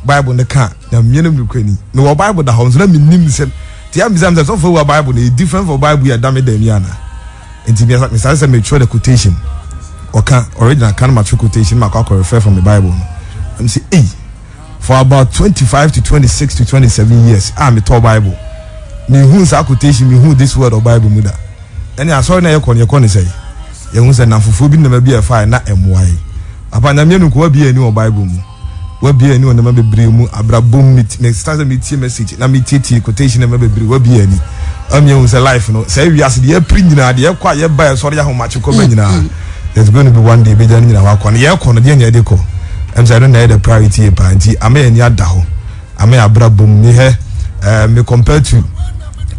Bible ne ka na mienu mkwani no Bible da honzo na minim se ti am bizam so for Bible na different for Bible ya dame dem yana enti me say make sure the quotation oka original can match quotation ma ka refer from the Bible no I'm say for about 25 to 26 to 27 years me to Bible me hu sa quotation me hu this word of Bible muda any asori na ye kon say ye hu say na fufu bi na ma bi e fa na emwai apa na mienu ko bi ani o Bible mu we be any on the baby mu abrabom meet next time meet message na meet quotation na baby we be any you say life no say we as the pre nyina de kwa ye buy sorry ya homache ko nyina there's going to be one day be dan nyina wa kwa ye ko no de nya de ko am say don't need the priority pa nti ame ani ada ho ame abrabom ni he me compare to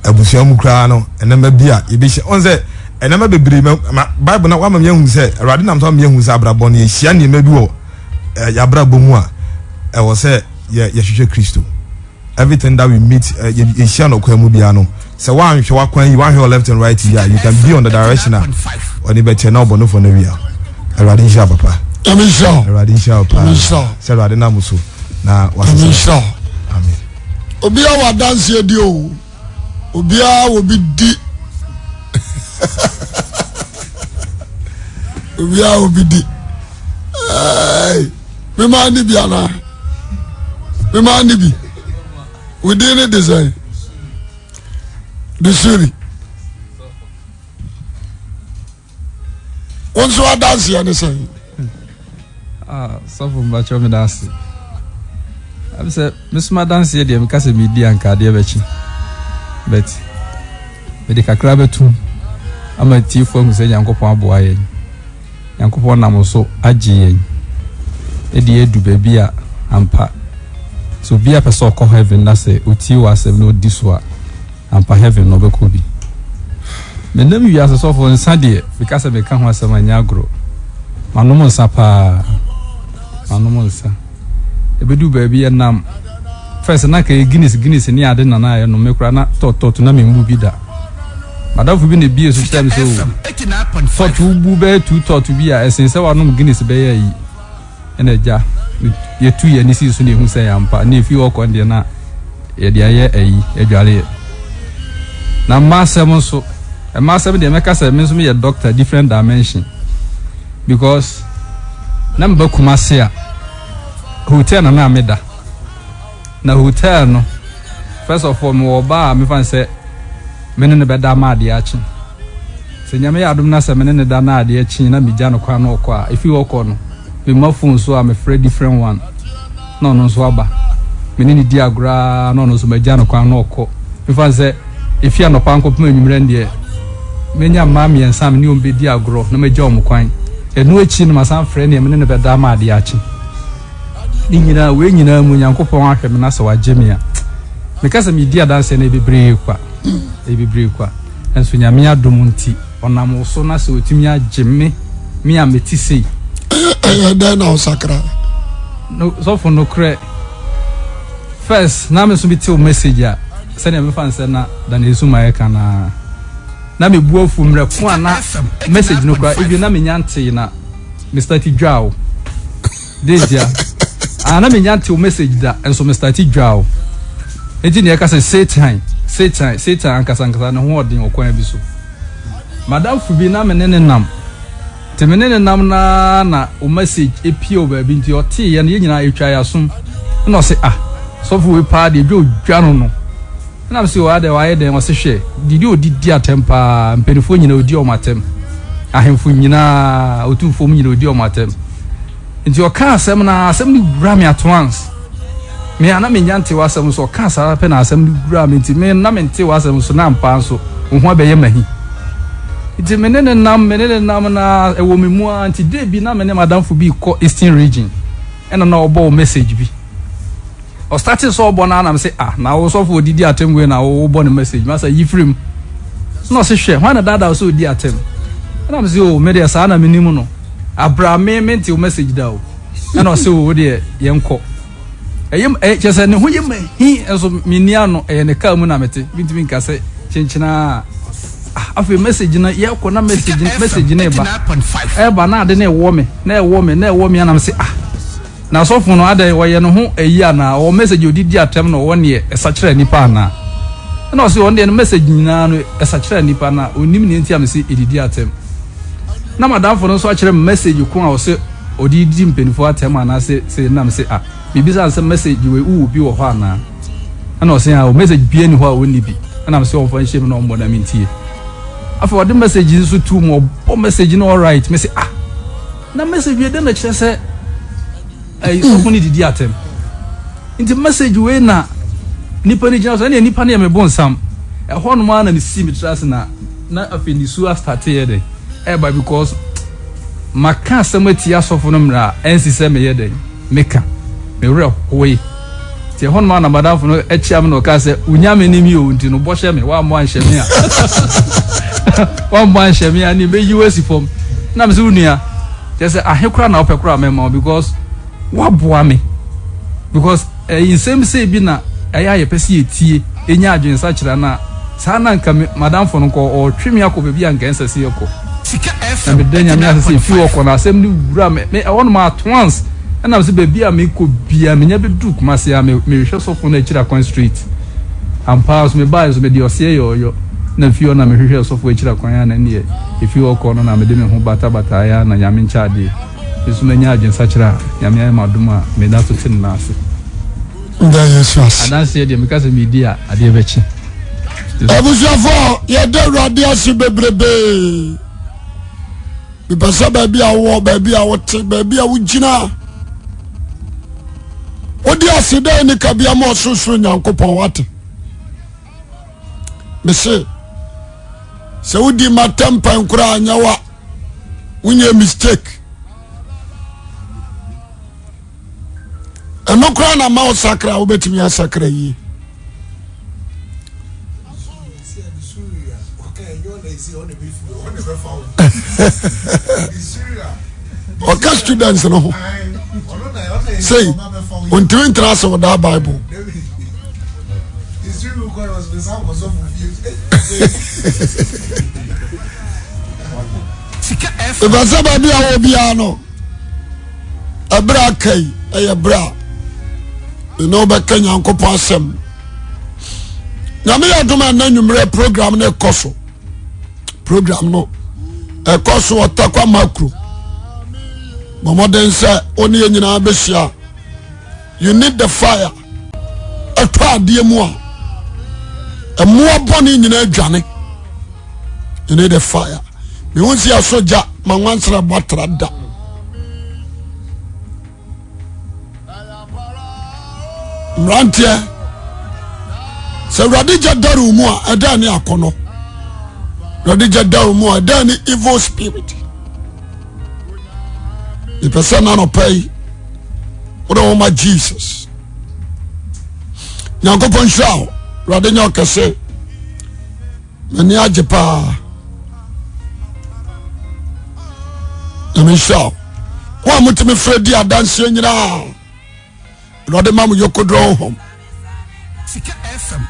abusia mu kra no enema bia ye be on say enema baby Bible na wa ma hu say awade nam so ma hu say abrabom ye hia ni ma bi wo ya abrabom a I was say yeah Christo. Everything that we meet you share no kwa mu bia no. So one hwe wakwan you one here left and right here you can be on the direction or the better now bono for no we are. Erade sha papa. Amen sha. Erade sha papa. Amen sha. Say erade na muso na wasa. Amen sha. Amen. Obi a wa dance ye di o. Obi a obi di. Obi a obi di. Ai. Me man di biana. Me man di bi. We didn't design. The city. Once you are dancing, you say. So from Bacho me dance. I say, Miss Ma dance here, because me di anka de bechi. But me de kakra betu. I'm a tea for who say Yankopon aboa Yankopon nam so agye edi edu baby a ampa. So be a person call heaven na say uti was no diswa ampa heaven no be ko bi. Me nem wi as so for nsade because me kan ho asema nya agro. Manom nsa pa. Manom nsa. Ebedu baby nam first na ka Guinness ni ade na na no me kura na to na me mbu bi da. Madafu bi ne bi so time so. 89.5 bu be 2 to bi a esen se wa no Guinness be ya yi. Eneja ye tu ye ni si so ne hu se yampa na efi wo kon de na ye de aye ayi adwale na masem so masem de meka se me so me ye doctor different dimension because na mba kumase a hotel na ameda na hotel no first of all me wo ba me fan se me ne be da ma de achi se nyame ya adum na se me ne da na de achi na mi ja no kwa no kwa efi wo ko no me my phone so I'm afraid different one no so aba me ni di agra no so magya no kwa no ko me fan say if you no panko pema nwumre ndie menya mami and Sam new be dear grow, no me jom quine. And no chin, my son friend, and never dama diachi. Nina, when you know, when Uncle Pong and Nassau Jimmy. Because a media dance and a be brave, and so Yamia Dumunti, on Namo Sona, so Timia Jimmy, me and Metisi. Then now, Sacra. No, so for no credit. First, now me to message ya. Send me fan send than Izuma kana. Na me buo fu mre ko na message no kwa if you na me nyante na Mr. Tijao. Deja. Na me nyante message da enso Mr. Tijao. Enti ne ka say Satan ankasa na ho odin okwan bi so. Madam fu bi na me ne nam. Te me ne nam na o message epio ba bi nti o te ye na nyina etwa ya som. Na o say so fu we pa de dwo dwano no. Na msi wa de wa de o se hwe didi odidi atempa mpenifo nyina odi o matem ahemfo nyina otufo nyina odi o matem nti o ka asem na asem ni gura me at once me ana me nyante wa asem so ka sa pe na asem ni gura me nti me na me nte wa asem so na mpa so ho abeye mahi nti menene nam na ewo me mu anti de bi na me ne madam fo bi ko Eastern region ena na obo message bi o starting so bona na me say na wo so for didi atem we na wo bo ne message ma say yifrim no se hwe when dada so di atem na me say o me de sa na menimu no abra me menti o message da o na o say o de yenko eyem chese ne ho yem hi enso menia no ne ka mu na mete bintimi nka say chenchina afi message na ye ko na message na ba na de na ewo me na me say na so fun no ade wo ye no ho eyi na o message odidi atem no won ye esakire nipa na na o se won de no message nyina no esakire nipa na onim ne ntia me se edidi atem na madam fo no so akire message ko a o se odidi mpenifo atem ana se na me se bibi sa message we u bi wo ho ana na o se o message bi eni ho a woni bi na me se o fa nhye me no mo na mintie afa o de message so tu mo o message no all right me se na message we de na kire se so funny didi atem inti message we na nipa ni jina so na nipa na me bonsam ho no ma na ni si mi trust na afeni su start here dey by because maka samati asofo no mra ensi se me yede meka me re hoye ti ho no ma na madam fo no echiam no ka se unyame ni mi o nti no bo hye me wa mo anhye me wa mo anhye me ani be US form na me se unua just say ahekura na opekura me ma because waboa me because in same say bi na aya ye pese etie enya adwensa kira na sa na nka madam fo no ko o twemi akọ be bi anka ensase yeko sika FM me danya me asase fi woko na asem ni wura me won ma at once na se be bia me ko bia me nya be duk ma se me hwe so fo na kira Kwan Street am pass me buy so me di ose yo na fi ona me hwe so fo kira Kwan ya na ne e fi woko no na me de me ho bata ya na nya me ncha de Yesu menya agensa kira yame ay maduma me da so tin na ase nda Jesus adanse de me ka se media ade bechi abusuafo ye de rade ase bebrebe bi pasa ba bia wo ba bia wote ba bia wo gina odi ase de ni ka bia mo soso nyankopon wate me se wodi matempa nkura anyawa wunye mistake eno kra na ma osakra obetimi asakra yi okay students no say on twin trust of that Bible Eba saba bi awo bia no abra kai bra no be kanya nkopo asem nyame ya doma na nwumre program na ekoso program no ekoso otakwa makro momoden say oni nyina behia you need the fire atwa de mu a emu aboni nyina adwane you need the fire me won see asoja manwansra batra da mrantie se radija daru mu a ada ne akono Radija down more than evil spirit. The person no pay. What on my Jesus. Nyankopon shaw. Radenya kase. Mani ajepa. Nami shaw. Wa mutimi Freddy adanse nyina. Rade mamu yokodro home.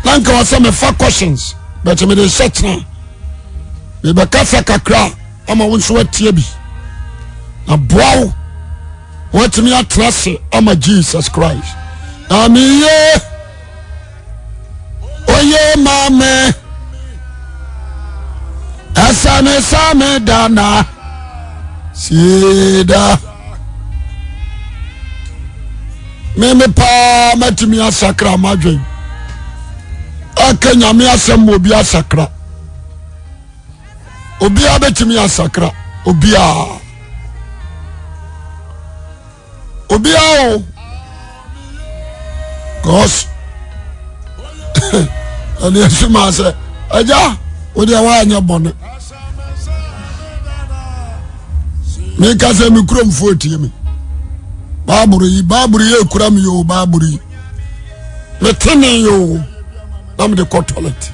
Nanka wasa me fa questions. But me dey set na. Me be kasa kakra ama wonso watie bi. Na boawo. What me atrase ama Jesus Christ. Amiye. Oye mame. Asame same dana. Sida. Meme pa matimi asakra madwen. Akanya me asem obi asakra. Obi abetimi asakra. Obia o. Cause ani asuma se aja odi awa anya bone. Me ka se mi krom fo tie mi. Baburu ye kura mi yo baburu. Me tene yo. I'm the toilet.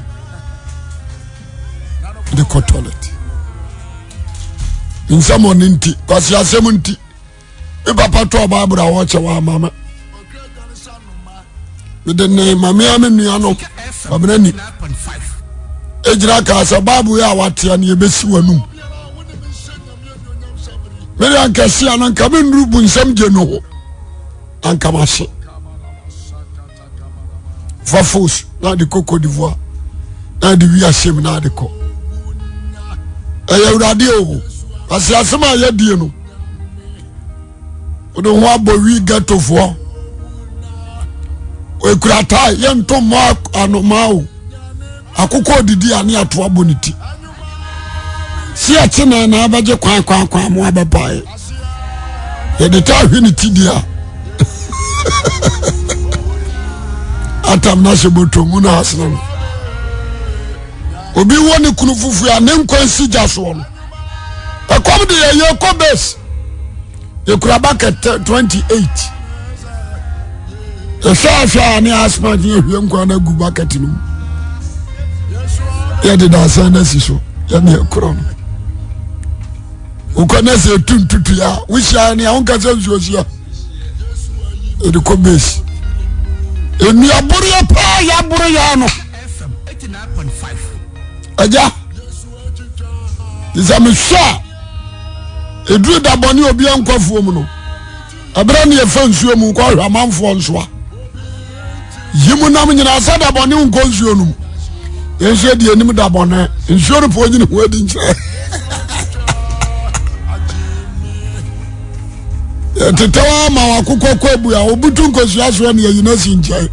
The toilet. In someone inti, cause you are semunti. If papa to babura watch our mama. With the name Mamiami Niano, Abreni. Ejraka sa babu ya wati ani ebesi wanu. Meri ankasi ananka minrubu nsemje no. Ankamase. Fafos na de Cote d'Ivoire. Na de wi asem na de ko. Urade o. Asasema ya die no. Odo ho abo wi gatofo. O kurata ye nto mo anoma o. Akoko didi ani ato aboniti. Si atena na abaje kwan mo ababae. Ye de ta hwini tidia. Atam na seboto muna asnan. Obi woni kunu fufu ya ne nkwansi jaso no. Akom de ye ko base. Ye kura bucket 28. Sha ni asma je hwe nkwa na gu bucket no. Ye de da san na siso. Ya ne kura no. Ukona se tuntutu ya. Wisha ni onka se nsuosia. E de ko base. Enu aburu ya pa ya buru ya no. FM 89.5. Aja. Izamisha. Edru da boni obi ankwafuo mu no. Abra ne yefa nsuo mu kwa hwamanfo nsoa. Yimu nam nyina asada boni nko nsuo no. Yenhwe de enim da boni. Nsuo ro po nyine ho adi nkyere. Tetawa ma wakukọ kwa ebu ya obutu nkosua so na yina si nkyai.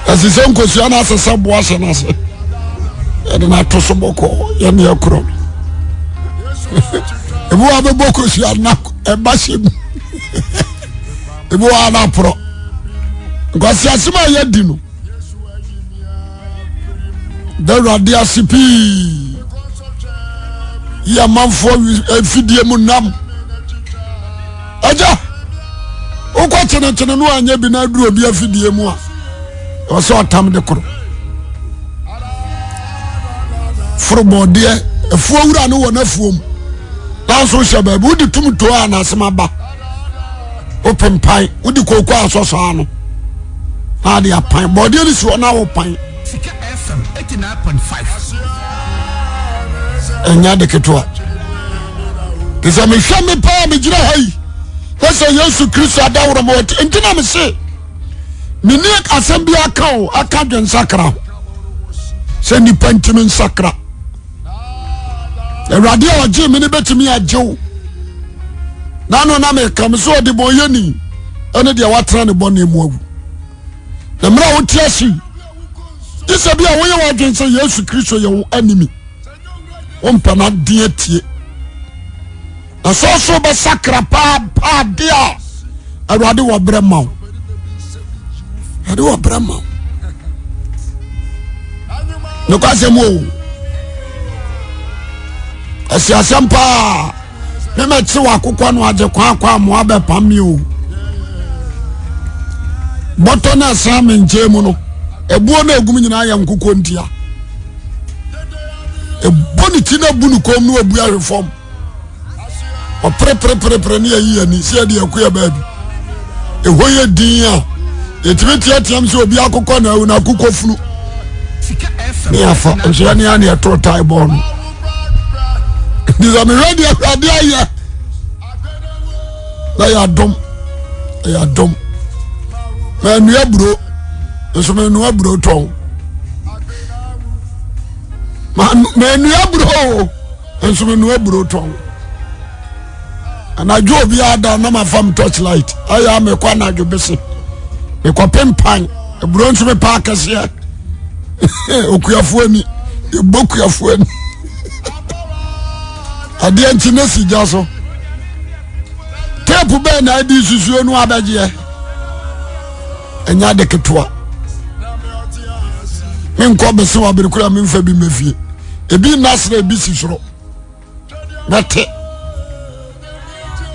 Asise nkosua na asesa bo ase na se. Ede na to so boko ya ne akro. Ebu abeboko sia na ebashem. Ebu ana pro. Ngosi asema ya di no. The radio CP. Ya manfo efidie mu nam. Aja uko chene no anya bi na duro bi afidie mu a o so tam de koro frobode efuo wura no wona fuom na so shaba bu di tumto ana asema ba opempai udi kokko asoso ano na de apan bode ni so na wo pan Sika FM 89.5. enya de ketwa kisa me hwame pa me gira hai. What's a Yesu Christ adawro mo entina me se mini asem bia ka o aka dwen sakra se ni pantimen sakra e radio oje me ne betimi ajew na no na me kam so de boyeni ene de watra ne bone mu agu na mra wo tiasi isa bia wo ye wo dwen se Yesu Christ ye wo enemy o mpana die tie. So be sakra pa dia. Arade wo brema. Ade wo brema. No kwase mo. Asiasempa me chi wa kokwa no age kwa mo abepa mi o boto na sam nje mu no ebuo na egum nyina ya nkokɔ ntia eboni ti na bunu kom no abu ahwefom o pre ne yi ani se de akoya baabi ehoye din a etibeti atiam se obi akokɔ na akokɔ funu ne afa nso ne ya ne to tie ball no diza me ready ade aye la ya dom ma nua bro nso me nua bro ton ma nua bro nso me nua bro ton ana jo bi ada na ma fam torchlight aya me kwa na jo bese me kwa pempan bro nso me pa kase okuyafo ani ebokuyafo ani ade anti na sija so tepu be na adi susuo no abaje enya de ketwa men ko be se wa be kura men fa bi mafie ebi nasra ebi sisoro nate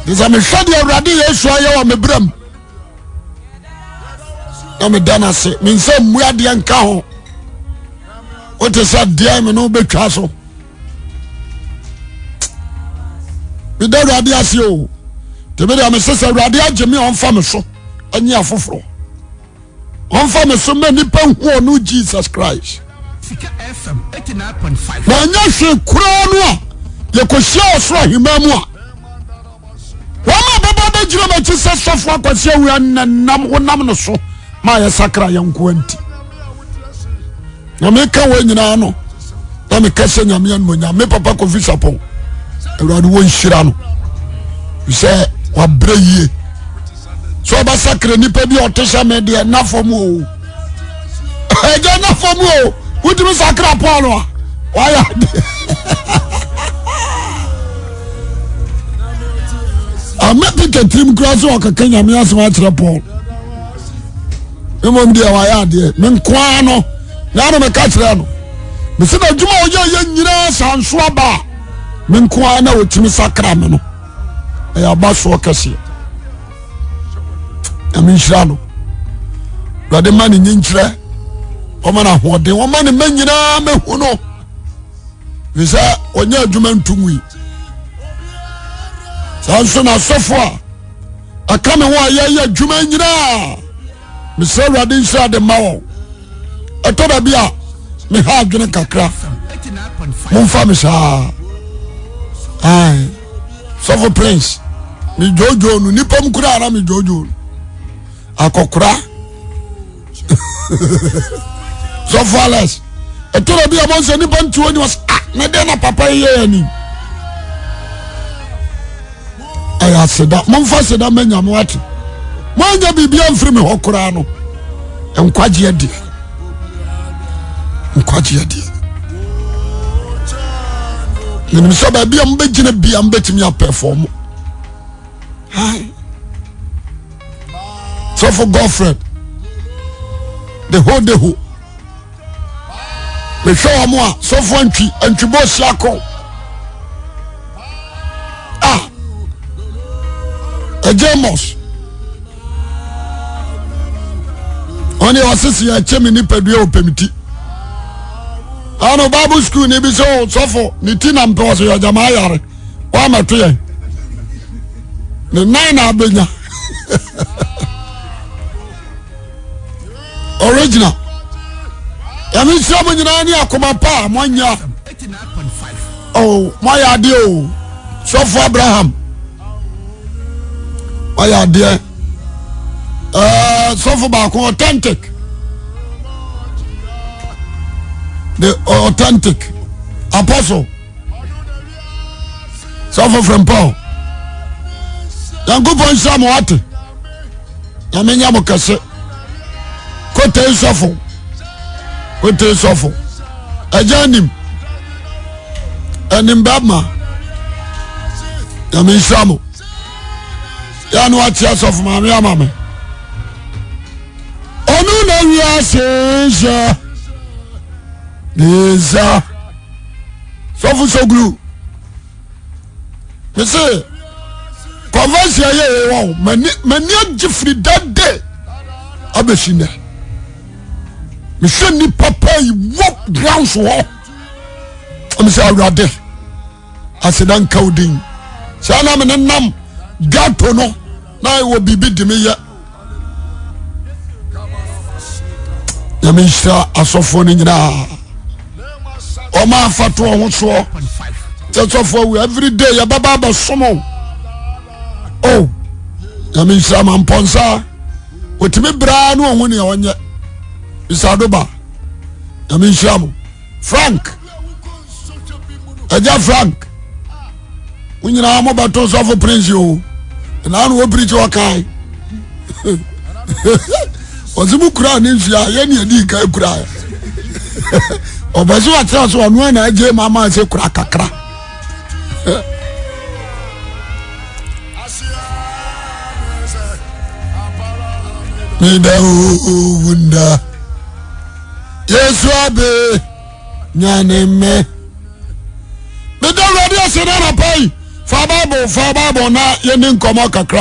disa me hwade awrade yesu aye wa mebram na me dana se men se muade nka ho o te sa dia me no betwa so me da awrade ase o te be da me se awrade ageme on fa me so anya afoforo on fa me so me nipa hu no Jesus Christ Sika FM 89.5 na nya hwe kura no a ye ko hia osoro himamu a wama baba ba jira ma ti se sofo Akwasi Awuah nam wonam no so ma ye sakra ye nko anti na me ka wo nyina no na me ka se nyame no nya me papa ko fisapon awrade wo nhira no se wa breye so ba sakra nipa bi otesha me de na fom o eje na fom o wutimi sakra Paul wa ya ama pika trim cross o ka Kenya me asema kire Paul emom dia wa ya de me nkoa no na no me ka kire no me se na djuma o ye nyina sanso aba me nkoa na wutimi sakra me no ya ba so kase ami nhyira bade mani nyinkyire o mana hode o mani manyina mehu no visa onya adwuma ntumui sanso na sofo akame ho ayaya adwuma nyina misra rade nhyira de mawo etoda bia me ha adwene kakra mumfa me sha ai sofo prince mi jojo no nipam kura na mi jojo akokura so flawless etola bi amonse ni bantu oni was na de na papa ye ani aya seda momfa seda manya mo ati manya bibia mfiri me hokura no enkwaje adi menim so ba bia mbegina bia mbetimi aperform hi so for girlfriend the whole day who me show mo so for antwi boss akọ Ejemos oni wasisi ya chemi ni pedue opemiti ano Bible school ni bi so for ni tina mpe so ya jamaa yare wa mato ye ni nine abenya original yami sio mo nyina ni akoma pa monya oh moya de o so for Abraham oya de so for back authentic the authentic apostle so for from Paul yango pon sam wate yamenya mo kase kote sofo ajanim anim bama yami samo yanu atia sofo mame amame onu na wi aseja neza sofo soglu me say convention ye wo mani agifri that day abeshina me say ni papa yi walk ground so me say awrade asidan kaudin sana me nam gato no na wo bibi dimi ya yamisha asofo ni nyina o ma fato ho so for every day ya baba ba somo oh yamisha mamponsa otimi bra no ho ne onye isadoba yamisha mo Frank aja Frank unyina mo bato so for prince yo na no obiriti wakai ozimu kura ni nfia ye ne adi kai kura obazu atra so onu na aje mama se kura kakra Nida unda Yesu abe nyane me Nida radio se na pai fa babo na ye ni nkomo kakra